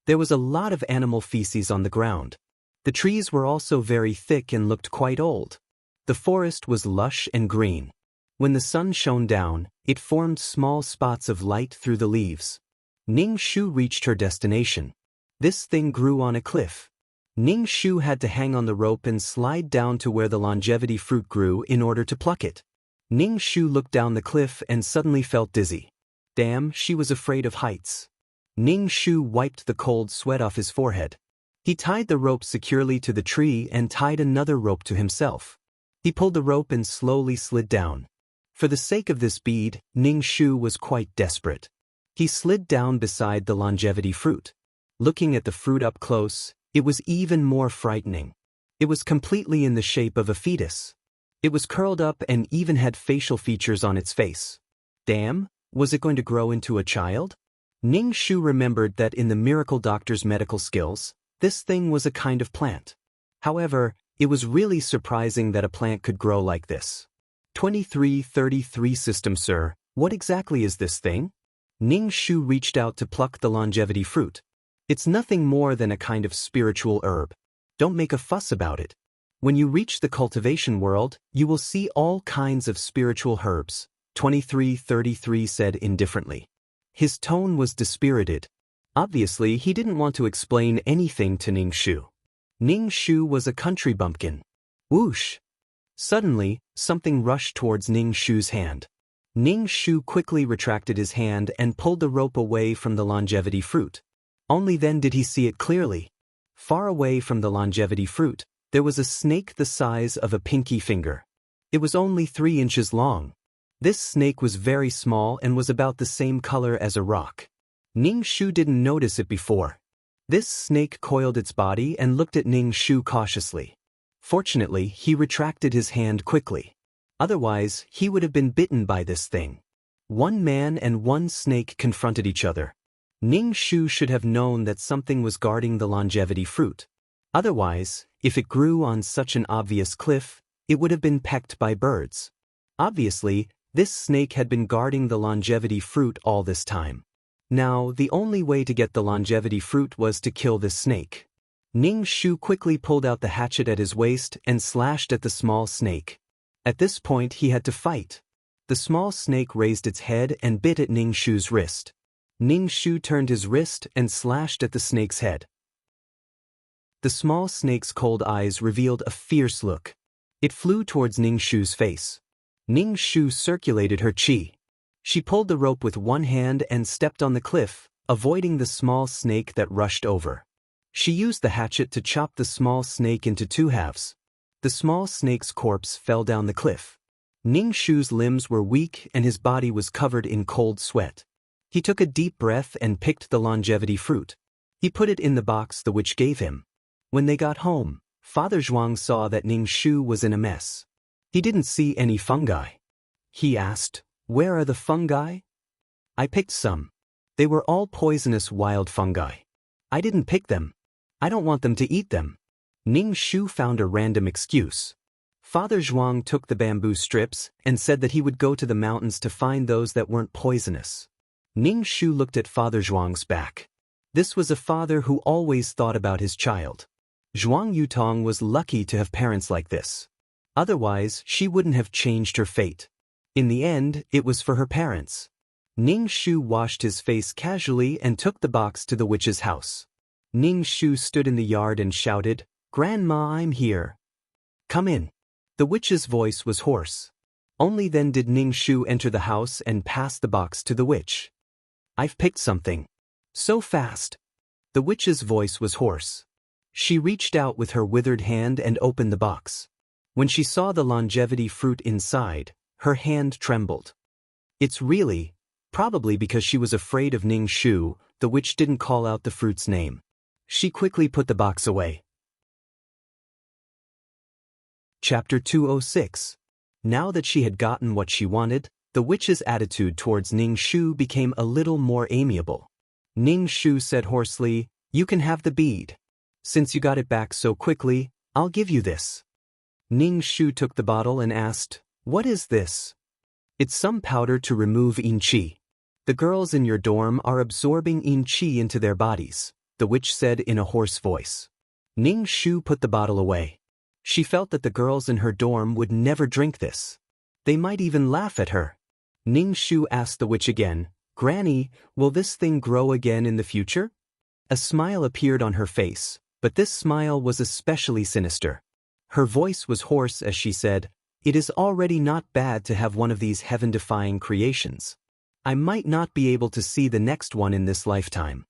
There was a lot of animal feces on the ground. The trees were also very thick and looked quite old. The forest was lush and green. When the sun shone down, it formed small spots of light through the leaves. Ning Shu reached her destination. This thing grew on a cliff. Ning Shu had to hang on the rope and slide down to where the longevity fruit grew in order to pluck it. Ning Shu looked down the cliff and suddenly felt dizzy. Damn, she was afraid of heights. Ning Shu wiped the cold sweat off his forehead. He tied the rope securely to the tree and tied another rope to himself. He pulled the rope and slowly slid down. For the sake of this bead, Ning Shu was quite desperate. He slid down beside the longevity fruit. Looking at the fruit up close, it was even more frightening. It was completely in the shape of a fetus. It was curled up and even had facial features on its face. Damn, was it going to grow into a child? Ning Shu remembered that in the miracle doctor's medical skills, this thing was a kind of plant. However, it was really surprising that a plant could grow like this. 2333 System Sir, what exactly is this thing? Ning Shu reached out to pluck the longevity fruit. It's nothing more than a kind of spiritual herb. Don't make a fuss about it. When you reach the cultivation world, you will see all kinds of spiritual herbs, 2333 said indifferently. His tone was dispirited. Obviously, he didn't want to explain anything to Ning-Shu. Ning-Shu was a country bumpkin. Whoosh! Suddenly, something rushed towards Ning-Shu's hand. Ning-Shu quickly retracted his hand and pulled the rope away from the longevity fruit. Only then did he see it clearly. Far away from the longevity fruit, there was a snake the size of a pinky finger. It was only 3 inches long. This snake was very small and was about the same color as a rock. Ning-Shu didn't notice it before. This snake coiled its body and looked at Ning-Shu cautiously. Fortunately, he retracted his hand quickly. Otherwise, he would have been bitten by this thing. One man and one snake confronted each other. Ning-Shu should have known that something was guarding the longevity fruit. Otherwise, if it grew on such an obvious cliff, it would have been pecked by birds. Obviously, this snake had been guarding the longevity fruit all this time. Now, the only way to get the longevity fruit was to kill this snake. Ning-Shu quickly pulled out the hatchet at his waist and slashed at the small snake. At this point, he had to fight. The small snake raised its head and bit at Ning-Shu's wrist. Ning-Shu turned his wrist and slashed at the snake's head. The small snake's cold eyes revealed a fierce look. It flew towards Ning-Shu's face. Ning-Shu circulated her chi. She pulled the rope with one hand and stepped on the cliff, avoiding the small snake that rushed over. She used the hatchet to chop the small snake into 2 halves. The small snake's corpse fell down the cliff. Ning-Shu's limbs were weak and his body was covered in cold sweat. He took a deep breath and picked the longevity fruit. He put it in the box the witch gave him. When they got home, Father Zhuang saw that Ning-Shu was in a mess. He didn't see any fungi. He asked, "Where are the fungi?" "I picked some. They were all poisonous wild fungi. I didn't pick them. I don't want them to eat them." Ning-Shu found a random excuse. Father Zhuang took the bamboo strips and said that he would go to the mountains to find those that weren't poisonous. Ning-Shu looked at Father Zhuang's back. This was a father who always thought about his child. Zhuang Yutong was lucky to have parents like this. Otherwise, she wouldn't have changed her fate. In the end, it was for her parents. Ning-Shu washed his face casually and took the box to the witch's house. Ning-Shu stood in the yard and shouted, "Grandma, I'm here. Come in." The witch's voice was hoarse. Only then did Ning-Shu enter the house and pass the box to the witch. "I've picked something." "So fast." The witch's voice was hoarse. She reached out with her withered hand and opened the box. When she saw the longevity fruit inside, her hand trembled. It's really, probably because she was afraid of Ning-Shu, the witch didn't call out the fruit's name. She quickly put the box away. Chapter 206. Now that she had gotten what she wanted, the witch's attitude towards Ning-Shu became a little more amiable. Ning-Shu said hoarsely, "You can have the bead. Since you got it back so quickly, I'll give you this." Ning-Shu took the bottle and asked, "What is this?" "It's some powder to remove yin qi. The girls in your dorm are absorbing yin qi into their bodies," the witch said in a hoarse voice. Ning-Shu put the bottle away. She felt that the girls in her dorm would never drink this. They might even laugh at her. Ning-Shu asked the witch again, "Granny, will this thing grow again in the future?" A smile appeared on her face, but this smile was especially sinister. Her voice was hoarse as she said, "It is already not bad to have one of these heaven-defying creations. I might not be able to see the next one in this lifetime."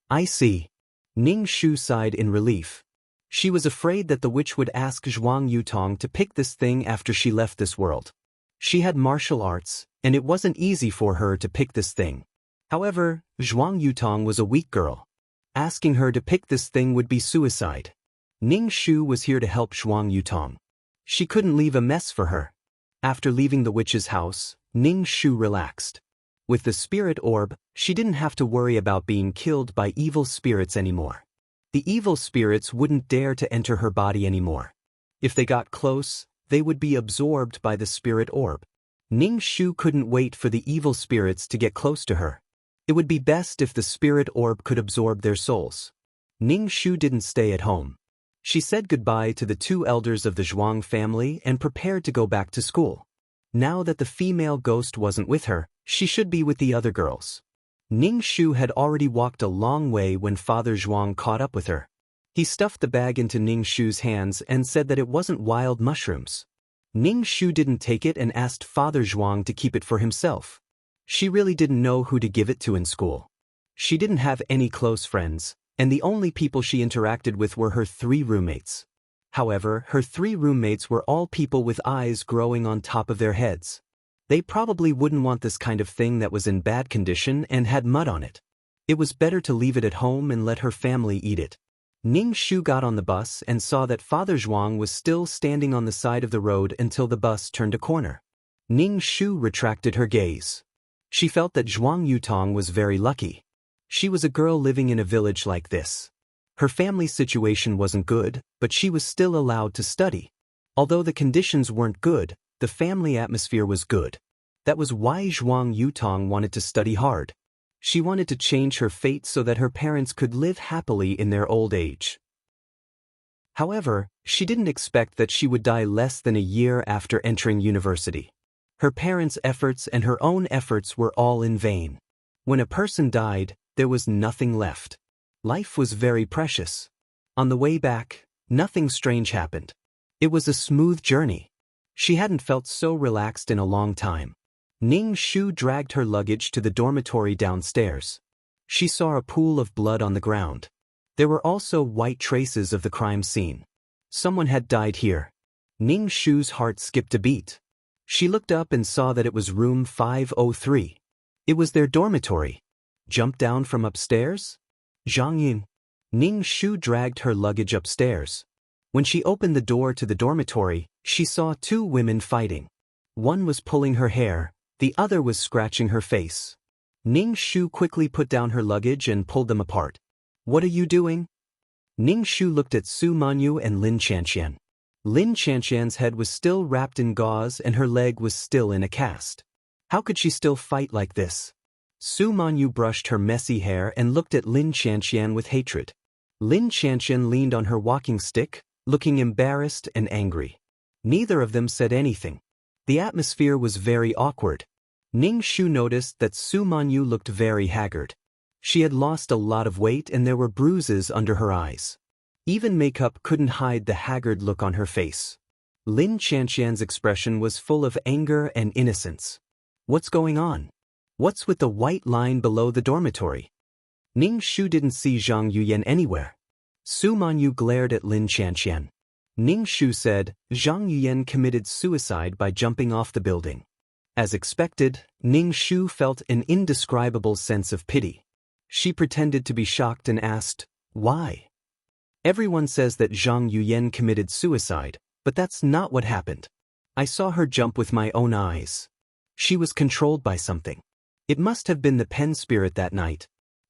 "I see." Ning-Shu sighed in relief. She was afraid that the witch would ask Zhuang Yutong to pick this thing after she left this world. She had martial arts, and it wasn't easy for her to pick this thing. However, Zhuang Yutong was a weak girl. Asking her to pick this thing would be suicide. Ning-Shu was here to help Zhuang Yutong. She couldn't leave a mess for her. After leaving the witch's house, Ning-Shu relaxed. With the spirit orb, she didn't have to worry about being killed by evil spirits anymore. The evil spirits wouldn't dare to enter her body anymore. If they got close, they would be absorbed by the spirit orb. Ning-Shu couldn't wait for the evil spirits to get close to her. It would be best if the spirit orb could absorb their souls. Ning-Shu didn't stay at home. She said goodbye to the two elders of the Zhuang family and prepared to go back to school. Now that the female ghost wasn't with her, she should be with the other girls. Ning Shu had already walked a long way when Father Zhuang caught up with her. He stuffed the bag into Ning Shu's hands and said that it wasn't wild mushrooms. Ning Shu didn't take it and asked Father Zhuang to keep it for himself. She really didn't know who to give it to in school. She didn't have any close friends, and the only people she interacted with were her 3 roommates. However, her 3 roommates were all people with eyes growing on top of their heads. They probably wouldn't want this kind of thing that was in bad condition and had mud on it. It was better to leave it at home and let her family eat it. Ning Shu got on the bus and saw that Father Zhuang was still standing on the side of the road until the bus turned a corner. Ning Shu retracted her gaze. She felt that Zhuang Yutong was very lucky. She was a girl living in a village like this. Her family's situation wasn't good, but she was still allowed to study. Although the conditions weren't good, the family atmosphere was good. That was why Zhuang Yutong wanted to study hard. She wanted to change her fate so that her parents could live happily in their old age. However, she didn't expect that she would die less than a year after entering university. Her parents' efforts and her own efforts were all in vain. When a person died, there was nothing left. Life was very precious. On the way back, nothing strange happened. It was a smooth journey. She hadn't felt so relaxed in a long time. Ning Shu dragged her luggage to the dormitory downstairs. She saw a pool of blood on the ground. There were also white traces of the crime scene. Someone had died here. Ning Shu's heart skipped a beat. She looked up and saw that it was room 503. It was their dormitory. Jump down from upstairs? Zhang Yin. Ning Shu dragged her luggage upstairs. When she opened the door to the dormitory, she saw 2 women fighting. One was pulling her hair, the other was scratching her face. Ning Shu quickly put down her luggage and pulled them apart. What are you doing? Ning Shu looked at Su Manyu and Lin Chanxian. Lin Chanxian's head was still wrapped in gauze and her leg was still in a cast. How could she still fight like this? Su Manyu brushed her messy hair and looked at Lin Chanxian with hatred. Lin Chanxian leaned on her walking stick, looking embarrassed and angry. Neither of them said anything. The atmosphere was very awkward. Ning Shu noticed that Su Manyu looked very haggard. She had lost a lot of weight and there were bruises under her eyes. Even makeup couldn't hide the haggard look on her face. Lin Chanxian's expression was full of anger and innocence. What's going on? What's with the white line below the dormitory? Ning Shu didn't see Zhang Yuyan anywhere. Su Manyu glared at Lin Chanxian. Ning Shu said, Zhang Yuyan committed suicide by jumping off the building. As expected, Ning Shu felt an indescribable sense of pity. She pretended to be shocked and asked, why? Everyone says that Zhang Yuyan committed suicide, but that's not what happened. I saw her jump with my own eyes. She was controlled by something. It must have been the pen spirit that night.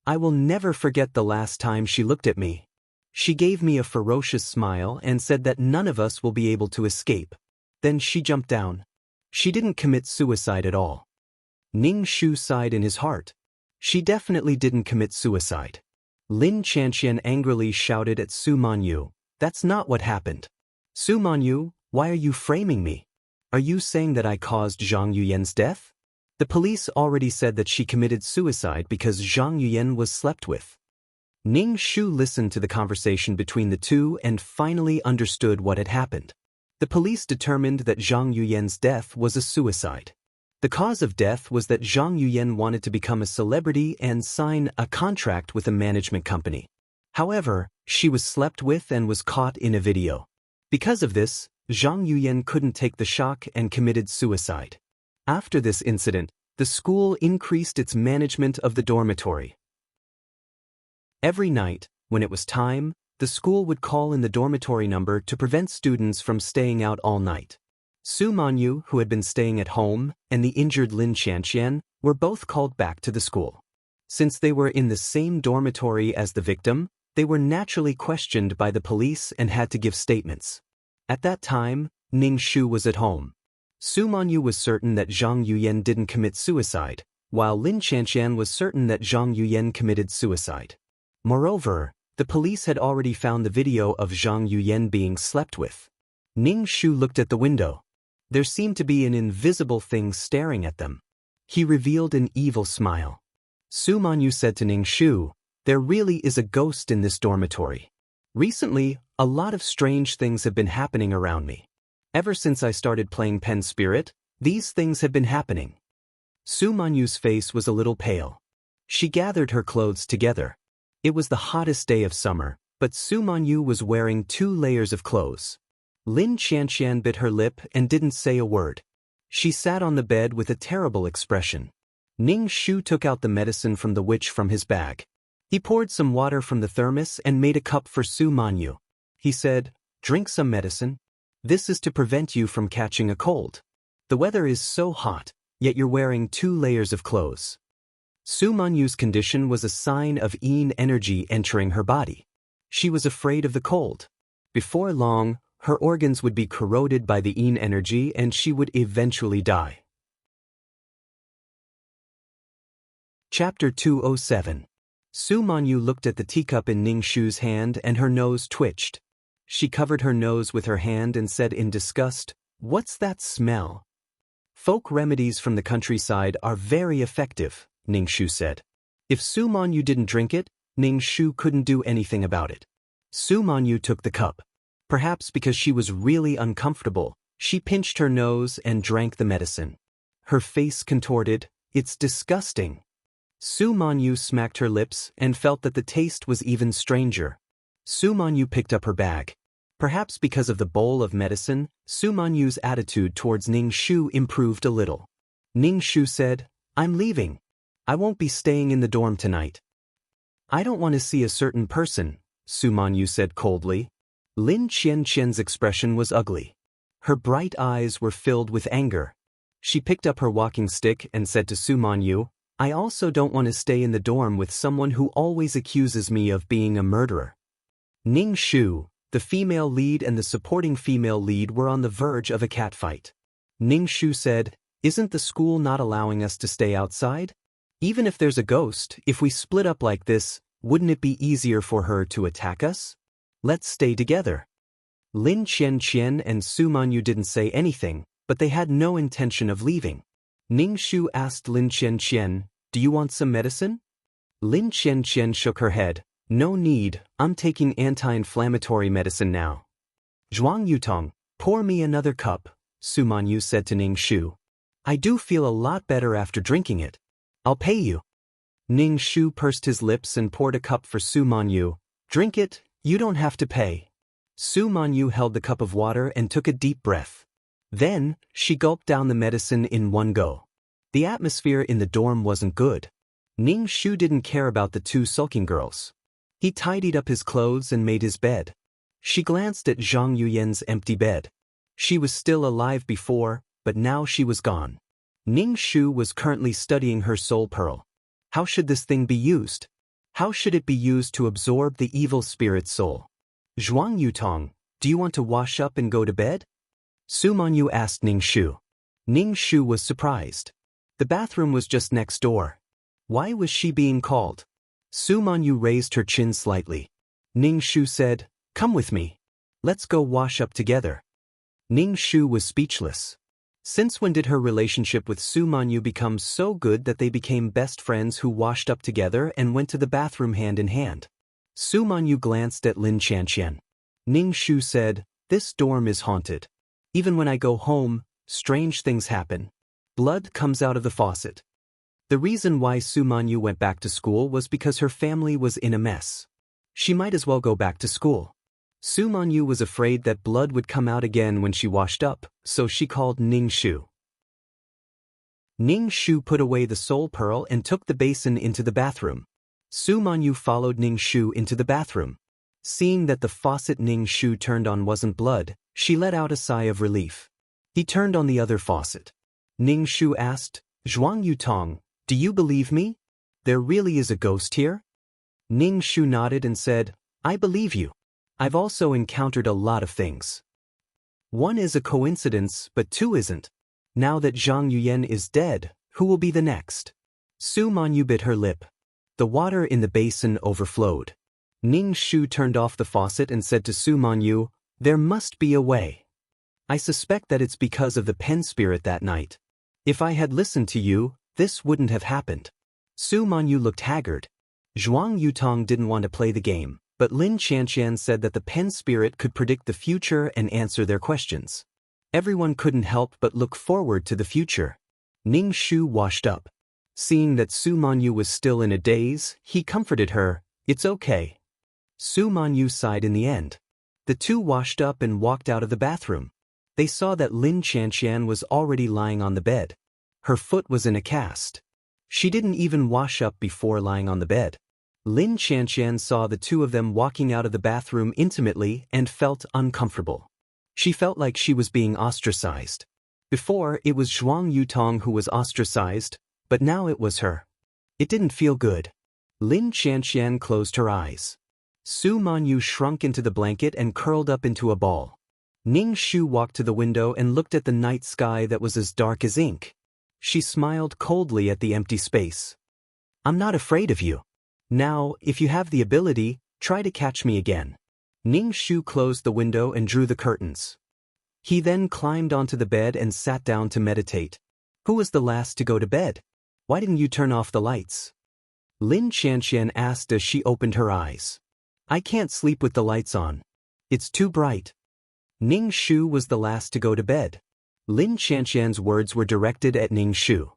I will never forget the last time she looked at me. She gave me a ferocious smile and said that none of us will be able to escape. Then she jumped down. She didn't commit suicide at all. Ning Shu sighed in his heart. She definitely didn't commit suicide. Lin Chanxian angrily shouted at Su Manyu, that's not what happened. Su Manyu, why are you framing me? Are you saying that I caused Zhang Yuyan's death? The police already said that she committed suicide because Zhang Yuyan was slept with. Ning Shu listened to the conversation between the two and finally understood what had happened. The police determined that Zhang Yuyan's death was a suicide. The cause of death was that Zhang Yuyan wanted to become a celebrity and sign a contract with a management company. However, she was slept with and was caught in a video. Because of this, Zhang Yuyan couldn't take the shock and committed suicide. After this incident, the school increased its management of the dormitory. Every night, when it was time, the school would call in the dormitory number to prevent students from staying out all night. Su Manyu, who had been staying at home, and the injured Lin Chanxian were both called back to the school. Since they were in the same dormitory as the victim, they were naturally questioned by the police and had to give statements. At that time, Ning Shu was at home. Su Manyu was certain that Zhang Yuyan didn't commit suicide, while Lin Chanxian was certain that Zhang Yuyan committed suicide. Moreover, The police had already found the video of Zhang Yuyan being slept with. Ning Shu looked at the window. There seemed to be an invisible thing staring at them. He revealed an evil smile. Su Manyu said to Ning Shu, "There really is a ghost in this dormitory. Recently, a lot of strange things have been happening around me. Ever since I started playing Pen Spirit, these things have been happening." Su Manyu's face was a little pale. She gathered her clothes together. It was the hottest day of summer, but Su Manyu was wearing 2 layers of clothes. Lin Qianqian bit her lip and didn't say a word. She sat on the bed with a terrible expression. Ning Shu took out the medicine from the witch from his bag. He poured some water from the thermos and made a cup for Su Manyu. He said, "Drink some medicine. This is to prevent you from catching a cold. The weather is so hot, yet you're wearing 2 layers of clothes." Su Manyu's condition was a sign of yin energy entering her body. She was afraid of the cold. Before long, her organs would be corroded by the yin energy and she would eventually die. Chapter 207. Su Manyu looked at the teacup in Ning Shu's hand and her nose twitched. She covered her nose with her hand and said in disgust, "What's that smell?" "Folk remedies from the countryside are very effective," Ning Shu said. If Su Manyu didn't drink it, Ning Shu couldn't do anything about it. Su Manyu took the cup. Perhaps because she was really uncomfortable, she pinched her nose and drank the medicine. Her face contorted. "It's disgusting." Su Manyu smacked her lips and felt that the taste was even stranger. Su Manyu picked up her bag. Perhaps because of the bowl of medicine, Su Manyu's attitude towards Ning Shu improved a little. Ning Shu said, "I'm leaving. I won't be staying in the dorm tonight." "I don't want to see a certain person," Su Manyu said coldly. Lin Qianqian's expression was ugly. Her bright eyes were filled with anger. She picked up her walking stick and said to Su Manyu, "I also don't want to stay in the dorm with someone who always accuses me of being a murderer." Ning Shu, the female lead and the supporting female lead were on the verge of a catfight. Ning Shu said, "Isn't the school not allowing us to stay outside? Even if there's a ghost, if we split up like this, wouldn't it be easier for her to attack us? Let's stay together." Lin Qianqian and Su Manyu didn't say anything, but they had no intention of leaving. Ning Shu asked Lin Qianqian, "Do you want some medicine?" Lin Qianqian shook her head. "No need, I'm taking anti-inflammatory medicine now." "Zhuang Yutong, pour me another cup," Su Manyu said to Ning Shu. "I do feel a lot better after drinking it. I'll pay you." Ning Shu pursed his lips and poured a cup for Su Manyu. "Drink it, you don't have to pay." Su Manyu held the cup of water and took a deep breath. Then, she gulped down the medicine in one go. The atmosphere in the dorm wasn't good. Ning Shu didn't care about the 2 sulking girls. He tidied up his clothes and made his bed. She glanced at Zhang Yuyan's empty bed. She was still alive before, but now she was gone. Ning Shu was currently studying her soul pearl. How should this thing be used? How should it be used to absorb the evil spirit's soul? "Zhuang Yutong, do you want to wash up and go to bed?" Su Manyu asked Ning Shu. Ning Shu was surprised. The bathroom was just next door. Why was she being called? Su Manyu raised her chin slightly. Ning Shu said, "Come with me. Let's go wash up together." Ning Shu was speechless. Since when did her relationship with Su Manyu become so good that they became best friends who washed up together and went to the bathroom hand in hand? Su Manyu glanced at Lin Qianqian. Ning Shu said, "This dorm is haunted. Even when I go home, strange things happen. Blood comes out of the faucet." The reason why Su Manyu went back to school was because her family was in a mess. She might as well go back to school. Su Manyu was afraid that blood would come out again when she washed up, so she called Ning Shu. Ning Shu put away the soul pearl and took the basin into the bathroom. Su Manyu followed Ning Shu into the bathroom. Seeing that the faucet Ning Shu turned on wasn't blood, she let out a sigh of relief. He turned on the other faucet. Ning Shu asked, "Zhuang Yutong, do you believe me? There really is a ghost here?" Ning Shu nodded and said, "I believe you. I've also encountered a lot of things. One is a coincidence, but 2 isn't. Now that Zhang Yuyan is dead, who will be the next?" Su Manyu bit her lip. The water in the basin overflowed. Ning Shu turned off the faucet and said to Su Manyu, "There must be a way. I suspect that it's because of the pen spirit that night. If I had listened to you, this wouldn't have happened." Su Manyu looked haggard. Zhuang Yutong didn't want to play the game, but Lin Qianqian said that the pen spirit could predict the future and answer their questions. Everyone couldn't help but look forward to the future. Ning Shu washed up. Seeing that Su Manyu was still in a daze, he comforted her, "It's okay." Su Manyu sighed in the end. The two washed up and walked out of the bathroom. They saw that Lin Qianqian was already lying on the bed. Her foot was in a cast. She didn't even wash up before lying on the bed. Lin Qianqian saw the two of them walking out of the bathroom intimately and felt uncomfortable. She felt like she was being ostracized. Before, it was Zhuang Yutong who was ostracized, but now it was her. It didn't feel good. Lin Qianqian closed her eyes. Su Manyu shrunk into the blanket and curled up into a ball. Ning Shu walked to the window and looked at the night sky that was as dark as ink. She smiled coldly at the empty space. "I'm not afraid of you. Now, if you have the ability, try to catch me again." Ning Shu closed the window and drew the curtains. He then climbed onto the bed and sat down to meditate. "Who was the last to go to bed? Why didn't you turn off the lights?" Lin Qianqian asked as she opened her eyes. "I can't sleep with the lights on. It's too bright." Ning Shu was the last to go to bed. Lin Qianqian's words were directed at Ning Shu.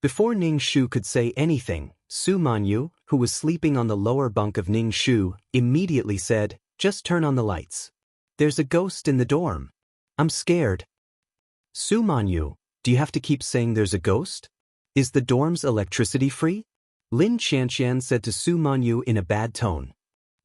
Before Ning Shu could say anything, Su Manyu, who was sleeping on the lower bunk of Ning Shu, immediately said, "Just turn on the lights. There's a ghost in the dorm. I'm scared." "Su Manyu, do you have to keep saying there's a ghost? Is the dorm's electricity free?" Lin Qianqian said to Su Manyu in a bad tone.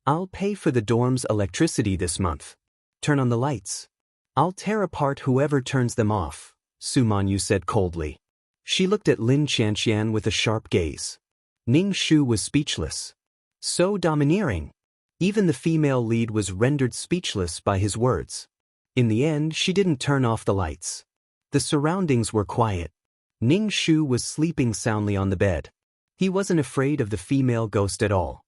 "I'll pay for the dorm's electricity this month. Turn on the lights. I'll tear apart whoever turns them off," Su Manyu said coldly. She looked at Lin Qianqian with a sharp gaze. Ning Shu was speechless. So domineering. Even the female lead was rendered speechless by his words. In the end, she didn't turn off the lights. The surroundings were quiet. Ning Shu was sleeping soundly on the bed. He wasn't afraid of the female ghost at all.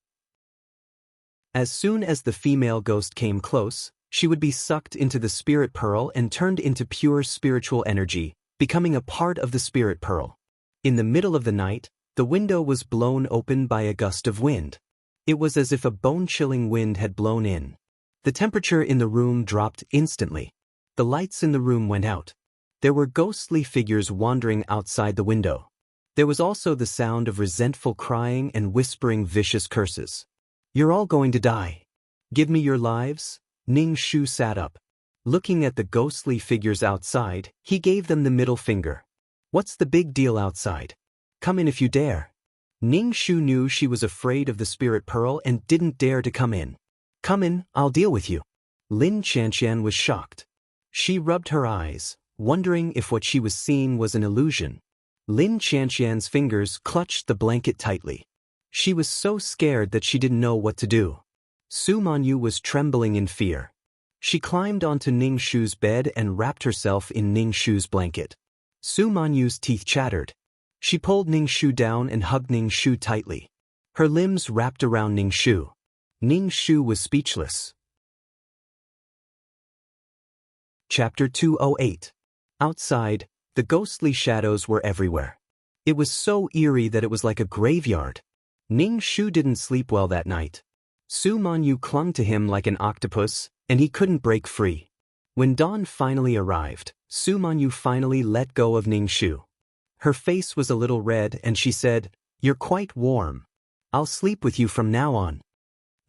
As soon as the female ghost came close, she would be sucked into the spirit pearl and turned into pure spiritual energy, becoming a part of the spirit pearl. In the middle of the night, the window was blown open by a gust of wind. It was as if a bone-chilling wind had blown in. The temperature in the room dropped instantly. The lights in the room went out. There were ghostly figures wandering outside the window. There was also the sound of resentful crying and whispering vicious curses. "You're all going to die. Give me your lives." Ning Shu sat up. Looking at the ghostly figures outside, he gave them the middle finger. "What's the big deal outside? Come in if you dare." Ning Shu knew she was afraid of the spirit pearl and didn't dare to come in. "Come in, I'll deal with you." Lin Qianqian was shocked. She rubbed her eyes, wondering if what she was seeing was an illusion. Lin Qianqian's fingers clutched the blanket tightly. She was so scared that she didn't know what to do. Su Manyu was trembling in fear. She climbed onto Ning Shu's bed and wrapped herself in Ning Shu's blanket. Su Manyu's teeth chattered. She pulled Ning Shu down and hugged Ning Shu tightly. Her limbs wrapped around Ning Shu. Ning Shu was speechless. Chapter 208. Outside, the ghostly shadows were everywhere. It was so eerie that it was like a graveyard. Ning Shu didn't sleep well that night. Su Manyu clung to him like an octopus, and he couldn't break free. When dawn finally arrived, Su Manyu finally let go of Ning Shu. Her face was a little red and she said, "You're quite warm. I'll sleep with you from now on."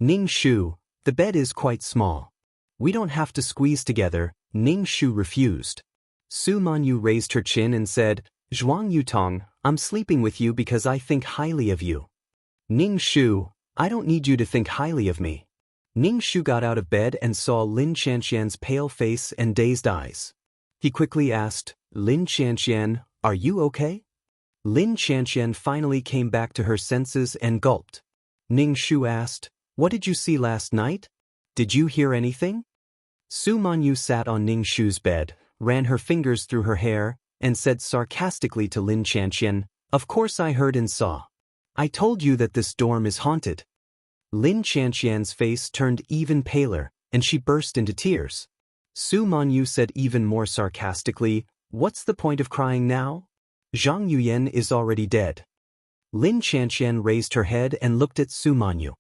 "Ning Shu, the bed is quite small. We don't have to squeeze together." Ning Shu refused. Su Manyu raised her chin and said, "Zhuang Yutong, I'm sleeping with you because I think highly of you." "Ning Shu, I don't need you to think highly of me." Ning Shu got out of bed and saw Lin Qianqian's pale face and dazed eyes. He quickly asked, "Lin Qianqian, are you okay?" Lin Qianqian finally came back to her senses and gulped. Ning Shu asked, "What did you see last night? Did you hear anything?" Su Manyu sat on Ning Shu's bed, ran her fingers through her hair, and said sarcastically to Lin Qianqian, "Of course I heard and saw. I told you that this dorm is haunted." Lin Qianqian's face turned even paler, and she burst into tears. Su Manyu said even more sarcastically, "What's the point of crying now? Zhang Yuyan is already dead." Lin Qianqian raised her head and looked at Su Manyu.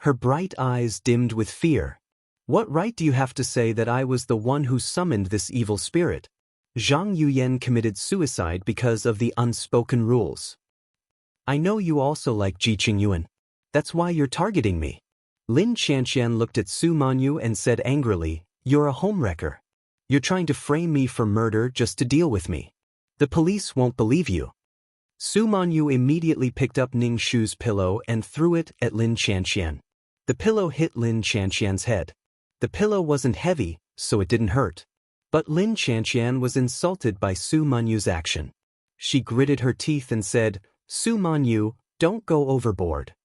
Her bright eyes dimmed with fear. "What right do you have to say that I was the one who summoned this evil spirit? Zhang Yuyan committed suicide because of the unspoken rules. I know you also like Ji Qingyuan. That's why you're targeting me." Lin Qianqian looked at Su Manyu and said angrily, "You're a homewrecker. You're trying to frame me for murder just to deal with me. The police won't believe you." Su Manyu immediately picked up Ning Shu's pillow and threw it at Lin Qianqian. The pillow hit Lin Qianqian's head. The pillow wasn't heavy, so it didn't hurt. But Lin Qianqian was insulted by Su Manyu's action. She gritted her teeth and said, "Su Manyu, don't go overboard."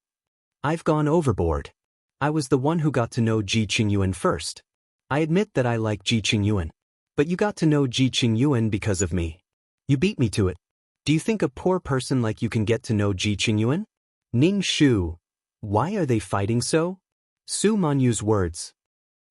"I've gone overboard. I was the one who got to know Ji Qingyuan first. I admit that I like Ji Qingyuan. But you got to know Ji Qingyuan because of me. You beat me to it. Do you think a poor person like you can get to know Ji Qingyuan?" Ning Shu. "Why are they fighting so?" Su Manyu's words.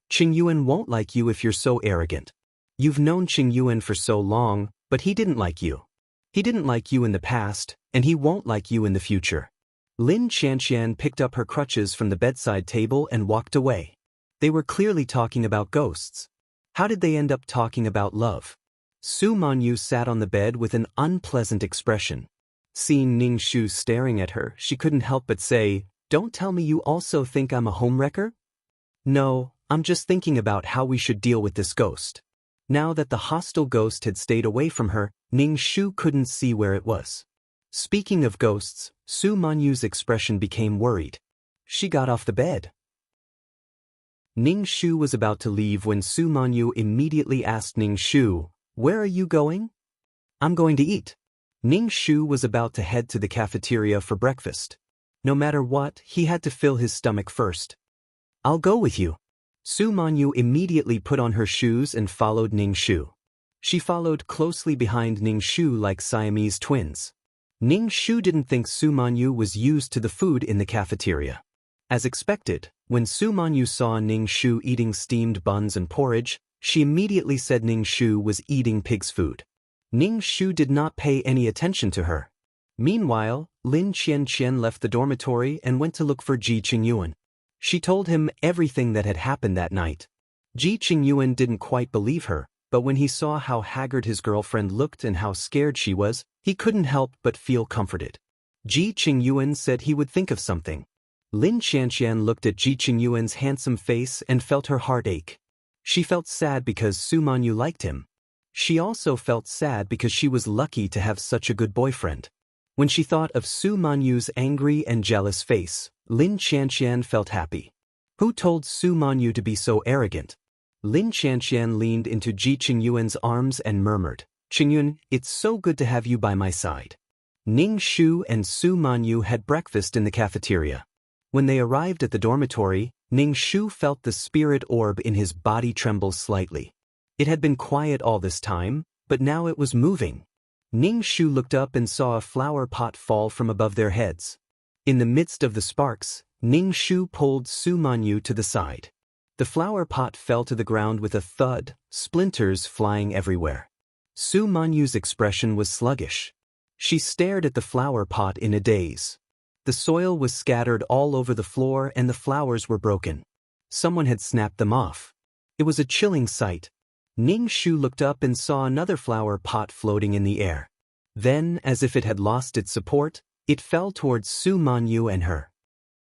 "Qingyuan won't like you if you're so arrogant. You've known Qingyuan for so long, but he didn't like you. He didn't like you in the past, and he won't like you in the future." Lin Qianqian picked up her crutches from the bedside table and walked away. They were clearly talking about ghosts. How did they end up talking about love? Su Manyu sat on the bed with an unpleasant expression. Seeing Ning Shu staring at her, she couldn't help but say, "Don't tell me you also think I'm a homewrecker?" "No, I'm just thinking about how we should deal with this ghost." Now that the hostile ghost had stayed away from her, Ning Shu couldn't see where it was. Speaking of ghosts, Su Manyu's expression became worried. She got off the bed. Ning Shu was about to leave when Su Manyu immediately asked Ning Shu, "Where are you going?" "I'm going to eat." Ning Shu was about to head to the cafeteria for breakfast. No matter what, he had to fill his stomach first. "I'll go with you." Su Manyu immediately put on her shoes and followed Ning Shu. She followed closely behind Ning Shu like Siamese twins. Ning Shu didn't think Su Manyu was used to the food in the cafeteria. As expected, when Su Manyu saw Ning Shu eating steamed buns and porridge, she immediately said Ning Shu was eating pig's food. Ning Shu did not pay any attention to her. Meanwhile, Lin Qianqian left the dormitory and went to look for Ji Qingyuan. She told him everything that had happened that night. Ji Qingyuan didn't quite believe her, but when he saw how haggard his girlfriend looked and how scared she was, he couldn't help but feel comforted. Ji Qingyuan said he would think of something. Lin Qianqian looked at Ji Qingyuan's handsome face and felt her heart ache. She felt sad because Su Manyu liked him. She also felt sad because she was lucky to have such a good boyfriend. When she thought of Su Manyu's angry and jealous face, Lin Qianqian felt happy. Who told Su Manyu to be so arrogant? Lin Qianqian leaned into Ji Qingyuan's arms and murmured, "Qingyuan, it's so good to have you by my side." Ning Shu and Su Manyu had breakfast in the cafeteria. When they arrived at the dormitory, Ning Shu felt the spirit orb in his body tremble slightly. It had been quiet all this time, but now it was moving. Ning Shu looked up and saw a flower pot fall from above their heads. In the midst of the sparks, Ning Shu pulled Su Manyu to the side. The flower pot fell to the ground with a thud, splinters flying everywhere. Su Manyu's expression was sluggish. She stared at the flower pot in a daze. The soil was scattered all over the floor and the flowers were broken. Someone had snapped them off. It was a chilling sight. Ning Shu looked up and saw another flower pot floating in the air. Then, as if it had lost its support, it fell towards Su Manyu and her.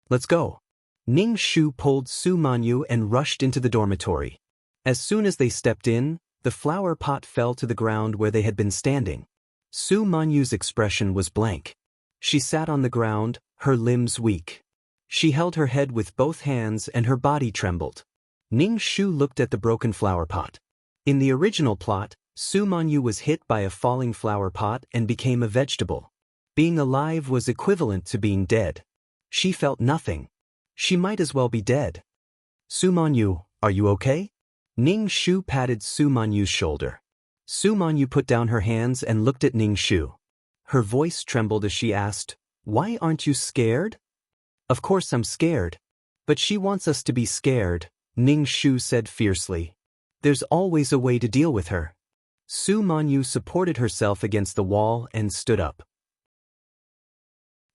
"Let's go." Ning Shu pulled Su Manyu and rushed into the dormitory. As soon as they stepped in, the flower pot fell to the ground where they had been standing. Su Manyu's expression was blank. She sat on the ground, her limbs weak. She held her head with both hands and her body trembled. Ning Shu looked at the broken flower pot. In the original plot, Su Manyu was hit by a falling flower pot and became a vegetable. Being alive was equivalent to being dead. She felt nothing. She might as well be dead. "Su Manyu, are you okay?" Ning Shu patted Su Manyu's shoulder. Su Manyu put down her hands and looked at Ning Shu. Her voice trembled as she asked, "Why aren't you scared?" "Of course I'm scared. But she wants us to be scared, Ning Shu said fiercely. There's always a way to deal with her. Su Manyu supported herself against the wall and stood up.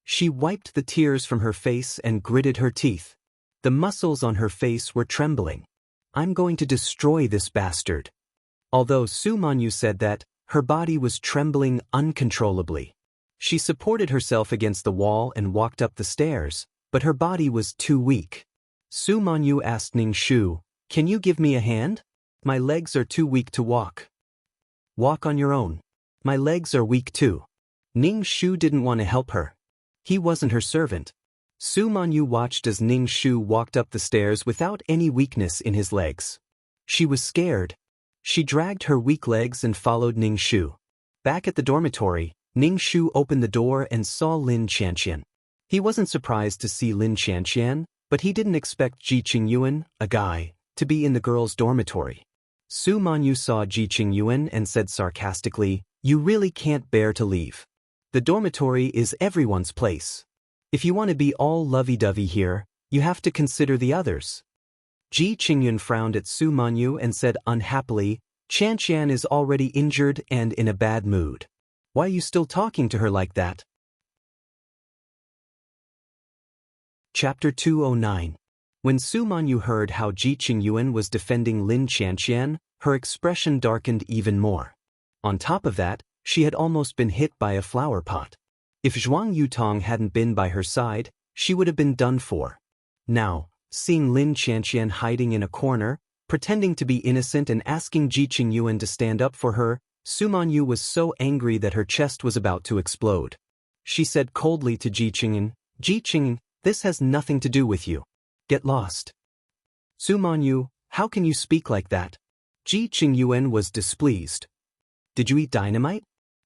She wiped the tears from her face and gritted her teeth. The muscles on her face were trembling. I'm going to destroy this bastard. Although Su Manyu said that, her body was trembling uncontrollably. She supported herself against the wall and walked up the stairs, but her body was too weak. Su Manyu asked Ning Shu, "Can you give me a hand? My legs are too weak to walk." "Walk on your own. My legs are weak too." Ning Shu didn't want to help her. He wasn't her servant. Su Manyu watched as Ning Shu walked up the stairs without any weakness in his legs. She was scared. She dragged her weak legs and followed Ning Shu. Back at the dormitory, Ning Shu opened the door and saw Lin Qianqian. He wasn't surprised to see Lin Qianqian, but he didn't expect Ji Qingyuan, a guy, to be in the girls' dormitory. Su Manyu saw Ji Qingyuan and said sarcastically, "You really can't bear to leave. The dormitory is everyone's place. If you want to be all lovey-dovey here, you have to consider the others." Ji Qingyuan frowned at Su Manyu and said unhappily, "Qianqian is already injured and in a bad mood. Why are you still talking to her like that?" Chapter 209. When Su Manyu heard how Ji Qingyuan was defending Lin Qianqian, her expression darkened even more. On top of that, she had almost been hit by a flower pot. If Zhuang Yutong hadn't been by her side, she would have been done for. Now, seeing Lin Qianqian hiding in a corner, pretending to be innocent and asking Ji Qingyuan to stand up for her, Su Manyu was so angry that her chest was about to explode. She said coldly to Ji Qingyuan, "Ji Qingyuan, this has nothing to do with you. Get lost." "Su Manyu, how can you speak like that?" Ji Qingyuan was displeased. "Did you eat dynamite?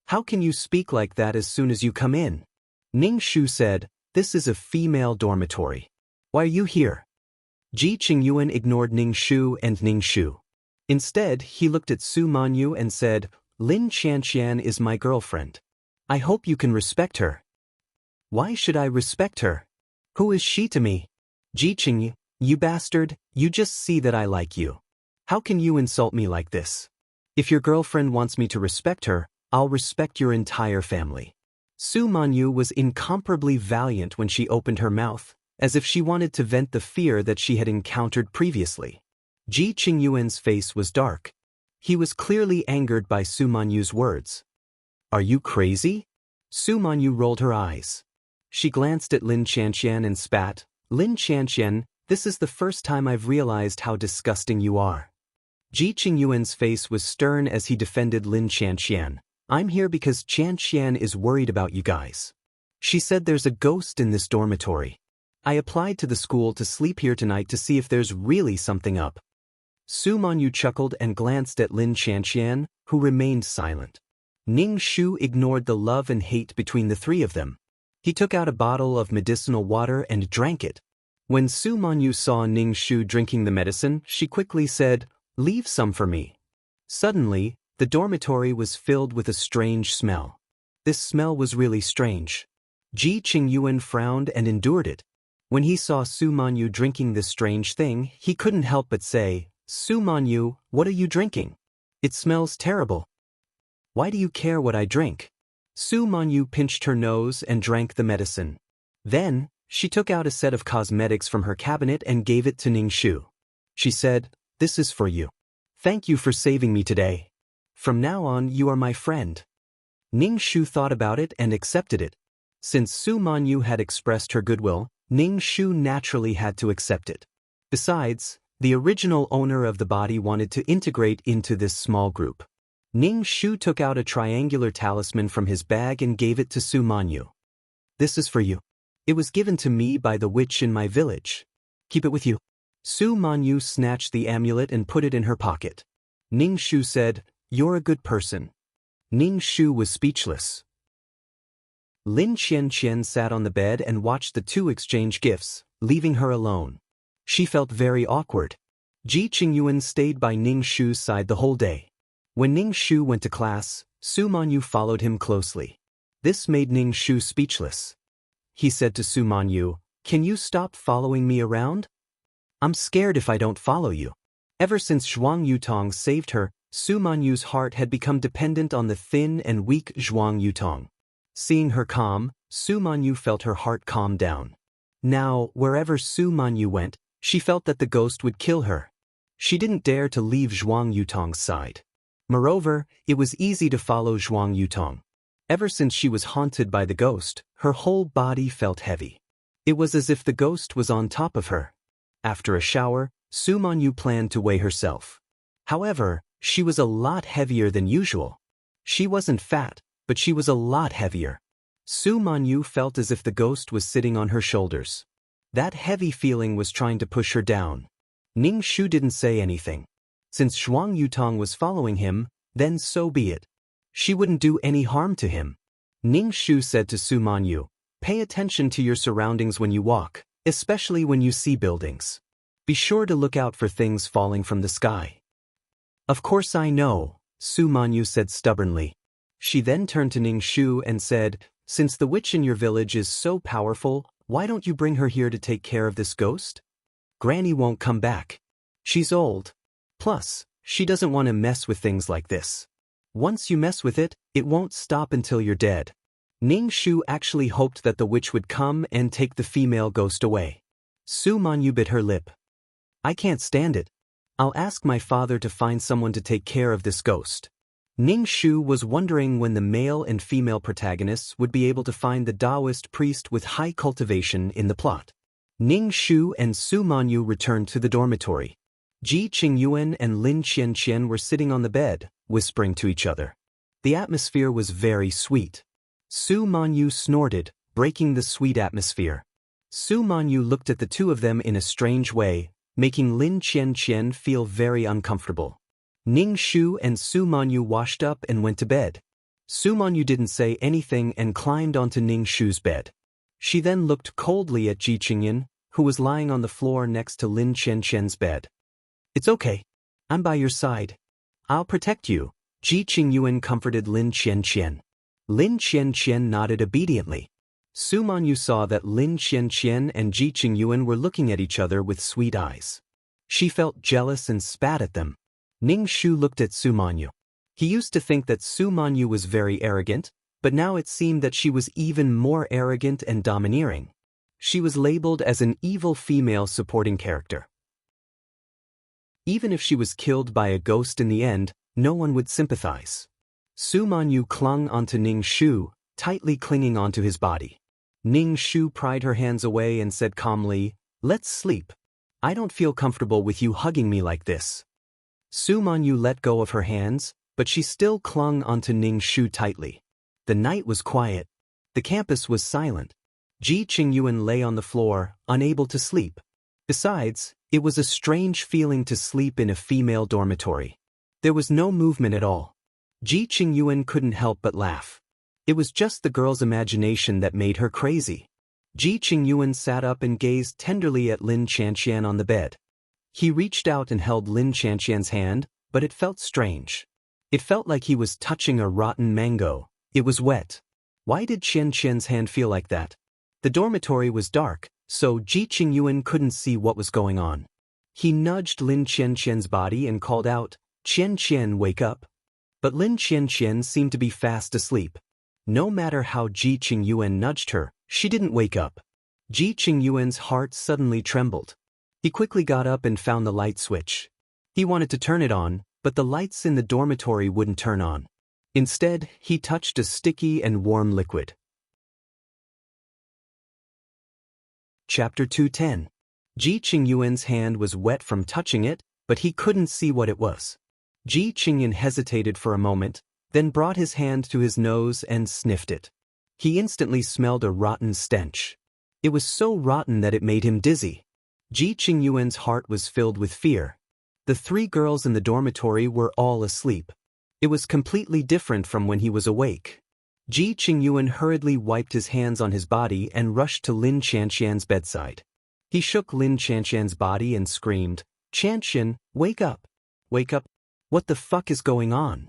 How can you speak like that as soon as you come in?" Ning Shu said, "This is a female dormitory. Why are you here?" Ji Qingyuan ignored Ning Shu and Ning Shu. Instead, he looked at Su Manyu and said, "Lin Qianqian is my girlfriend. I hope you can respect her." "Why should I respect her? Who is she to me?" "Ji Qingyuan, you bastard, you just see that I like you. How can you insult me like this? If your girlfriend wants me to respect her, I'll respect your entire family." Su Manyu was incomparably valiant when she opened her mouth, as if she wanted to vent the fear that she had encountered previously. Ji Qingyuan's face was dark. He was clearly angered by Su Manyu's words. "Are you crazy?" Su Manyu rolled her eyes. She glanced at Lin Qianqian and spat, "Lin Qianqian, this is the first time I've realized how disgusting you are." Ji Qingyuan's face was stern as he defended Lin Qianqian. "I'm here because Qianqian is worried about you guys. She said there's a ghost in this dormitory. I applied to the school to sleep here tonight to see if there's really something up." Su Manyu chuckled and glanced at Lin Qianqian, who remained silent. Ning Shu ignored the love and hate between the three of them. He took out a bottle of medicinal water and drank it. When Su Manyu saw Ning Shu drinking the medicine, she quickly said, "Leave some for me." Suddenly, the dormitory was filled with a strange smell. This smell was really strange. Ji Qingyuan frowned and endured it. When he saw Su Manyu drinking this strange thing, he couldn't help but say, "Su Manyu, what are you drinking? It smells terrible. Why do you care what I drink?" Su Manyu pinched her nose and drank the medicine. Then, she took out a set of cosmetics from her cabinet and gave it to Ning Shu. She said, "This is for you. Thank you for saving me today. From now on, you are my friend." Ning Shu thought about it and accepted it. Since Su Manyu had expressed her goodwill, Ning Shu naturally had to accept it. Besides, the original owner of the body wanted to integrate into this small group. Ning Shu took out a triangular talisman from his bag and gave it to Su Manyu. "This is for you. It was given to me by the witch in my village. Keep it with you." Su Manyu snatched the amulet and put it in her pocket. Ning Shu said, "You're a good person." Ning Shu was speechless. Lin Qianqian sat on the bed and watched the two exchange gifts, leaving her alone. She felt very awkward. Ji Qingyuan stayed by Ning Shu's side the whole day. When Ning Shu went to class, Su Manyu followed him closely. This made Ning Shu speechless. He said to Su Manyu, "Can you stop following me around? I'm scared if I don't follow you. Ever since Zhuang Yutong saved her, Su Manyu's heart had become dependent on the thin and weak Zhuang Yutong. Seeing her calm, Su Manyu felt her heart calm down. Now, wherever Su Manyu went, she felt that the ghost would kill her. She didn't dare to leave Zhuang Yutong's side. Moreover, it was easy to follow Zhuang Yutong. Ever since she was haunted by the ghost, her whole body felt heavy. It was as if the ghost was on top of her. After a shower, Su Manyu planned to weigh herself. However, she was a lot heavier than usual. She wasn't fat, but she was a lot heavier. Su Manyu felt as if the ghost was sitting on her shoulders. That heavy feeling was trying to push her down. Ning Shu didn't say anything. Since Zhuang Yutong was following him, then so be it. She wouldn't do any harm to him. Ning Shu said to Su Manyu, "Pay attention to your surroundings when you walk, especially when you see buildings. Be sure to look out for things falling from the sky." "Of course I know," Su Manyu said stubbornly. She then turned to Ning Shu and said, "Since the witch in your village is so powerful, why don't you bring her here to take care of this ghost? Granny won't come back. She's old. Plus, she doesn't want to mess with things like this. Once you mess with it, it won't stop until you're dead." Ning Shu actually hoped that the witch would come and take the female ghost away. Su Manyu bit her lip. "I can't stand it. I'll ask my father to find someone to take care of this ghost." Ning Shu was wondering when the male and female protagonists would be able to find the Taoist priest with high cultivation in the plot. Ning Shu and Su Manyu returned to the dormitory. Ji Qingyuan and Lin Qianqian were sitting on the bed, whispering to each other. The atmosphere was very sweet. Su Manyu snorted, breaking the sweet atmosphere. Su Manyu looked at the two of them in a strange way, making Lin Qianqian feel very uncomfortable. Ning Shu and Su Manyu washed up and went to bed. Su Manyu didn't say anything and climbed onto Ning Shu's bed. She then looked coldly at Ji Qingyan, who was lying on the floor next to Lin Qianqian's bed. "It's okay. I'm by your side. I'll protect you," Ji Qingyuan comforted Lin Qianqian. Lin Qianqian nodded obediently. Su Manyu saw that Lin Qianqian and Ji Qingyuan were looking at each other with sweet eyes. She felt jealous and spat at them. Ning Shu looked at Su Manyu. He used to think that Su Manyu was very arrogant, but now it seemed that she was even more arrogant and domineering. She was labeled as an evil female supporting character. Even if she was killed by a ghost in the end, no one would sympathize. Su Manyu clung onto Ning Shu, tightly clinging onto his body. Ning Shu pried her hands away and said calmly, "Let's sleep. I don't feel comfortable with you hugging me like this." Su Manyu let go of her hands, but she still clung onto Ning Shu tightly. The night was quiet. The campus was silent. Ji Qingyuan lay on the floor, unable to sleep. Besides, it was a strange feeling to sleep in a female dormitory. There was no movement at all. Ji Qingyuan couldn't help but laugh. It was just the girl's imagination that made her crazy. Ji Qingyuan sat up and gazed tenderly at Lin Qianqian on the bed. He reached out and held Lin Qianqian's hand, but it felt strange. It felt like he was touching a rotten mango. It was wet. Why did Qianqian's hand feel like that? The dormitory was dark, so Ji Qingyuan couldn't see what was going on. He nudged Lin Qianqian's body and called out, "Qianqian, wake up." But Lin Qianqian seemed to be fast asleep. No matter how Ji Qingyuan nudged her, she didn't wake up. Ji Qingyuan's heart suddenly trembled. He quickly got up and found the light switch. He wanted to turn it on, but the lights in the dormitory wouldn't turn on. Instead, he touched a sticky and warm liquid. Chapter 210. Ji Qingyuan's hand was wet from touching it, but he couldn't see what it was. Ji Qingyuan hesitated for a moment, then brought his hand to his nose and sniffed it. He instantly smelled a rotten stench. It was so rotten that it made him dizzy. Ji Qingyuan's heart was filled with fear. The three girls in the dormitory were all asleep. It was completely different from when he was awake. Ji Qingyuan hurriedly wiped his hands on his body and rushed to Lin Qianqian's bedside. He shook Lin Qianqian's body and screamed, "Qianqian, wake up! Wake up! What the fuck is going on?"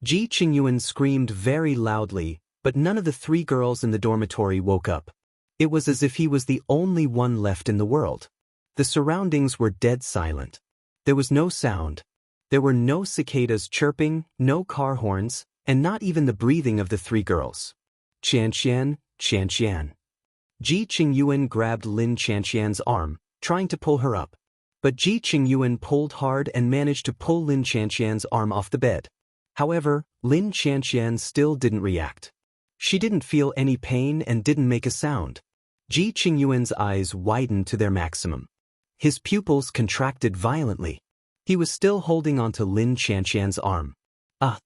Ji Qingyuan screamed very loudly, but none of the three girls in the dormitory woke up. It was as if he was the only one left in the world. The surroundings were dead silent. There was no sound. There were no cicadas chirping, no car horns, and not even the breathing of the three girls. Qianqian, Qianqian. Ji Qingyuan grabbed Lin Qianqian's arm, trying to pull her up. But Ji Qingyuan pulled hard and managed to pull Lin Qianqian's arm off the bed. However, Lin Qianqian still didn't react. She didn't feel any pain and didn't make a sound. Ji Qingyuan's eyes widened to their maximum. His pupils contracted violently. He was still holding onto Lin Qianqian's arm. Ah!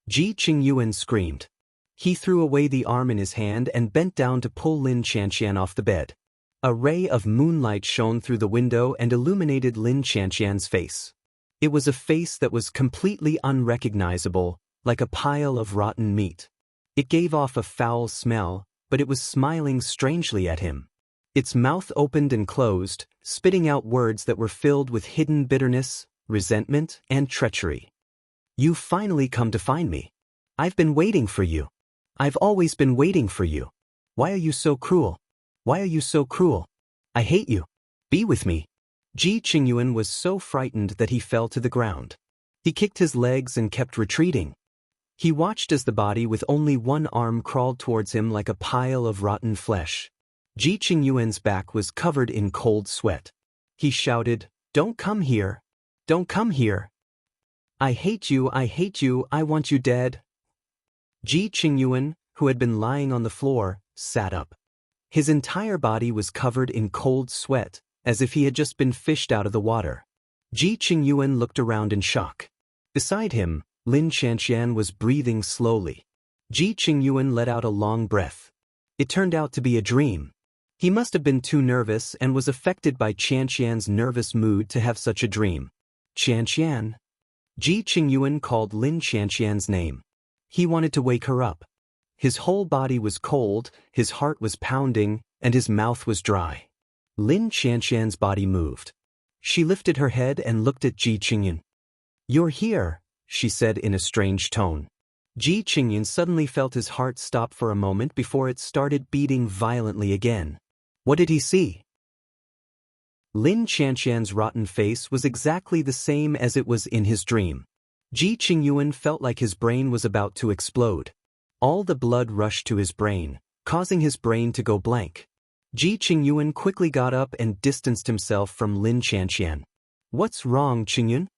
Ji Qingyuan screamed. He threw away the arm in his hand and bent down to pull Lin Qianqian off the bed. A ray of moonlight shone through the window and illuminated Lin Qianqian's face. It was a face that was completely unrecognizable, like a pile of rotten meat. It gave off a foul smell, but it was smiling strangely at him. Its mouth opened and closed, spitting out words that were filled with hidden bitterness, resentment, and treachery. "You've finally come to find me. I've been waiting for you. I've always been waiting for you. Why are you so cruel? Why are you so cruel? I hate you. Be with me." Ji Qingyuan was so frightened that he fell to the ground. He kicked his legs and kept retreating. He watched as the body with only one arm crawled towards him like a pile of rotten flesh. Ji Qingyuan's back was covered in cold sweat. He shouted, "Don't come here. Don't come here. I hate you, I want you dead." Ji Qingyuan, who had been lying on the floor, sat up. His entire body was covered in cold sweat, as if he had just been fished out of the water. Ji Qingyuan looked around in shock. Beside him, Lin Qianqian was breathing slowly. Ji Qingyuan let out a long breath. It turned out to be a dream. He must have been too nervous and was affected by Qianqian's nervous mood to have such a dream. "Qianqian." Ji Qingyuan called Lin Qianqian's name. He wanted to wake her up. His whole body was cold, his heart was pounding, and his mouth was dry. Lin Qianqian's body moved. She lifted her head and looked at Ji Qingyuan. "You're here," she said in a strange tone. Ji Qingyuan suddenly felt his heart stop for a moment before it started beating violently again. What did he see? Lin Qianqian's rotten face was exactly the same as it was in his dream. Ji Qingyuan felt like his brain was about to explode. All the blood rushed to his brain, causing his brain to go blank. Ji Qingyuan quickly got up and distanced himself from Lin Qianqian. "What's wrong, Qingyuan?"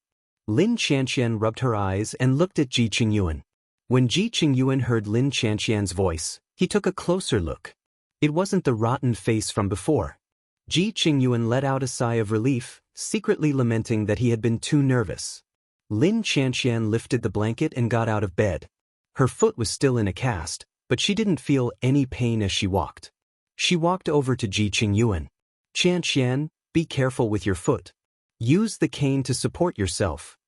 Lin Qianqian rubbed her eyes and looked at Ji Qingyuan. When Ji Qingyuan heard Lin Qianqian's voice, he took a closer look. It wasn't the rotten face from before. Ji Qingyuan let out a sigh of relief, secretly lamenting that he had been too nervous. Lin Qianqian lifted the blanket and got out of bed. Her foot was still in a cast, but she didn't feel any pain as she walked. She walked over to Ji Qingyuan. "Qianqian, be careful with your foot. Use the cane to support yourself."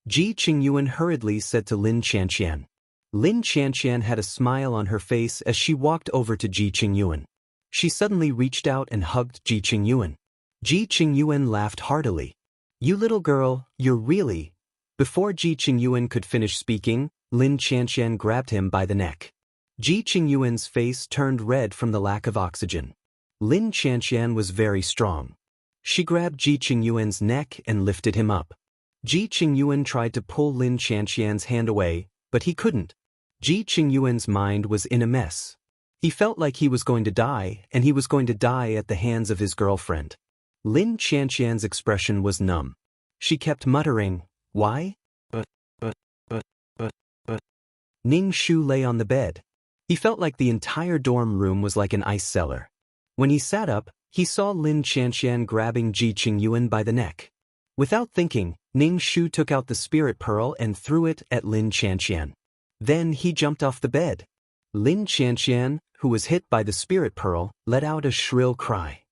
Ji Qingyuan hurriedly said to Lin Qianqian. Lin Qianqian had a smile on her face as she walked over to Ji Qingyuan. She suddenly reached out and hugged Ji Qingyuan. Ji Qingyuan laughed heartily. "You little girl, you're really..." Before Ji Qingyuan could finish speaking, Lin Qianqian grabbed him by the neck. Ji Qingyuan's face turned red from the lack of oxygen. Lin Qianqian was very strong. She grabbed Ji Qingyuan's neck and lifted him up. Ji Qingyuan tried to pull Lin Qianqian's hand away, but he couldn't. Ji Qingyuan's mind was in a mess. He felt like he was going to die, and he was going to die at the hands of his girlfriend. Lin Qianqian's expression was numb. She kept muttering, "Why? But. Ning Shu lay on the bed. He felt like the entire dorm room was like an ice cellar. When he sat up, he saw Lin Qianqian grabbing Ji Qingyuan by the neck. Without thinking, Ning Shu took out the spirit pearl and threw it at Lin Qianqian. Then he jumped off the bed. Lin Qianqian, who was hit by the spirit pearl, let out a shrill cry.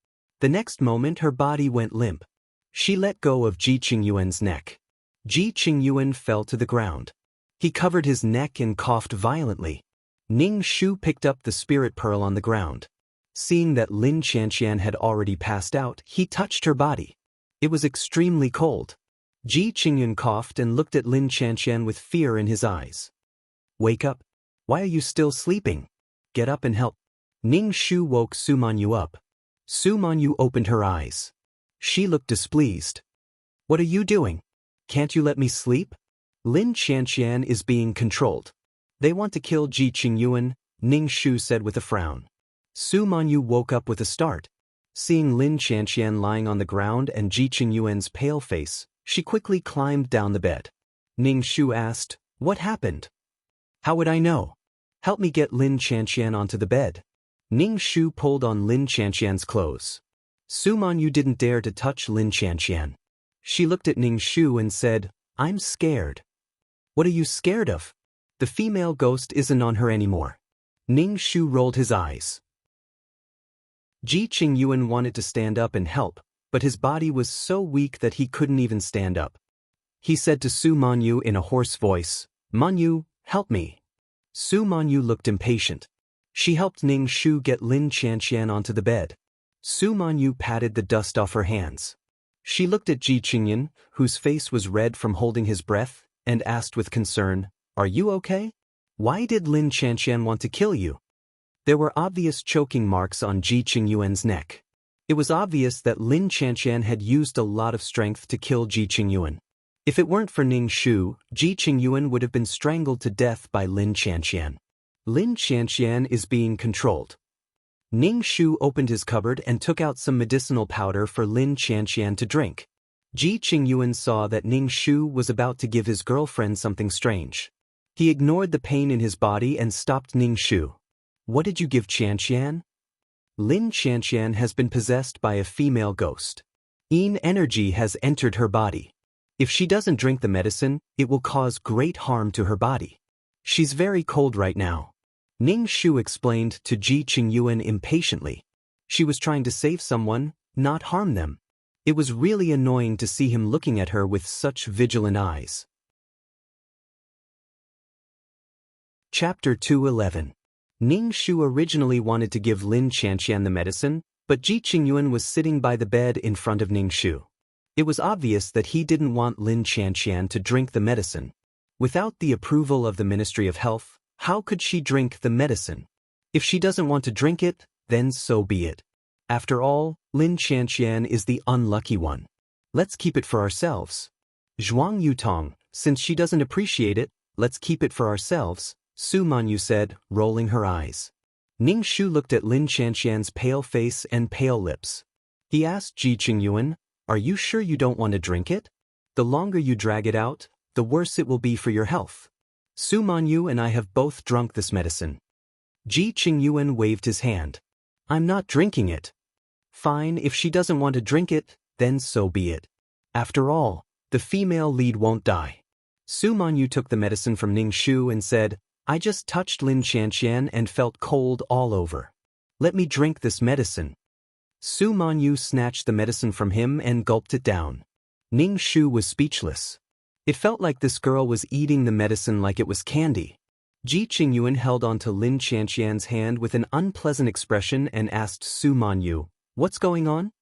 The next moment her body went limp. She let go of Ji Qingyuan's neck. Ji Qingyuan fell to the ground. He covered his neck and coughed violently. Ning Shu picked up the spirit pearl on the ground. Seeing that Lin Qianqian had already passed out, he touched her body. It was extremely cold. Ji Qingyuan coughed and looked at Lin Qianqian with fear in his eyes. "Wake up. Why are you still sleeping? Get up and help." Ning Shu woke Su Manyu up. Su Manyu opened her eyes. She looked displeased. What are you doing? Can't you let me sleep? Lin Qianqian is being controlled. They want to kill Ji Qingyuan, Ning Shu said with a frown. Su Manyu woke up with a start. Seeing Lin Qianqian lying on the ground and Ji Qingyuan's pale face, she quickly climbed down the bed. Ning Shu asked, "What happened?" "How would I know? Help me get Lin Qianqian onto the bed." Ning Shu pulled on Lin Qianqian's clothes. Su Manyu didn't dare to touch Lin Qianqian. She looked at Ning Shu and said, "I'm scared." "What are you scared of? The female ghost isn't on her anymore." Ning Shu rolled his eyes. Ji Qingyuan wanted to stand up and help, but his body was so weak that he couldn't even stand up. He said to Su Manyu in a hoarse voice, "Manyu, help me." Su Manyu looked impatient. She helped Ning Shu get Lin Qianqian onto the bed. Su Manyu patted the dust off her hands. She looked at Ji Qingyuan, whose face was red from holding his breath, and asked with concern, "Are you okay? Why did Lin Qianqian want to kill you?" There were obvious choking marks on Ji Qingyuan's neck. It was obvious that Lin Qianqian had used a lot of strength to kill Ji Qingyuan. If it weren't for Ning Shu, Ji Qingyuan would have been strangled to death by Lin Qianqian. Lin Qianqian is being controlled. Ning Shu opened his cupboard and took out some medicinal powder for Lin Qianqian to drink. Ji Qingyuan saw that Ning Shu was about to give his girlfriend something strange. He ignored the pain in his body and stopped Ning Shu. "What did you give Qianqian?" "Lin Qianqian has been possessed by a female ghost. Yin energy has entered her body. If she doesn't drink the medicine, it will cause great harm to her body. She's very cold right now." Ning Shu explained to Ji Qingyuan impatiently. She was trying to save someone, not harm them. It was really annoying to see him looking at her with such vigilant eyes. Chapter 211. Ning Shu originally wanted to give Lin Qianqian the medicine, but Ji Qingyuan was sitting by the bed in front of Ning Shu. It was obvious that he didn't want Lin Qianqian to drink the medicine. Without the approval of the Ministry of Health, how could she drink the medicine? If she doesn't want to drink it, then so be it. After all, Lin Qianqian is the unlucky one. Let's keep it for ourselves. Zhuang Yutong, since she doesn't appreciate it, let's keep it for ourselves, Su Manyu said, rolling her eyes. Ning Shu looked at Lin Qianqian's pale face and pale lips. He asked Ji Qingyuan, "Are you sure you don't want to drink it? The longer you drag it out, the worse it will be for your health. Su Manyu and I have both drunk this medicine." Ji Qingyuan waved his hand. "I'm not drinking it." "Fine, if she doesn't want to drink it, then so be it. After all, the female lead won't die." Su Manyu took the medicine from Ning Shu and said, "I just touched Lin Qianqian and felt cold all over. Let me drink this medicine." Su Manyu snatched the medicine from him and gulped it down. Ning Shu was speechless. It felt like this girl was eating the medicine like it was candy. Ji Qingyuan held onto Lin Qianqian's hand with an unpleasant expression and asked Su Manyu, "What's going on?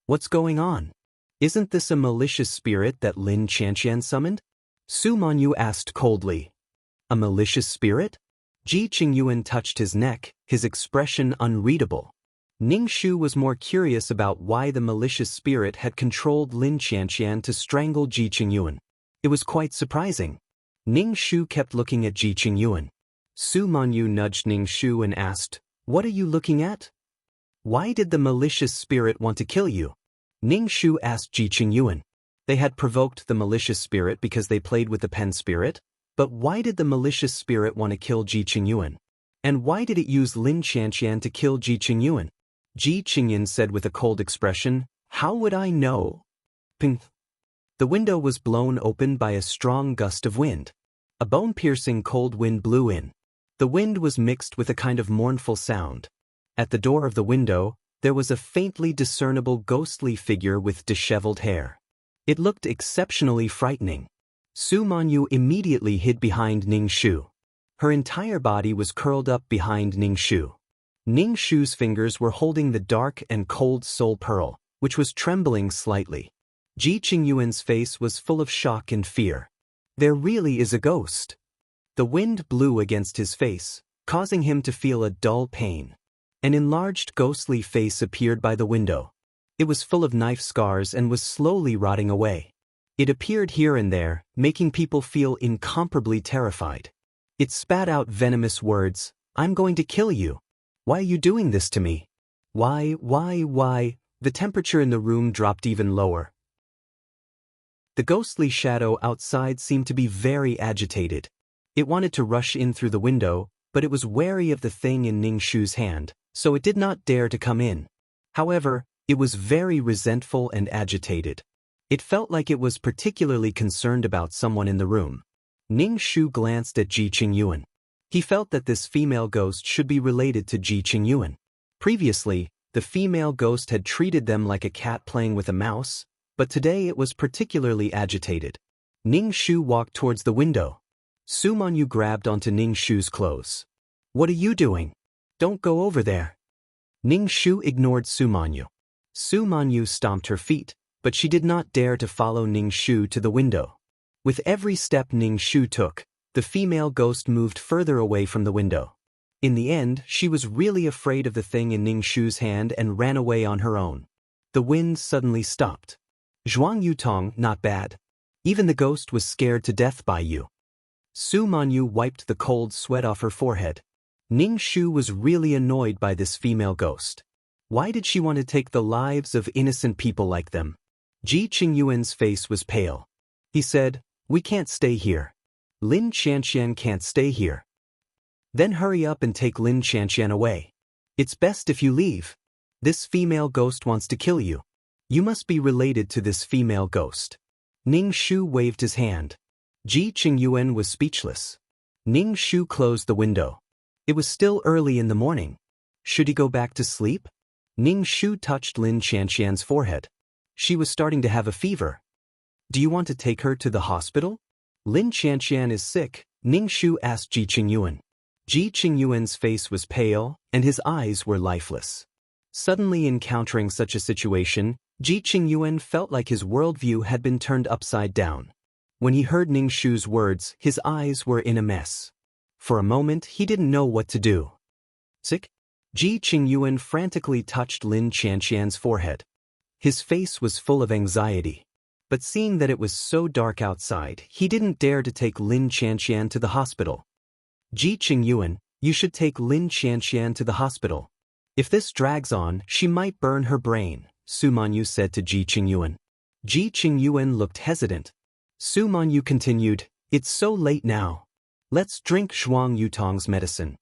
What's going on? Isn't this a malicious spirit that Lin Qianqian summoned?" Su Manyu asked coldly. "A malicious spirit?" Ji Qingyuan touched his neck, his expression unreadable. Ning Shu was more curious about why the malicious spirit had controlled Lin Qianqian to strangle Ji Qingyuan. It was quite surprising. Ning Shu kept looking at Ji Qingyuan. Su Manyu nudged Ning Shu and asked, "What are you looking at? Why did the malicious spirit want to kill you?" Ning Shu asked Ji Qingyuan. They had provoked the malicious spirit because they played with the pen spirit, but why did the malicious spirit want to kill Ji Qingyuan? And why did it use Lin Qianqian to kill Ji Qingyuan? Ji Qingyuan said with a cold expression, "How would I know?" Ping. The window was blown open by a strong gust of wind. A bone-piercing cold wind blew in. The wind was mixed with a kind of mournful sound. At the door of the window, there was a faintly discernible ghostly figure with disheveled hair. It looked exceptionally frightening. Su Manyu immediately hid behind Ning Shu. Her entire body was curled up behind Ning Shu. Ning Shu's fingers were holding the dark and cold soul pearl, which was trembling slightly. Ji Qingyuan's face was full of shock and fear. There really is a ghost. The wind blew against his face, causing him to feel a dull pain. An enlarged ghostly face appeared by the window. It was full of knife scars and was slowly rotting away. It appeared here and there, making people feel incomparably terrified. It spat out venomous words, "I'm going to kill you. Why are you doing this to me? Why? The temperature in the room dropped even lower. The ghostly shadow outside seemed to be very agitated. It wanted to rush in through the window, but it was wary of the thing in Ning Shu's hand, so it did not dare to come in. However, it was very resentful and agitated. It felt like it was particularly concerned about someone in the room. Ning Shu glanced at Ji Qingyuan. He felt that this female ghost should be related to Ji Qingyuan. Previously, the female ghost had treated them like a cat playing with a mouse, but today it was particularly agitated. Ning Shu walked towards the window. Su Manyu grabbed onto Ning Shu's clothes. "What are you doing? Don't go over there." Ning Shu ignored Su Manyu. Su Manyu stomped her feet, but she did not dare to follow Ning Shu to the window. With every step Ning Shu took, the female ghost moved further away from the window. In the end, she was really afraid of the thing in Ning Shu's hand and ran away on her own. The wind suddenly stopped. "Zhuang Yutong, not bad. Even the ghost was scared to death by you." Su Manyu wiped the cold sweat off her forehead. Ning Shu was really annoyed by this female ghost. Why did she want to take the lives of innocent people like them? Ji Qingyuan's face was pale. He said, "We can't stay here. Lin Qianqian can't stay here." "Then hurry up and take Lin Qianqian away. It's best if you leave. This female ghost wants to kill you. You must be related to this female ghost." Ning Shu waved his hand. Ji Qingyuan was speechless. Ning Shu closed the window. It was still early in the morning. Should he go back to sleep? Ning Shu touched Lin Qianqian's forehead. She was starting to have a fever. "Do you want to take her to the hospital?" "Lin Qianqian is sick," Ning Shu asked Ji Qingyuan. Ji Qingyuan's face was pale, and his eyes were lifeless. Suddenly encountering such a situation, Ji Qingyuan felt like his worldview had been turned upside down. When he heard Ning Shu's words, his eyes were in a mess. For a moment, he didn't know what to do. "Sick?" Ji Qingyuan frantically touched Lin Qianqian's forehead. His face was full of anxiety. But seeing that it was so dark outside, he didn't dare to take Lin Qianqian to the hospital. "Ji Qingyuan, you should take Lin Qianqian to the hospital. If this drags on, she might burn her brain," Su Manyu said to Ji Qingyuan. Ji Qingyuan looked hesitant. Su Manyu continued, "It's so late now. Let's drink Zhuang Yutong's medicine.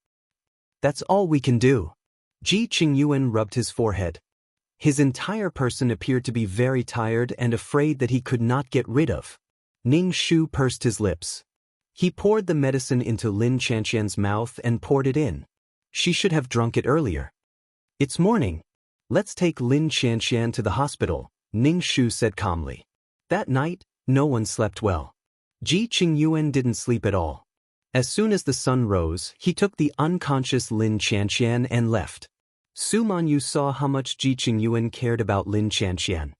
That's all we can do." Ji Qingyuan rubbed his forehead. His entire person appeared to be very tired and afraid that he could not get rid of. Ning Shu pursed his lips. He poured the medicine into Lin Qianqian's mouth and poured it in. She should have drunk it earlier. "It's morning. Let's take Lin Qianqian to the hospital," Ning Shu said calmly. That night, no one slept well. Ji Qingyuan didn't sleep at all. As soon as the sun rose, he took the unconscious Lin Qianqian and left. Su Manyu saw how much Ji Qingyuan cared about Lin Qianqian.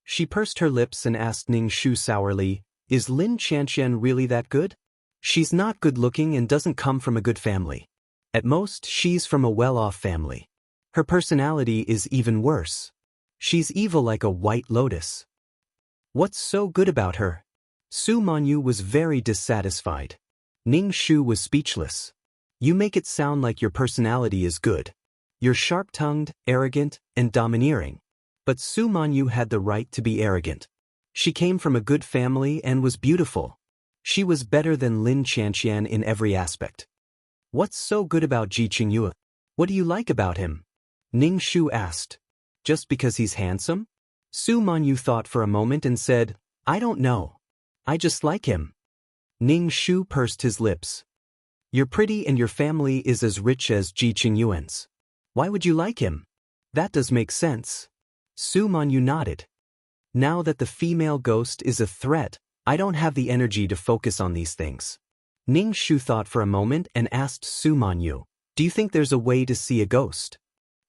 She pursed her lips and asked Ning Shu sourly, "Is Lin Qianqian really that good? She's not good-looking and doesn't come from a good family. At most, she's from a well-off family. Her personality is even worse. She's evil like a white lotus. What's so good about her?" Su Manyu was very dissatisfied. Ning Shu was speechless. "You make it sound like your personality is good. You're sharp-tongued, arrogant, and domineering." But Su Manyu had the right to be arrogant. She came from a good family and was beautiful. She was better than Lin Qianqian in every aspect. "What's so good about Ji Qingyuan? What do you like about him?" Ning Shu asked. "Just because he's handsome?" Su Manyu thought for a moment and said, "I don't know. I just like him." Ning Shu pursed his lips. "You're pretty and your family is as rich as Ji Qingyuan's. Why would you like him?" "That does make sense." Su Manyu nodded. "Now that the female ghost is a threat, I don't have the energy to focus on these things." Ning Shu thought for a moment and asked Su Manyu, "Do you think there's a way to see a ghost?"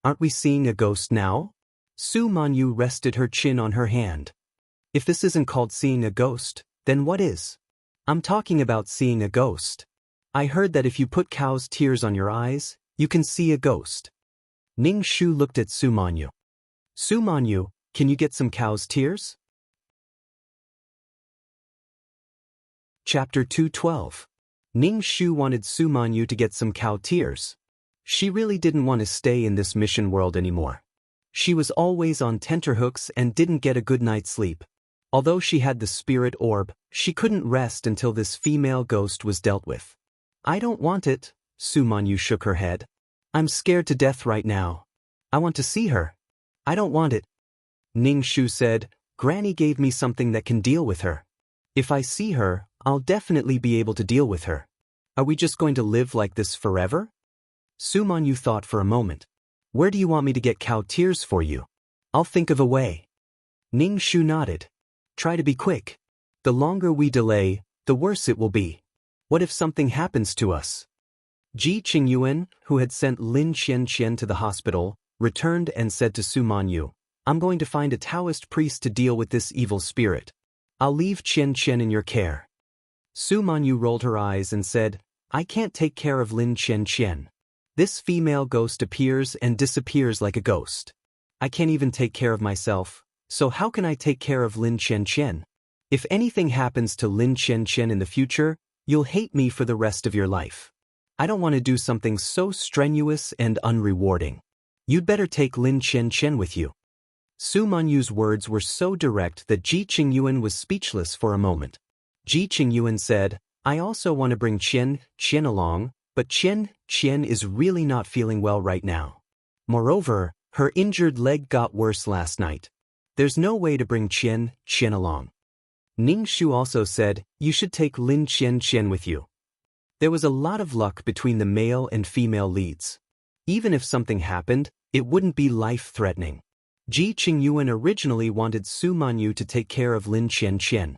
"Aren't we seeing a ghost now?" Su Manyu rested her chin on her hand. "If this isn't called seeing a ghost, then what is?" "I'm talking about seeing a ghost. I heard that if you put cow's tears on your eyes, you can see a ghost." Ning Shu looked at Su Manyu. Su Manyu, can you get some cow's tears? Chapter 212. Ning Shu wanted Su Manyu to get some cow tears. She really didn't want to stay in this mission world anymore. She was always on tenterhooks and didn't get a good night's sleep. Although she had the spirit orb, she couldn't rest until this female ghost was dealt with. I don't want it, Su Manyu shook her head. I'm scared to death right now. I want to see her. I don't want it. Ning Shu said, Granny gave me something that can deal with her. If I see her, I'll definitely be able to deal with her. Are we just going to live like this forever? Su Manyu thought for a moment. Where do you want me to get cow tears for you? I'll think of a way. Ning Shu nodded. Try to be quick. The longer we delay, the worse it will be. What if something happens to us? Ji Qingyuan, who had sent Lin Qianqian to the hospital, returned and said to Su Manyu, I'm going to find a Taoist priest to deal with this evil spirit. I'll leave Qianqian in your care. Su Manyu rolled her eyes and said, I can't take care of Lin Qianqian. This female ghost appears and disappears like a ghost. I can't even take care of myself, so how can I take care of Lin Qianqian? If anything happens to Lin Qianqian in the future, you'll hate me for the rest of your life. I don't want to do something so strenuous and unrewarding. You'd better take Lin Qianqian with you. Su Manyu's words were so direct that Ji Qingyuan was speechless for a moment. Ji Qingyuan said, I also want to bring Qian along, but Qian is really not feeling well right now. Moreover, her injured leg got worse last night. There's no way to bring Qian along. Ning Shu also said, you should take Lin Qianqian with you. There was a lot of luck between the male and female leads. Even if something happened, it wouldn't be life-threatening. Ji Qingyuan originally wanted Su Manyu to take care of Lin Qianqian.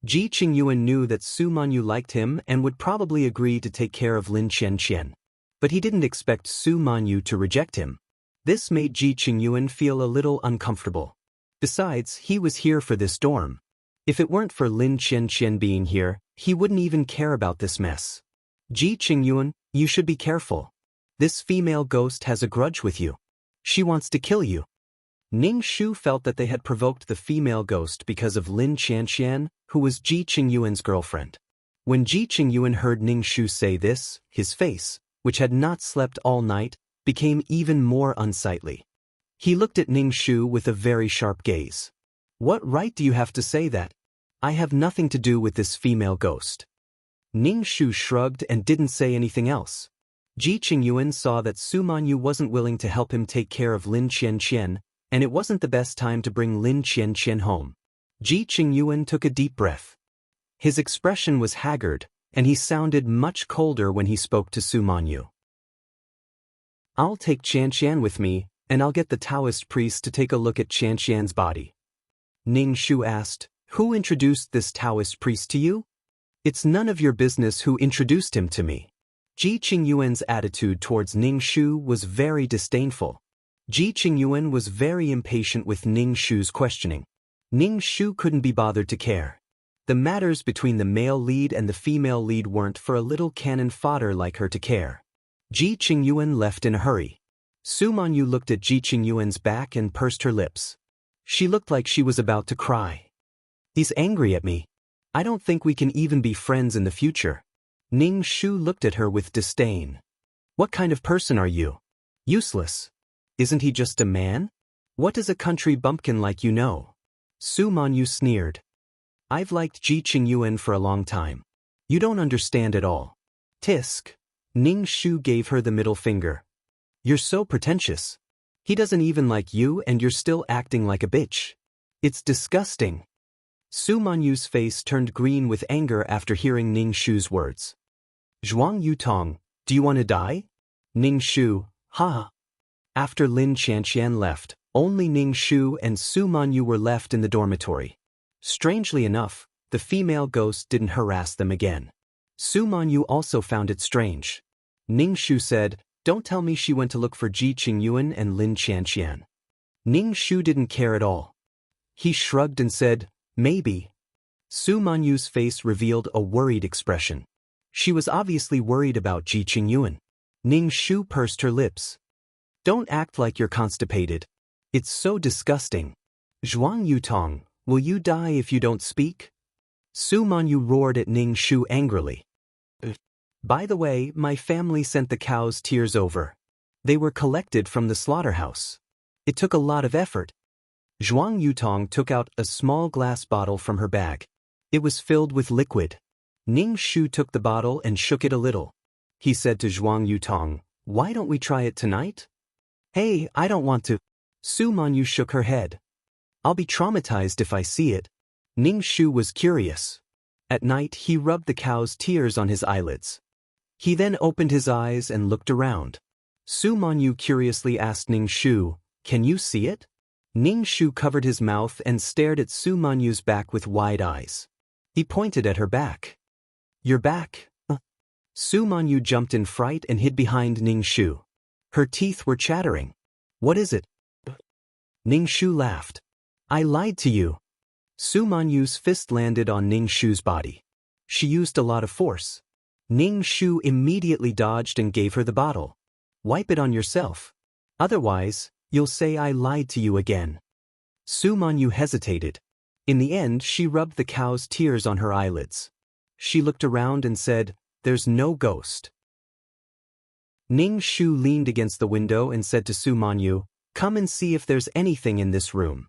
Ji Qingyuan knew that Su Manyu liked him and would probably agree to take care of Lin Qianqian. But he didn't expect Su Manyu to reject him. This made Ji Qingyuan feel a little uncomfortable. Besides, he was here for this dorm. If it weren't for Lin Qianqian being here, he wouldn't even care about this mess. Ji Qingyuan, you should be careful. This female ghost has a grudge with you. She wants to kill you. Ning Shu felt that they had provoked the female ghost because of Lin Qianqian, who was Ji Qingyuan's girlfriend. When Ji Qingyuan heard Ning Shu say this, his face, which had not slept all night, became even more unsightly. He looked at Ning Shu with a very sharp gaze. What right do you have to say that? I have nothing to do with this female ghost. Ning Shu shrugged and didn't say anything else. Ji Qingyuan saw that Su Manyu wasn't willing to help him take care of Lin Qianqian, and it wasn't the best time to bring Lin Qianqian home. Ji Qingyuan took a deep breath. His expression was haggard, and he sounded much colder when he spoke to Su Manyu. I'll take Qianqian with me, and I'll get the Taoist priest to take a look at Qianqian's body. Ning Shu asked, Who introduced this Taoist priest to you? It's none of your business who introduced him to me. Ji Qingyuan's attitude towards Ning Shu was very disdainful. Ji Qingyuan was very impatient with Ning Shu's questioning. Ning Shu couldn't be bothered to care. The matters between the male lead and the female lead weren't for a little cannon fodder like her to care. Ji Qingyuan left in a hurry. Su Manyu looked at Ji Qingyuan's back and pursed her lips. She looked like she was about to cry. He's angry at me. I don't think we can even be friends in the future. Ning Shu looked at her with disdain. What kind of person are you? Useless. Isn't he just a man? What does a country bumpkin like you know? Su Manyu sneered. I've liked Ji Qingyuan for a long time. You don't understand at all. Tisk. Ning Shu gave her the middle finger. You're so pretentious. He doesn't even like you and you're still acting like a bitch. It's disgusting. Su Manyu's face turned green with anger after hearing Ning Shu's words. Zhuang Yutong, do you want to die? Ning Shu, ha. After Lin Qianqian left, only Ning Shu and Su Manyu were left in the dormitory. Strangely enough, the female ghost didn't harass them again. Su Manyu also found it strange. Ning Shu said, Don't tell me she went to look for Ji Qingyuan and Lin Qianqian. Ning Shu didn't care at all. He shrugged and said, Maybe. Su Manyu's face revealed a worried expression. She was obviously worried about Ji Qingyuan. Ning Shu pursed her lips. Don't act like you're constipated. It's so disgusting. Zhuang Yutong, will you die if you don't speak? Su Manyu roared at Ning Shu angrily. By the way, my family sent the cow's tears over. They were collected from the slaughterhouse. It took a lot of effort. Zhuang Yutong took out a small glass bottle from her bag. It was filled with liquid. Ning Shu took the bottle and shook it a little. He said to Zhuang Yutong, "Why don't we try it tonight?" "Hey, I don't want to." Su Manyu shook her head. "I'll be traumatized if I see it." Ning Shu was curious. At night he rubbed the cow's tears on his eyelids. He then opened his eyes and looked around. Su Manyu curiously asked Ning Shu, "Can you see it?" Ning Shu covered his mouth and stared at Su Manyu's back with wide eyes. He pointed at her back. "Your back?" Su Manyu jumped in fright and hid behind Ning Shu. Her teeth were chattering. "What is it?" Ning Shu laughed. "I lied to you." Su Manyu's fist landed on Ning Shu's body. She used a lot of force. Ning Shu immediately dodged and gave her the bottle. "Wipe it on yourself. Otherwise, you'll say I lied to you again." Su Manyu hesitated. In the end, she rubbed the cow's tears on her eyelids. She looked around and said, "There's no ghost." Ning Shu leaned against the window and said to Su Manyu, "Come and see if there's anything in this room."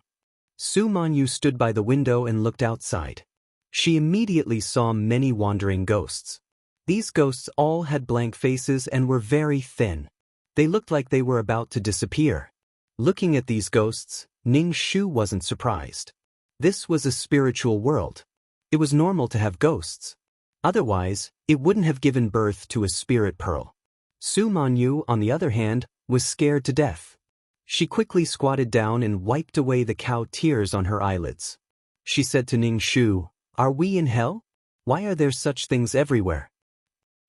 Su Manyu stood by the window and looked outside. She immediately saw many wandering ghosts. These ghosts all had blank faces and were very thin. They looked like they were about to disappear. Looking at these ghosts, Ning Shu wasn't surprised. This was a spiritual world. It was normal to have ghosts. Otherwise, it wouldn't have given birth to a spirit pearl. Su Manyu, on the other hand, was scared to death. She quickly squatted down and wiped away the cow tears on her eyelids. She said to Ning Shu, "Are we in hell? Why are there such things everywhere?"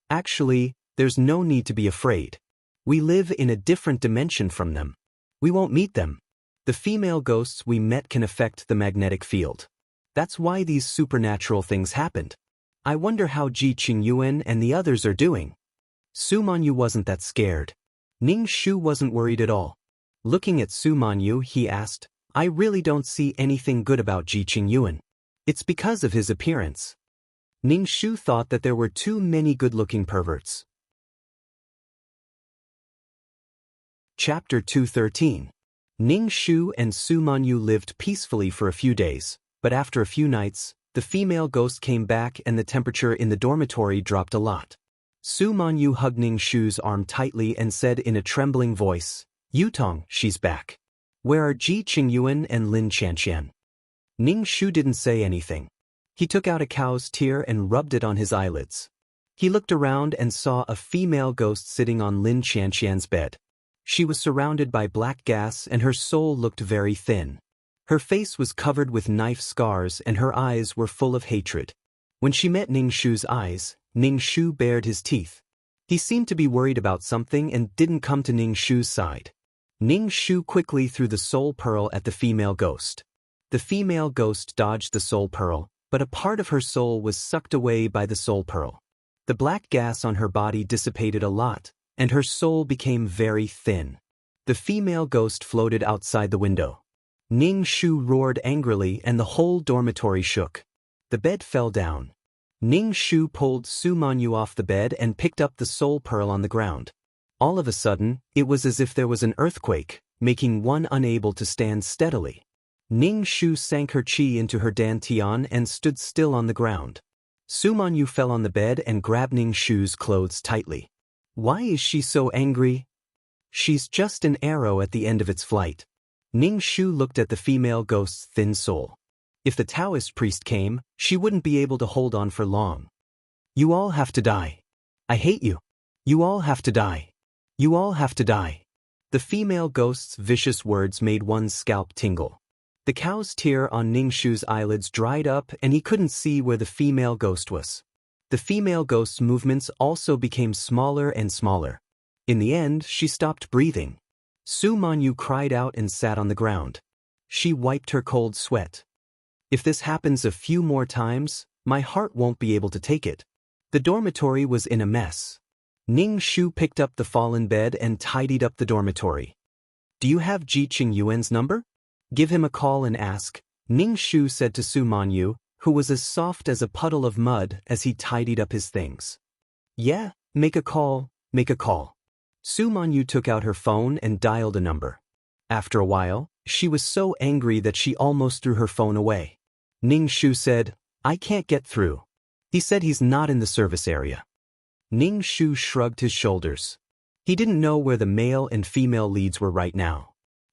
"Actually, there's no need to be afraid. We live in a different dimension from them. We won't meet them. The female ghosts we met can affect the magnetic field. That's why these supernatural things happened. I wonder how Ji Qingyuan and the others are doing." Su Manyu wasn't that scared. Ning Shu wasn't worried at all. Looking at Su Manyu, he asked, "I really don't see anything good about Ji Qingyuan. It's because of his appearance." Ning Shu thought that there were too many good-looking perverts. Chapter 213. Ning Shu and Su Manyu lived peacefully for a few days, but after a few nights, the female ghost came back and the temperature in the dormitory dropped a lot. Su Manyu hugged Ning Shu's arm tightly and said in a trembling voice, "Yutong, she's back. Where are Ji Qingyuan and Lin Qianqian?" Ning Shu didn't say anything. He took out a cow's tear and rubbed it on his eyelids. He looked around and saw a female ghost sitting on Lin Qianqian's bed. She was surrounded by black gas and her soul looked very thin. Her face was covered with knife scars and her eyes were full of hatred. When she met Ning Shu's eyes, Ning Shu bared his teeth. He seemed to be worried about something and didn't come to Ning Shu's side. Ning Shu quickly threw the soul pearl at the female ghost. The female ghost dodged the soul pearl, but a part of her soul was sucked away by the soul pearl. The black gas on her body dissipated a lot, and her soul became very thin. The female ghost floated outside the window. Ning Shu roared angrily and the whole dormitory shook. The bed fell down. Ning Shu pulled Su Manyu off the bed and picked up the soul pearl on the ground. All of a sudden, it was as if there was an earthquake, making one unable to stand steadily. Ning Shu sank her chi into her dantian and stood still on the ground. Su Manyu fell on the bed and grabbed Ning Shu's clothes tightly. "Why is she so angry?" "She's just an arrow at the end of its flight." Ning Shu looked at the female ghost's thin soul. If the Taoist priest came, she wouldn't be able to hold on for long. "You all have to die. I hate you. You all have to die. You all have to die." The female ghost's vicious words made one's scalp tingle. The cow's tear on Ning Shu's eyelids dried up and he couldn't see where the female ghost was. The female ghost's movements also became smaller and smaller. In the end, she stopped breathing. Su Manyu cried out and sat on the ground. She wiped her cold sweat. "If this happens a few more times, my heart won't be able to take it." The dormitory was in a mess. Ning Shu picked up the fallen bed and tidied up the dormitory. Do you have Ji Qingyuan's number? Give him a call and ask, Ning Shu said to Su Manyu, who was as soft as a puddle of mud as he tidied up his things. Yeah, make a call, make a call. Su Manyu took out her phone and dialed a number. After a while, she was so angry that she almost threw her phone away. Ning Shu said, I can't get through. He said he's not in the service area. Ning Shu shrugged his shoulders. He didn't know where the male and female leads were right now.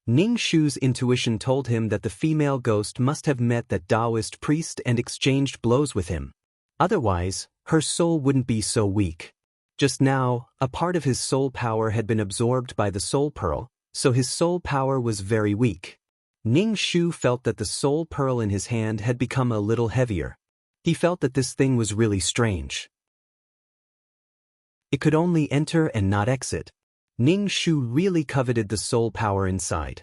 Ning Shu's intuition told him that the female ghost must have met that Taoist priest and exchanged blows with him. Otherwise, her soul wouldn't be so weak. Just now, a part of his soul power had been absorbed by the soul pearl, so his soul power was very weak. Ning Shu felt that the soul pearl in his hand had become a little heavier. He felt that this thing was really strange. It could only enter and not exit. Ning Shu really coveted the soul power inside.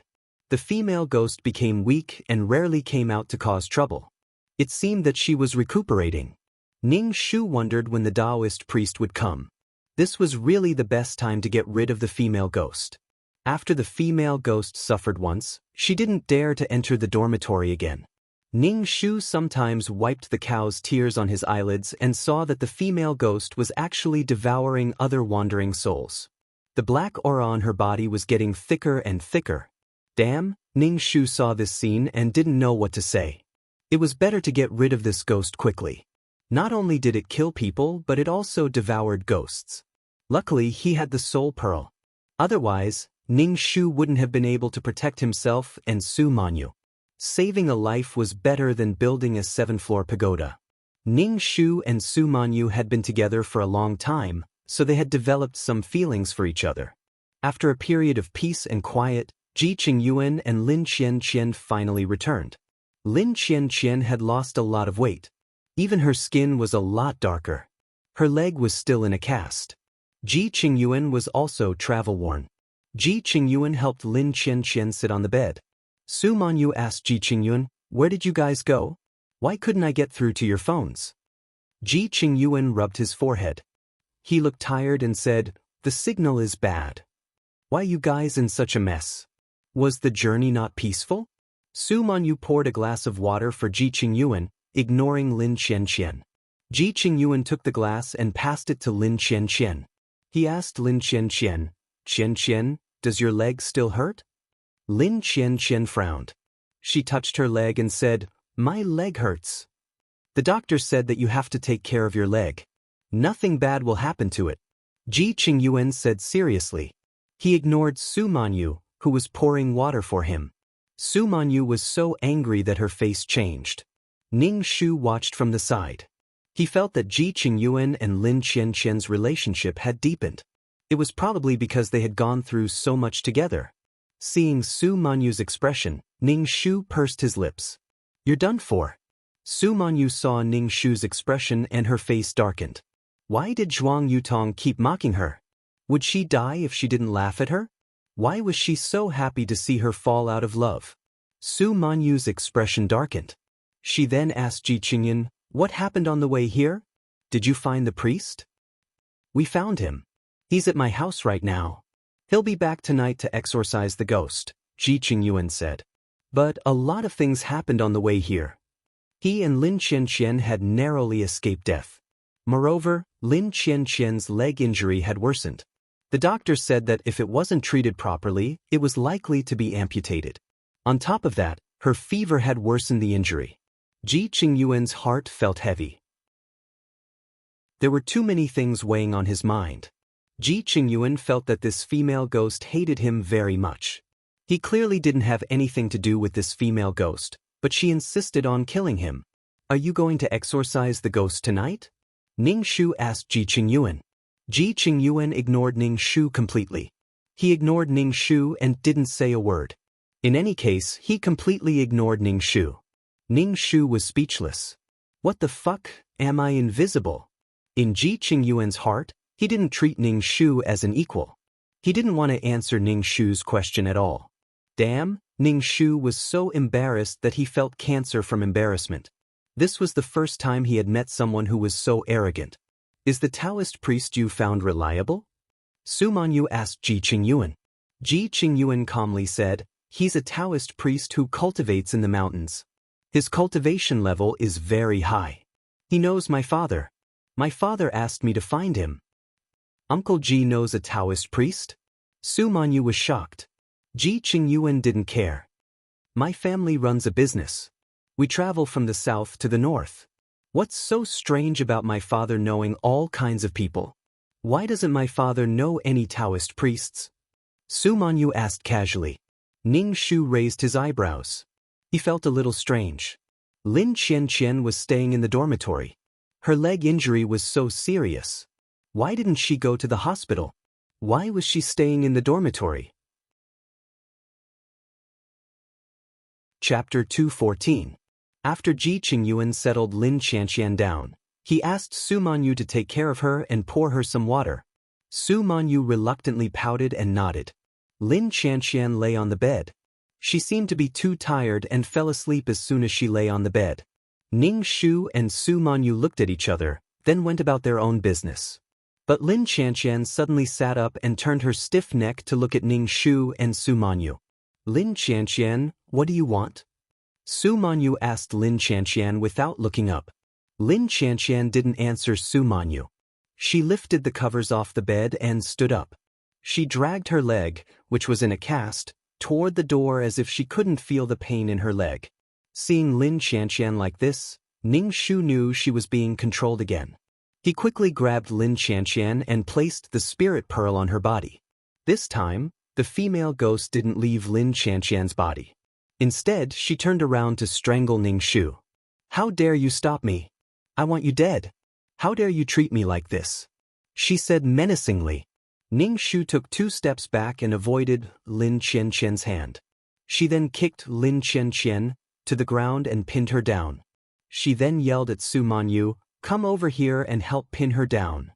The female ghost became weak and rarely came out to cause trouble. It seemed that she was recuperating. Ning Shu wondered when the Taoist priest would come. This was really the best time to get rid of the female ghost. After the female ghost suffered once, she didn't dare to enter the dormitory again. Ning Shu sometimes wiped the cow's tears on his eyelids and saw that the female ghost was actually devouring other wandering souls. The black aura on her body was getting thicker and thicker. Damn, Ning Shu saw this scene and didn't know what to say. It was better to get rid of this ghost quickly. Not only did it kill people, but it also devoured ghosts. Luckily, he had the soul pearl. Otherwise, Ning Shu wouldn't have been able to protect himself and Su Manyu. Saving a life was better than building a 7-floor pagoda. Ning Shu and Su Manyu had been together for a long time, so they had developed some feelings for each other. After a period of peace and quiet, Ji Qingyuan and Lin Qianqian finally returned. Lin Qianqian had lost a lot of weight. Even her skin was a lot darker. Her leg was still in a cast. Ji Qingyuan was also travel-worn. Ji Qingyuan helped Lin Qianqian sit on the bed. Su Manyu asked Ji Qingyuan, where did you guys go? Why couldn't I get through to your phones? Ji Qingyuan rubbed his forehead. He looked tired and said, the signal is bad. Why you guys in such a mess? Was the journey not peaceful? Su Manyu poured a glass of water for Ji Qingyuan, ignoring Lin Qianqian. Ji Qingyuan took the glass and passed it to Lin Qianqian. He asked Lin Qianqian, Qianqian, does your leg still hurt? Lin Qianqian frowned. She touched her leg and said, my leg hurts. The doctor said that you have to take care of your leg. Nothing bad will happen to it. Ji Qingyuan said seriously. He ignored Su Manyu, who was pouring water for him. Su Manyu was so angry that her face changed. Ning Shu watched from the side. He felt that Ji Qingyuan and Lin Qianqian's relationship had deepened. It was probably because they had gone through so much together. Seeing Su Manyu's expression, Ning Shu pursed his lips. You're done for. Su Manyu saw Ning Shu's expression and her face darkened. Why did Zhuang Yutong keep mocking her? Would she die if she didn't laugh at her? Why was she so happy to see her fall out of love? Su Manyu's expression darkened. She then asked Ji Qingyuan, what happened on the way here? Did you find the priest? We found him. He's at my house right now. He'll be back tonight to exorcise the ghost, Ji Qingyuan said. But a lot of things happened on the way here. He and Lin Qianqian had narrowly escaped death. Moreover, Lin Qianqian's leg injury had worsened. The doctor said that if it wasn't treated properly, it was likely to be amputated. On top of that, her fever had worsened the injury. Ji Qingyuan's heart felt heavy. There were too many things weighing on his mind. Ji Qingyuan felt that this female ghost hated him very much. He clearly didn't have anything to do with this female ghost, but she insisted on killing him. Are you going to exorcise the ghost tonight? Ning Shu asked Ji Qingyuan. Ji Qingyuan ignored Ning Shu completely. He ignored Ning Shu and didn't say a word. In any case, he completely ignored Ning Shu. Ning Shu was speechless. What the fuck, am I invisible? In Ji Qingyuan's heart, he didn't treat Ning Shu as an equal. He didn't want to answer Ning Shu's question at all. Damn, Ning Shu was so embarrassed that he felt cancer from embarrassment. This was the first time he had met someone who was so arrogant. Is the Taoist priest you found reliable? Su Manyu asked Ji Qingyuan. Ji Qingyuan calmly said, "He's a Taoist priest who cultivates in the mountains. His cultivation level is very high. He knows my father. My father asked me to find him." "Uncle Ji knows a Taoist priest?" Su Manyu was shocked. Ji Qingyuan didn't care. "My family runs a business. We travel from the south to the north. What's so strange about my father knowing all kinds of people? Why doesn't my father know any Taoist priests?" Su Manyu asked casually. Ning Shu raised his eyebrows. He felt a little strange. Lin Qianqian was staying in the dormitory. Her leg injury was so serious. Why didn't she go to the hospital? Why was she staying in the dormitory? Chapter 214. After Ji Qingyuan settled Lin Qianqian down, he asked Su Manyu to take care of her and pour her some water. Su Manyu reluctantly pouted and nodded. Lin Qianqian lay on the bed. She seemed to be too tired and fell asleep as soon as she lay on the bed. Ning Shu and Su Manyu looked at each other, then went about their own business. But Lin Qianqian suddenly sat up and turned her stiff neck to look at Ning Shu and Su Manyu. "Lin Qianqian, what do you want?" Su Manyu asked Lin Qianqian without looking up. Lin Qianqian didn't answer Su Manyu. She lifted the covers off the bed and stood up. She dragged her leg, which was in a cast, toward the door as if she couldn't feel the pain in her leg. Seeing Lin Qianqian like this, Ning Shu knew she was being controlled again. He quickly grabbed Lin Qianqian and placed the spirit pearl on her body. This time, the female ghost didn't leave Lin Qianqian's body. Instead, she turned around to strangle Ning Shu. "How dare you stop me? I want you dead. How dare you treat me like this?" she said menacingly. Ning Shu took 2 steps back and avoided Lin Qianqian's hand. She then kicked Lin Qianqian to the ground and pinned her down. She then yelled at Su Manyu, "Come over here and help pin her down."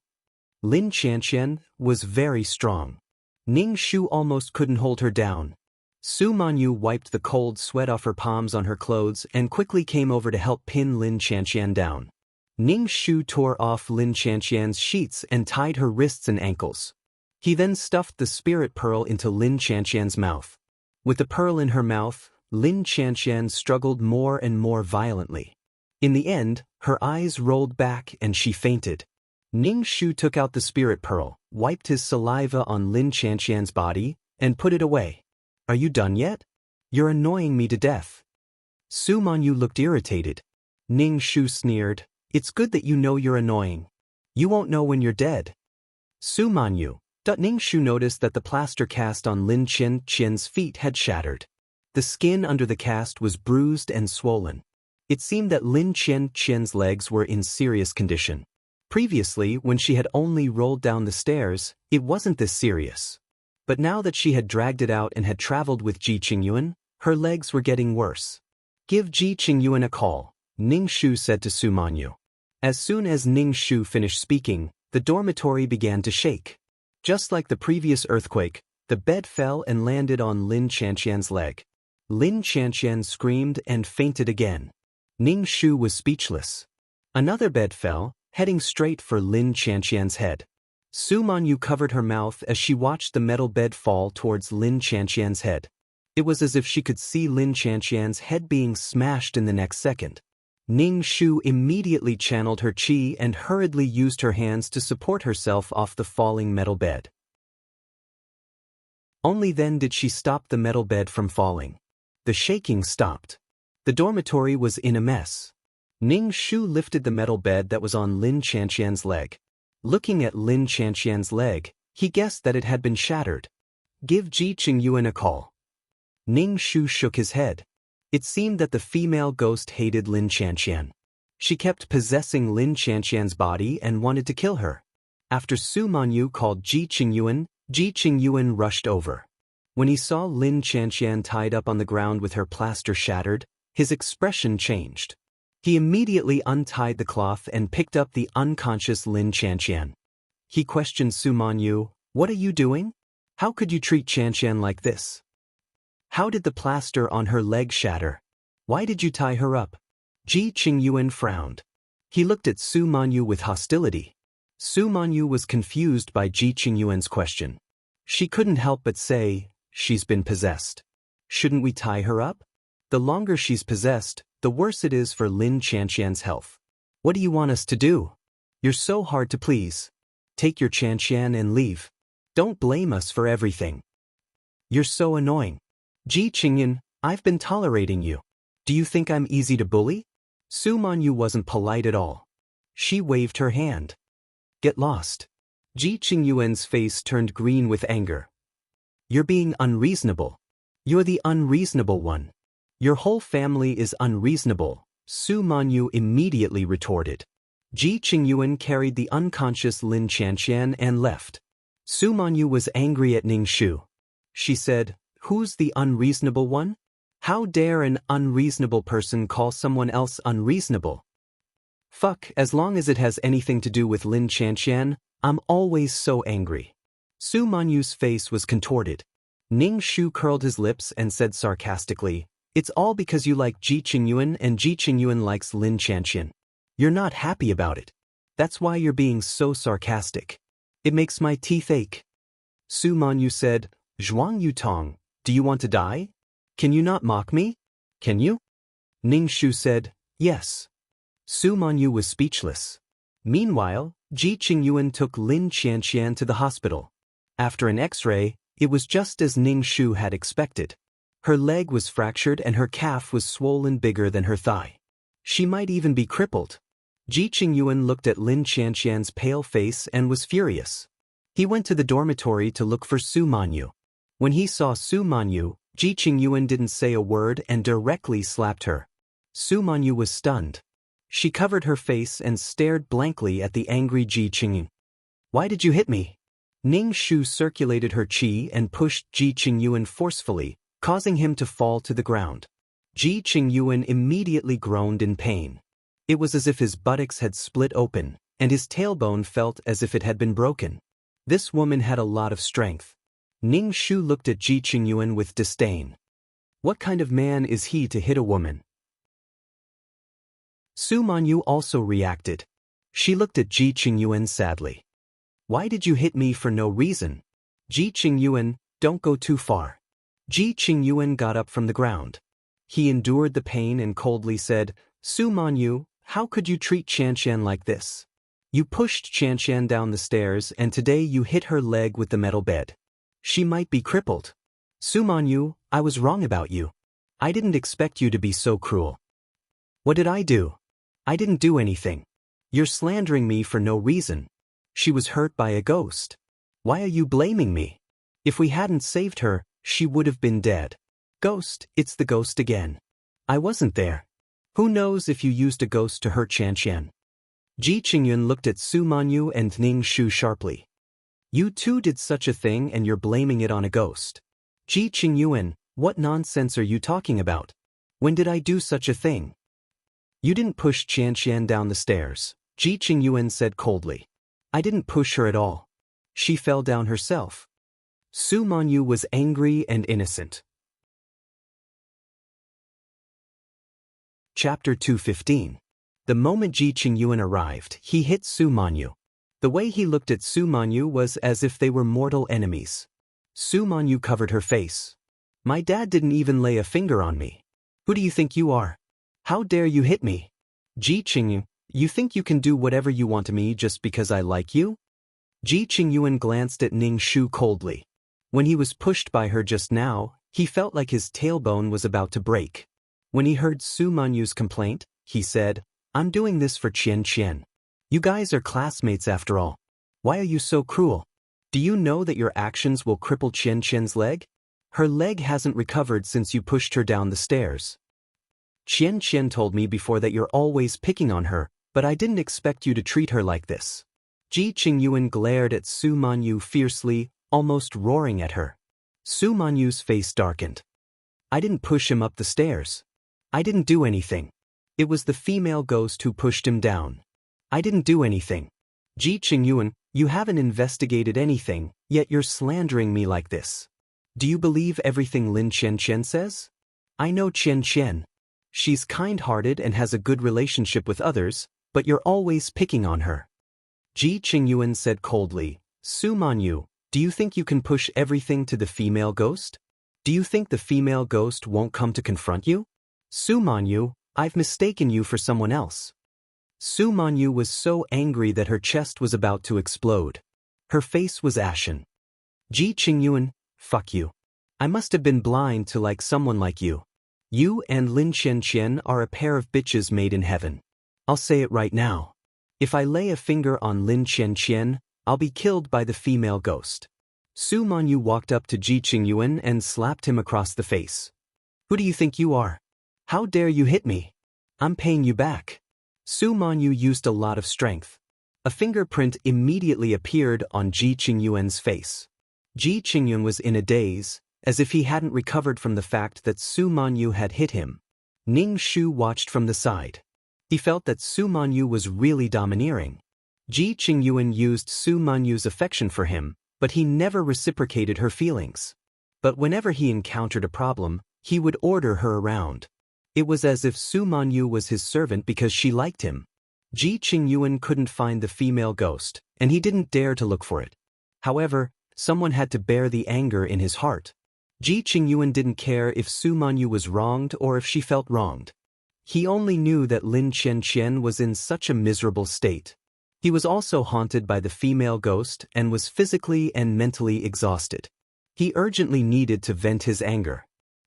Lin Qianqian was very strong. Ning Shu almost couldn't hold her down. Su Manyu wiped the cold sweat off her palms on her clothes and quickly came over to help pin Lin Qianqian down. Ning Shu tore off Lin Qianqian's sheets and tied her wrists and ankles. He then stuffed the spirit pearl into Lin Qianqian's mouth. With the pearl in her mouth, Lin Qianqian struggled more and more violently. In the end, her eyes rolled back and she fainted. Ning Shu took out the spirit pearl, wiped his saliva on Lin Qianqian's body, and put it away. "Are you done yet? You're annoying me to death." Su Manyu looked irritated. Ning Shu sneered, "It's good that you know you're annoying. You won't know when you're dead." Su Manyu. Ning Shu noticed that the plaster cast on Lin Qianqian's feet had shattered. The skin under the cast was bruised and swollen. It seemed that Lin Qianqian's legs were in serious condition. Previously, when she had only rolled down the stairs, it wasn't this serious. But now that she had dragged it out and had traveled with Ji Qingyuan, her legs were getting worse. "Give Ji Qingyuan a call," Ning Shu said to Su Manyu. As soon as Ning Shu finished speaking, the dormitory began to shake. Just like the previous earthquake, the bed fell and landed on Lin Qianqian's leg. Lin Qianqian screamed and fainted again. Ning Shu was speechless. Another bed fell, heading straight for Lin Qianqian's head. Su Manyu covered her mouth as she watched the metal bed fall towards Lin Qianqian's head. It was as if she could see Lin Qianqian's head being smashed in the next second. Ning Shu immediately channeled her qi and hurriedly used her hands to support herself off the falling metal bed. Only then did she stop the metal bed from falling. The shaking stopped. The dormitory was in a mess. Ning Shu lifted the metal bed that was on Lin Qianqian's leg. Looking at Lin Qianqian's leg, he guessed that it had been shattered. "Give Ji Qingyuan a call." Ning Shu shook his head. It seemed that the female ghost hated Lin Qianqian. She kept possessing Lin Qianqian's body and wanted to kill her. After Su Manyu called Ji Qingyuan rushed over. When he saw Lin Qianqian tied up on the ground with her plaster shattered, his expression changed. He immediately untied the cloth and picked up the unconscious Lin Qianqian. He questioned Su Manyu, "What are you doing? How could you treat Qianqian like this? How did the plaster on her leg shatter? Why did you tie her up?" Ji Qingyuan frowned. He looked at Su Manyu with hostility. Su Manyu was confused by Ji Qingyuan's question. She couldn't help but say, She's been possessed. Shouldn't we tie her up? The longer she's possessed, the worse it is for Lin Qianqian's health. What do you want us to do? You're so hard to please. Take your Qianqian and leave. Don't blame us for everything. You're so annoying. Ji Qingyan, I've been tolerating you. Do you think I'm easy to bully? Su Manyu wasn't polite at all. She waved her hand. Get lost. Ji Qingyuan's face turned green with anger. You're being unreasonable. You're the unreasonable one. Your whole family is unreasonable, Su Manyu immediately retorted. Ji Qingyuan carried the unconscious Lin Qianqian and left. Su Manyu was angry at Ning Shu. She said, "Who's the unreasonable one? How dare an unreasonable person call someone else unreasonable? Fuck, as long as it has anything to do with Lin Qianqian, I'm always so angry." Su Manyu's face was contorted. Ning Shu curled his lips and said sarcastically, "It's all because you like Ji Qingyuan and Ji Qingyuan likes Lin Qianqian. You're not happy about it. That's why you're being so sarcastic. It makes my teeth ache." Su Manyu said, "Zhuang Yutong, do you want to die? Can you not mock me? Can you?" Ning Shu said, "Yes." Su Manyu was speechless. Meanwhile, Ji Qingyuan took Lin Qianqian to the hospital. After an X-ray, it was just as Ning Shu had expected. Her leg was fractured and her calf was swollen bigger than her thigh. She might even be crippled. Ji Qingyuan looked at Lin Qianqian's pale face and was furious. He went to the dormitory to look for Su Manyu. When he saw Su Manyu, Ji Qingyuan didn't say a word and directly slapped her. Su Manyu was stunned. She covered her face and stared blankly at the angry Ji Qingyuan. "Why did you hit me?" Ning Shu circulated her qi and pushed Ji Qingyuan forcefully, causing him to fall to the ground. Ji Qingyuan immediately groaned in pain. It was as if his buttocks had split open, and his tailbone felt as if it had been broken. This woman had a lot of strength. Ning Shu looked at Ji Qingyuan with disdain. What kind of man is he to hit a woman? Su Manyu also reacted. She looked at Ji Qingyuan sadly. "Why did you hit me for no reason? Ji Qingyuan, don't go too far." Ji Qingyuan got up from the ground. He endured the pain and coldly said, "Su Manyu, how could you treat Qianqian like this? You pushed Qianqian down the stairs and today you hit her leg with the metal bed. She might be crippled. Su Manyu, I was wrong about you. I didn't expect you to be so cruel." "What did I do? I didn't do anything. You're slandering me for no reason. She was hurt by a ghost. Why are you blaming me? If we hadn't saved her, she would have been dead. Ghost, it's the ghost again. I wasn't there. Who knows if you used a ghost to hurt Qianqian?" Ji Qingyuan looked at Su Manyu and Ning Shu sharply. "You two did such a thing and you're blaming it on a ghost. Ji Qingyuan, what nonsense are you talking about? When did I do such a thing?" "You didn't push Qianqian down the stairs," Ji Qingyuan said coldly. "I didn't push her at all. She fell down herself." Su Manyu was angry and innocent. Chapter 215. The moment Ji Qingyuan arrived, he hit Su Manyu. The way he looked at Su Manyu was as if they were mortal enemies. Su Manyu covered her face. "My dad didn't even lay a finger on me. Who do you think you are? How dare you hit me? Ji Qingyuan, you think you can do whatever you want to me just because I like you?" Ji Qingyuan glanced at Ning Shu coldly. When he was pushed by her just now, he felt like his tailbone was about to break. When he heard Su Manyu's complaint, he said, "I'm doing this for Qianqian. You guys are classmates after all. Why are you so cruel? Do you know that your actions will cripple Qianqian's leg? Her leg hasn't recovered since you pushed her down the stairs. Qianqian told me before that you're always picking on her, but I didn't expect you to treat her like this." Ji Qingyuan glared at Su Manyu fiercely, almost roaring at her. Su Manyu's face darkened. "I didn't push him up the stairs. I didn't do anything. It was the female ghost who pushed him down. I didn't do anything. Ji Qingyuan, you haven't investigated anything, yet you're slandering me like this. Do you believe everything Lin Qianqian says? I know Qianqian. She's kind-hearted and has a good relationship with others, but you're always picking on her." Ji Qingyuan said coldly, "Su Manyu, Do you think you can push everything to the female ghost? Do you think the female ghost won't come to confront you? Su Manyu, I've mistaken you for someone else. Su Manyu was so angry that her chest was about to explode. Her face was ashen. Ji Qingyuan, fuck you. I must have been blind to like someone like you. You and Lin Qianqian are a pair of bitches made in heaven. I'll say it right now. If I lay a finger on Lin Qianqian, I'll be killed by the female ghost. Su Manyu walked up to Ji Qingyuan and slapped him across the face. Who do you think you are? How dare you hit me? I'm paying you back. Su Manyu used a lot of strength. A fingerprint immediately appeared on Ji Qingyuan's face. Ji Qingyuan was in a daze, as if he hadn't recovered from the fact that Su Manyu had hit him. Ning Shu watched from the side. He felt that Su Manyu was really domineering. Ji Qingyuan used Su Manyu's affection for him, but he never reciprocated her feelings. But whenever he encountered a problem, he would order her around. It was as if Su Manyu was his servant because she liked him. Ji Qingyuan couldn't find the female ghost, and he didn't dare to look for it. However, someone had to bear the anger in his heart. Ji Qingyuan didn't care if Su Manyu was wronged or if she felt wronged. He only knew that Lin Qianqian was in such a miserable state. He was also haunted by the female ghost and was physically and mentally exhausted. He urgently needed to vent his anger.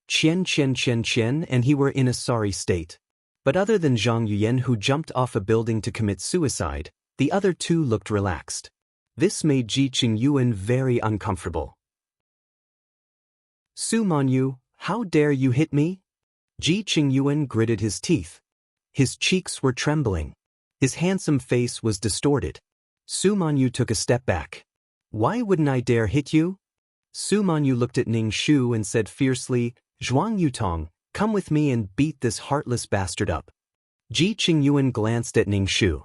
Qian and he were in a sorry state. But other than Zhang Yuyan, who jumped off a building to commit suicide, the other two looked relaxed. This made Ji Qingyuan very uncomfortable. Su Manyu, how dare you hit me? Ji Qingyuan gritted his teeth. His cheeks were trembling. His handsome face was distorted. Su Manyu took a step back. Why wouldn't I dare hit you? Su Manyu looked at Ning Shu and said fiercely, Zhuang Yutong, come with me and beat this heartless bastard up. Ji Qingyuan glanced at Ning Shu.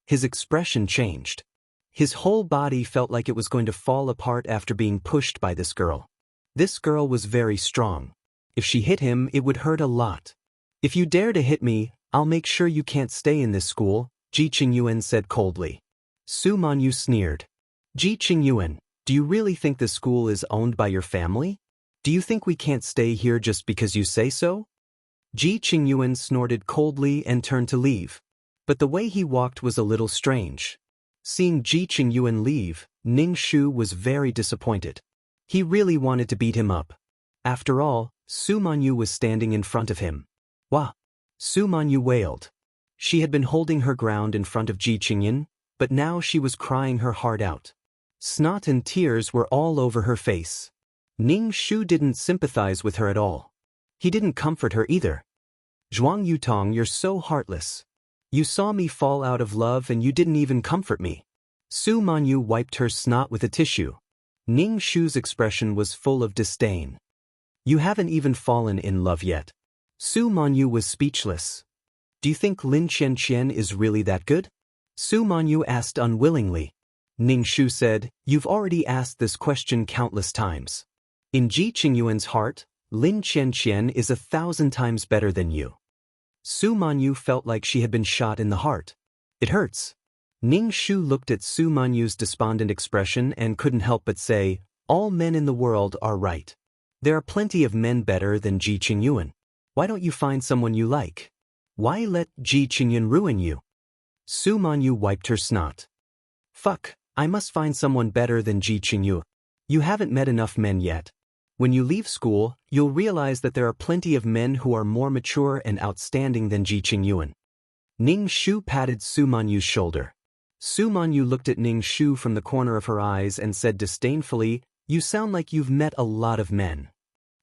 His expression changed. His whole body felt like it was going to fall apart after being pushed by this girl. This girl was very strong. If she hit him, it would hurt a lot. If you dare to hit me, I'll make sure you can't stay in this school, Ji Qingyuan said coldly. Su Manyu sneered. Ji Qingyuan, do you really think the school is owned by your family? Do you think we can't stay here just because you say so? Ji Qingyuan snorted coldly and turned to leave. But the way he walked was a little strange. Seeing Ji Qingyuan leave, Ning Shu was very disappointed. He really wanted to beat him up. After all, Su Manyu was standing in front of him. Wah! Su Manyu wailed. She had been holding her ground in front of Ji Qingyuan, but now she was crying her heart out. Snot and tears were all over her face. Ning Shu didn't sympathize with her at all. He didn't comfort her either. Zhuang Yutong, you're so heartless. You saw me fall out of love and you didn't even comfort me. Su Manyu wiped her snot with a tissue. Ning Shu's expression was full of disdain. You haven't even fallen in love yet. Su Manyu was speechless. Do you think Lin Qianqian is really that good? Su Manyu asked unwillingly. Ning Shu said, you've already asked this question countless times. In Ji Qingyuan's heart, Lin Qianqian is 1,000 times better than you. Su Manyu felt like she had been shot in the heart. It hurts. Ning Shu looked at Su Manyu's despondent expression and couldn't help but say, all men in the world are right. There are plenty of men better than Ji Qingyuan. Why don't you find someone you like? Why let Ji Qingyuan ruin you? Su Manyu wiped her snot. Fuck, I must find someone better than Ji Qingyuan. You haven't met enough men yet. When you leave school, you'll realize that there are plenty of men who are more mature and outstanding than Ji Qingyuan. Ning Shu patted Su Manyu's shoulder. Su Manyu looked at Ning Shu from the corner of her eyes and said disdainfully, you sound like you've met a lot of men.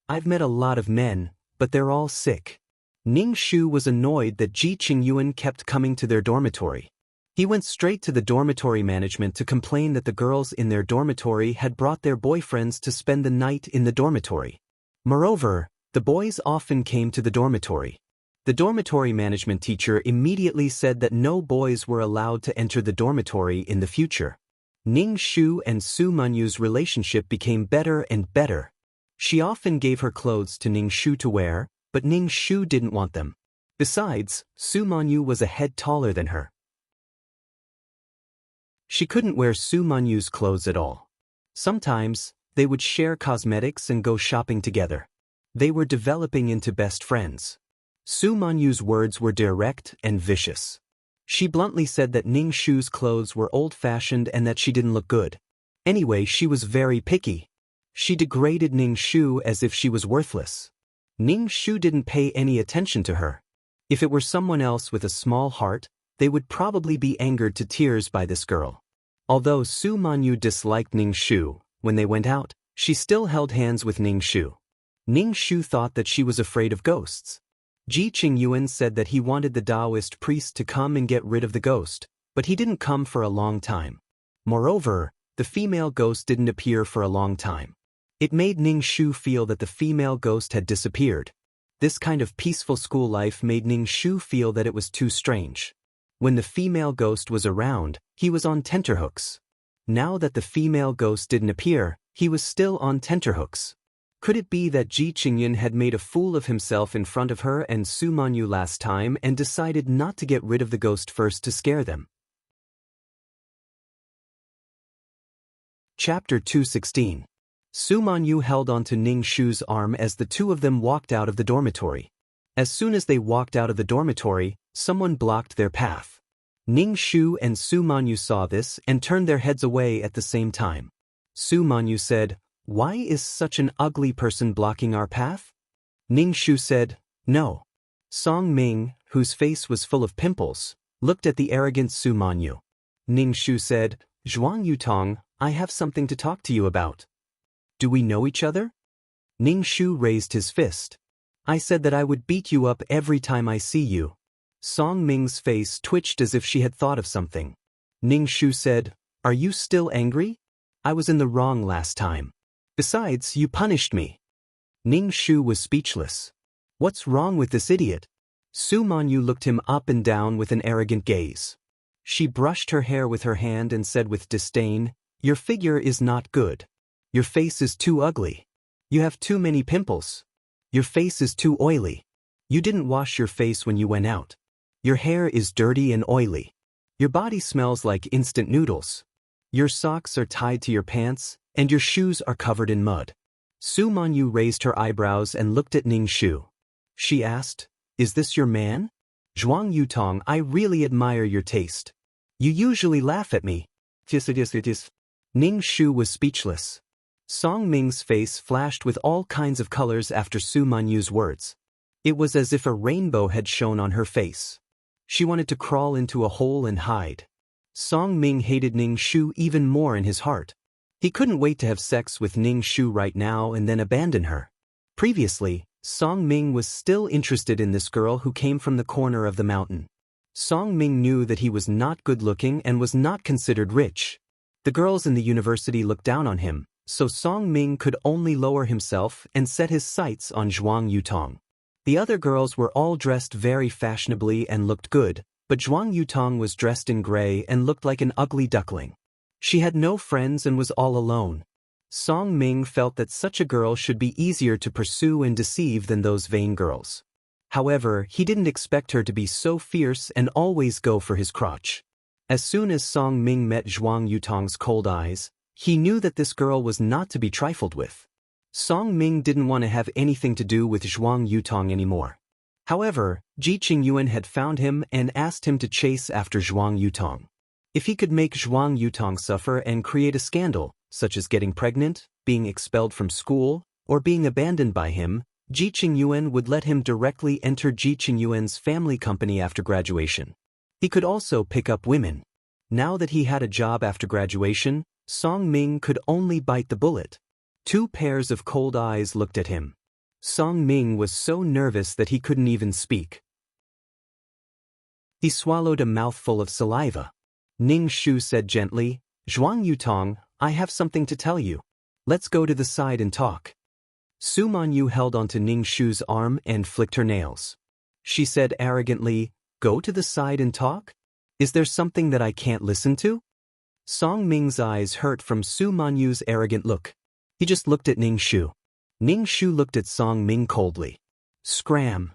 I've met a lot of men, but they're all sick. Ning Shu was annoyed that Ji Qingyuan kept coming to their dormitory. He went straight to the dormitory management to complain that the girls in their dormitory had brought their boyfriends to spend the night in the dormitory. Moreover, the boys often came to the dormitory. The dormitory management teacher immediately said that no boys were allowed to enter the dormitory in the future. Ning Shu and Su Manyu's relationship became better and better. She often gave her clothes to Ning Shu to wear, but Ning Shu didn't want them. Besides, Su Manyu was a head taller than her. She couldn't wear Su Manyu's clothes at all. Sometimes, they would share cosmetics and go shopping together. They were developing into best friends. Su Manyu's words were direct and vicious. She bluntly said that Ning Shu's clothes were old-fashioned and that she didn't look good. Anyway, she was very picky. She degraded Ning Shu as if she was worthless. Ning Shu didn't pay any attention to her. If it were someone else with a small heart, they would probably be angered to tears by this girl. Although Su Manyu disliked Ning Shu, when they went out, she still held hands with Ning Shu. Ning Shu thought that she was afraid of ghosts. Ji Qingyuan said that he wanted the Taoist priest to come and get rid of the ghost, but he didn't come for a long time. Moreover, the female ghost didn't appear for a long time. It made Ning Shu feel that the female ghost had disappeared. This kind of peaceful school life made Ning Shu feel that it was too strange. When the female ghost was around, he was on tenterhooks. Now that the female ghost didn't appear, he was still on tenterhooks. Could it be that Ji Qingyuan had made a fool of himself in front of her and Su Manyu last time and decided not to get rid of the ghost first to scare them? Chapter 216. Su Manyu held onto Ning Shu's arm as the two of them walked out of the dormitory. As soon as they walked out of the dormitory, someone blocked their path. Ning Shu and Su Manyu saw this and turned their heads away at the same time. Su Manyu said, "Why is such an ugly person blocking our path?" Ning Shu said, "No." Song Ming, whose face was full of pimples, looked at the arrogant Su Manyu. Ning Shu said, "Zhuang Yutong, I have something to talk to you about." "Do we know each other?" Ning Shu raised his fist. "I said that I would beat you up every time I see you." Song Ming's face twitched as if she had thought of something. Ning Shu said, "Are you still angry? I was in the wrong last time. Besides, you punished me." Ning Shu was speechless. What's wrong with this idiot? Su Manyu looked him up and down with an arrogant gaze. She brushed her hair with her hand and said with disdain, "Your figure is not good. Your face is too ugly. You have too many pimples. Your face is too oily. You didn't wash your face when you went out. Your hair is dirty and oily. Your body smells like instant noodles. Your socks are tied to your pants, and your shoes are covered in mud." Su Manyu raised her eyebrows and looked at Ning Shu. She asked, "Is this your man?" "Zhuang Yutong, I really admire your taste. You usually laugh at me." Ning Shu was speechless. Song Ming's face flashed with all kinds of colors after Su Manyu's words. It was as if a rainbow had shone on her face. She wanted to crawl into a hole and hide. Song Ming hated Ning Shu even more in his heart. He couldn't wait to have sex with Ning Shu right now and then abandon her. Previously, Song Ming was still interested in this girl who came from the corner of the mountain. Song Ming knew that he was not good-looking and was not considered rich. The girls in the university looked down on him, so Song Ming could only lower himself and set his sights on Zhuang Yutong. The other girls were all dressed very fashionably and looked good, but Zhuang Yutong was dressed in gray and looked like an ugly duckling. She had no friends and was all alone. Song Ming felt that such a girl should be easier to pursue and deceive than those vain girls. However, he didn't expect her to be so fierce and always go for his crotch. As soon as Song Ming met Zhuang Yutong's cold eyes, he knew that this girl was not to be trifled with. Song Ming didn't want to have anything to do with Zhuang Yutong anymore. However, Ji Qingyuan had found him and asked him to chase after Zhuang Yutong. If he could make Zhuang Yutong suffer and create a scandal, such as getting pregnant, being expelled from school, or being abandoned by him, Ji Qingyuan would let him directly enter Ji Qingyuan's family company after graduation. He could also pick up women. Now that he had a job after graduation, Song Ming could only bite the bullet. 2 pairs of cold eyes looked at him. Song Ming was so nervous that he couldn't even speak. He swallowed a mouthful of saliva. Ning Shu said gently, "Zhuang Yutong, I have something to tell you. Let's go to the side and talk." Su Manyu held onto Ning Shu's arm and flicked her nails. She said arrogantly, "Go to the side and talk? Is there something that I can't listen to?" Song Ming's eyes hurt from Su Manyu's arrogant look. He just looked at Ning Shu. Ning Shu looked at Song Ming coldly. Scram!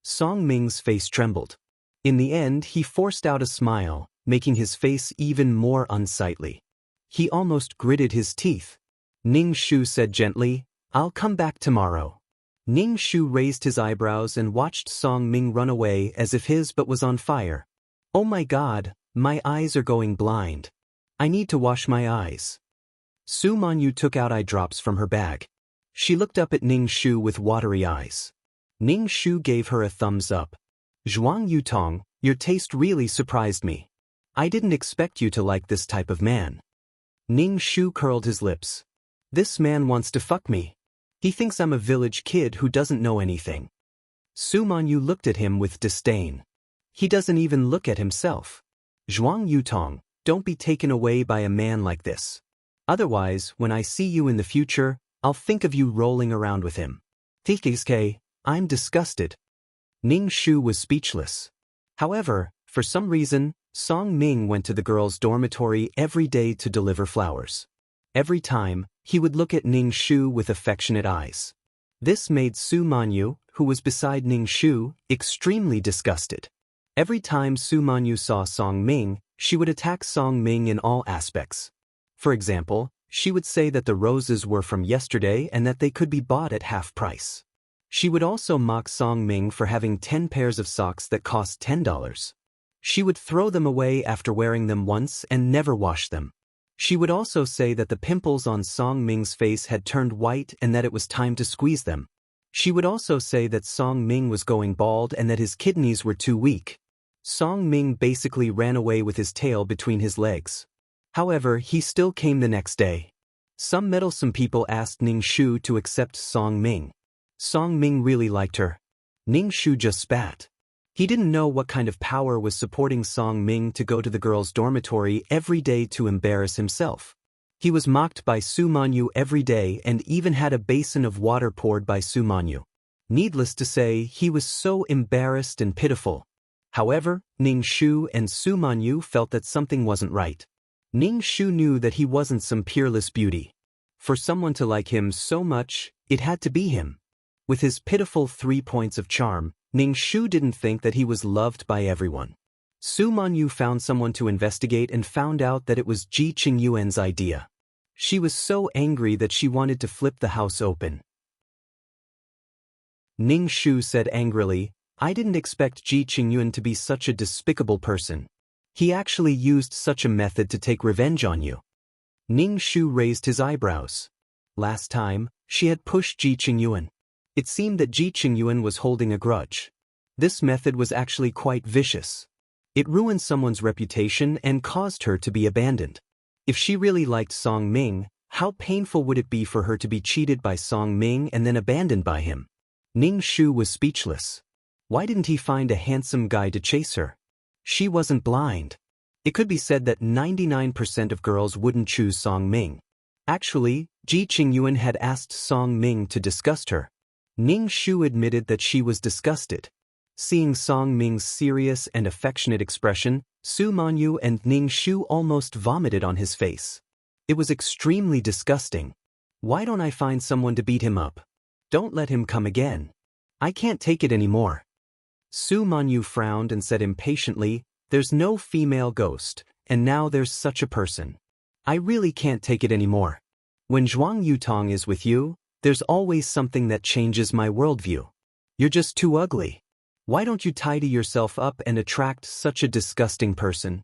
Song Ming's face trembled. In the end, he forced out a smile, making his face even more unsightly. He almost gritted his teeth. Ning Shu said gently, "I'll come back tomorrow." Ning Shu raised his eyebrows and watched Song Ming run away as if his butt was on fire. "Oh my God, my eyes are going blind. I need to wash my eyes." Su Manyu took out eye drops from her bag. She looked up at Ning Shu with watery eyes. Ning Shu gave her a thumbs up. "Zhuang Yutong, your taste really surprised me. I didn't expect you to like this type of man." Ning Shu curled his lips. "This man wants to fuck me. He thinks I'm a village kid who doesn't know anything." Su Manyu looked at him with disdain. "He doesn't even look at himself. Zhuang Yutong, don't be taken away by a man like this. Otherwise, when I see you in the future, I'll think of you rolling around with him." "TKSK, I'm disgusted." Ning Shu was speechless. However, for some reason, Song Ming went to the girls' dormitory every day to deliver flowers. Every time, he would look at Ning Shu with affectionate eyes. This made Su Manyu, who was beside Ning Shu, extremely disgusted. Every time Su Manyu saw Song Ming, she would attack Song Ming in all aspects. For example, she would say that the roses were from yesterday and that they could be bought at half price. She would also mock Song Ming for having 10 pairs of socks that cost $10. She would throw them away after wearing them once and never wash them. She would also say that the pimples on Song Ming's face had turned white and that it was time to squeeze them. She would also say that Song Ming was going bald and that his kidneys were too weak. Song Ming basically ran away with his tail between his legs. However, he still came the next day. Some meddlesome people asked Ning Shu to accept Song Ming. Song Ming really liked her. Ning Shu just spat. He didn't know what kind of power was supporting Song Ming to go to the girls' dormitory every day to embarrass himself. He was mocked by Su Manyu every day and even had a basin of water poured by Su Manyu. Needless to say, he was so embarrassed and pitiful. However, Ning Shu and Su Manyu felt that something wasn't right. Ning Shu knew that he wasn't some peerless beauty. For someone to like him so much, it had to be him. With his pitiful 3 points of charm, Ning Shu didn't think that he was loved by everyone. Su Manyu found someone to investigate and found out that it was Ji Qingyuan's idea. She was so angry that she wanted to flip the house open. Ning Shu said angrily, "I didn't expect Ji Qingyuan to be such a despicable person. He actually used such a method to take revenge on you." Ning Shu raised his eyebrows. Last time, she had pushed Ji Qingyuan. It seemed that Ji Qingyuan was holding a grudge. This method was actually quite vicious. It ruined someone's reputation and caused her to be abandoned. If she really liked Song Ming, how painful would it be for her to be cheated by Song Ming and then abandoned by him? Ning Shu was speechless. Why didn't he find a handsome guy to chase her? She wasn't blind. It could be said that 99% of girls wouldn't choose Song Ming. Actually, Ji Qingyuan had asked Song Ming to disgust her. Ning Shu admitted that she was disgusted. Seeing Song Ming's serious and affectionate expression, Su Manyu and Ning Shu almost vomited on his face. It was extremely disgusting. Why don't I find someone to beat him up? Don't let him come again. I can't take it anymore. Su Manyu frowned and said impatiently, "There's no female ghost, and now there's such a person. I really can't take it anymore. When Zhuang Yutong is with you, there's always something that changes my worldview. You're just too ugly. Why don't you tidy yourself up and attract such a disgusting person?"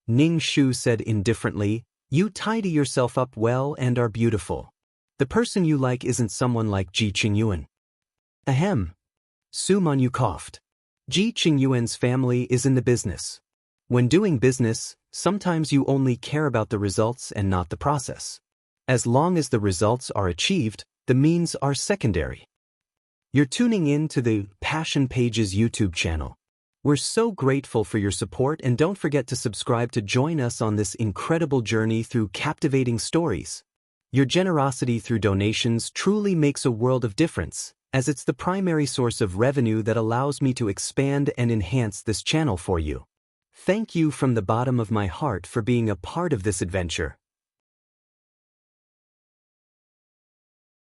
Ning Shu said indifferently, "You tidy yourself up well and are beautiful. The person you like isn't someone like Ji Qingyuan." Ahem. Su Manyu coughed. Ji Qingyuan's family is in the business. When doing business, sometimes you only care about the results and not the process. As long as the results are achieved, the means are secondary. You're tuning in to the Passion Pages YouTube channel. We're so grateful for your support, and don't forget to subscribe to join us on this incredible journey through captivating stories. Your generosity through donations truly makes a world of difference, as it's the primary source of revenue that allows me to expand and enhance this channel for you. Thank you from the bottom of my heart for being a part of this adventure.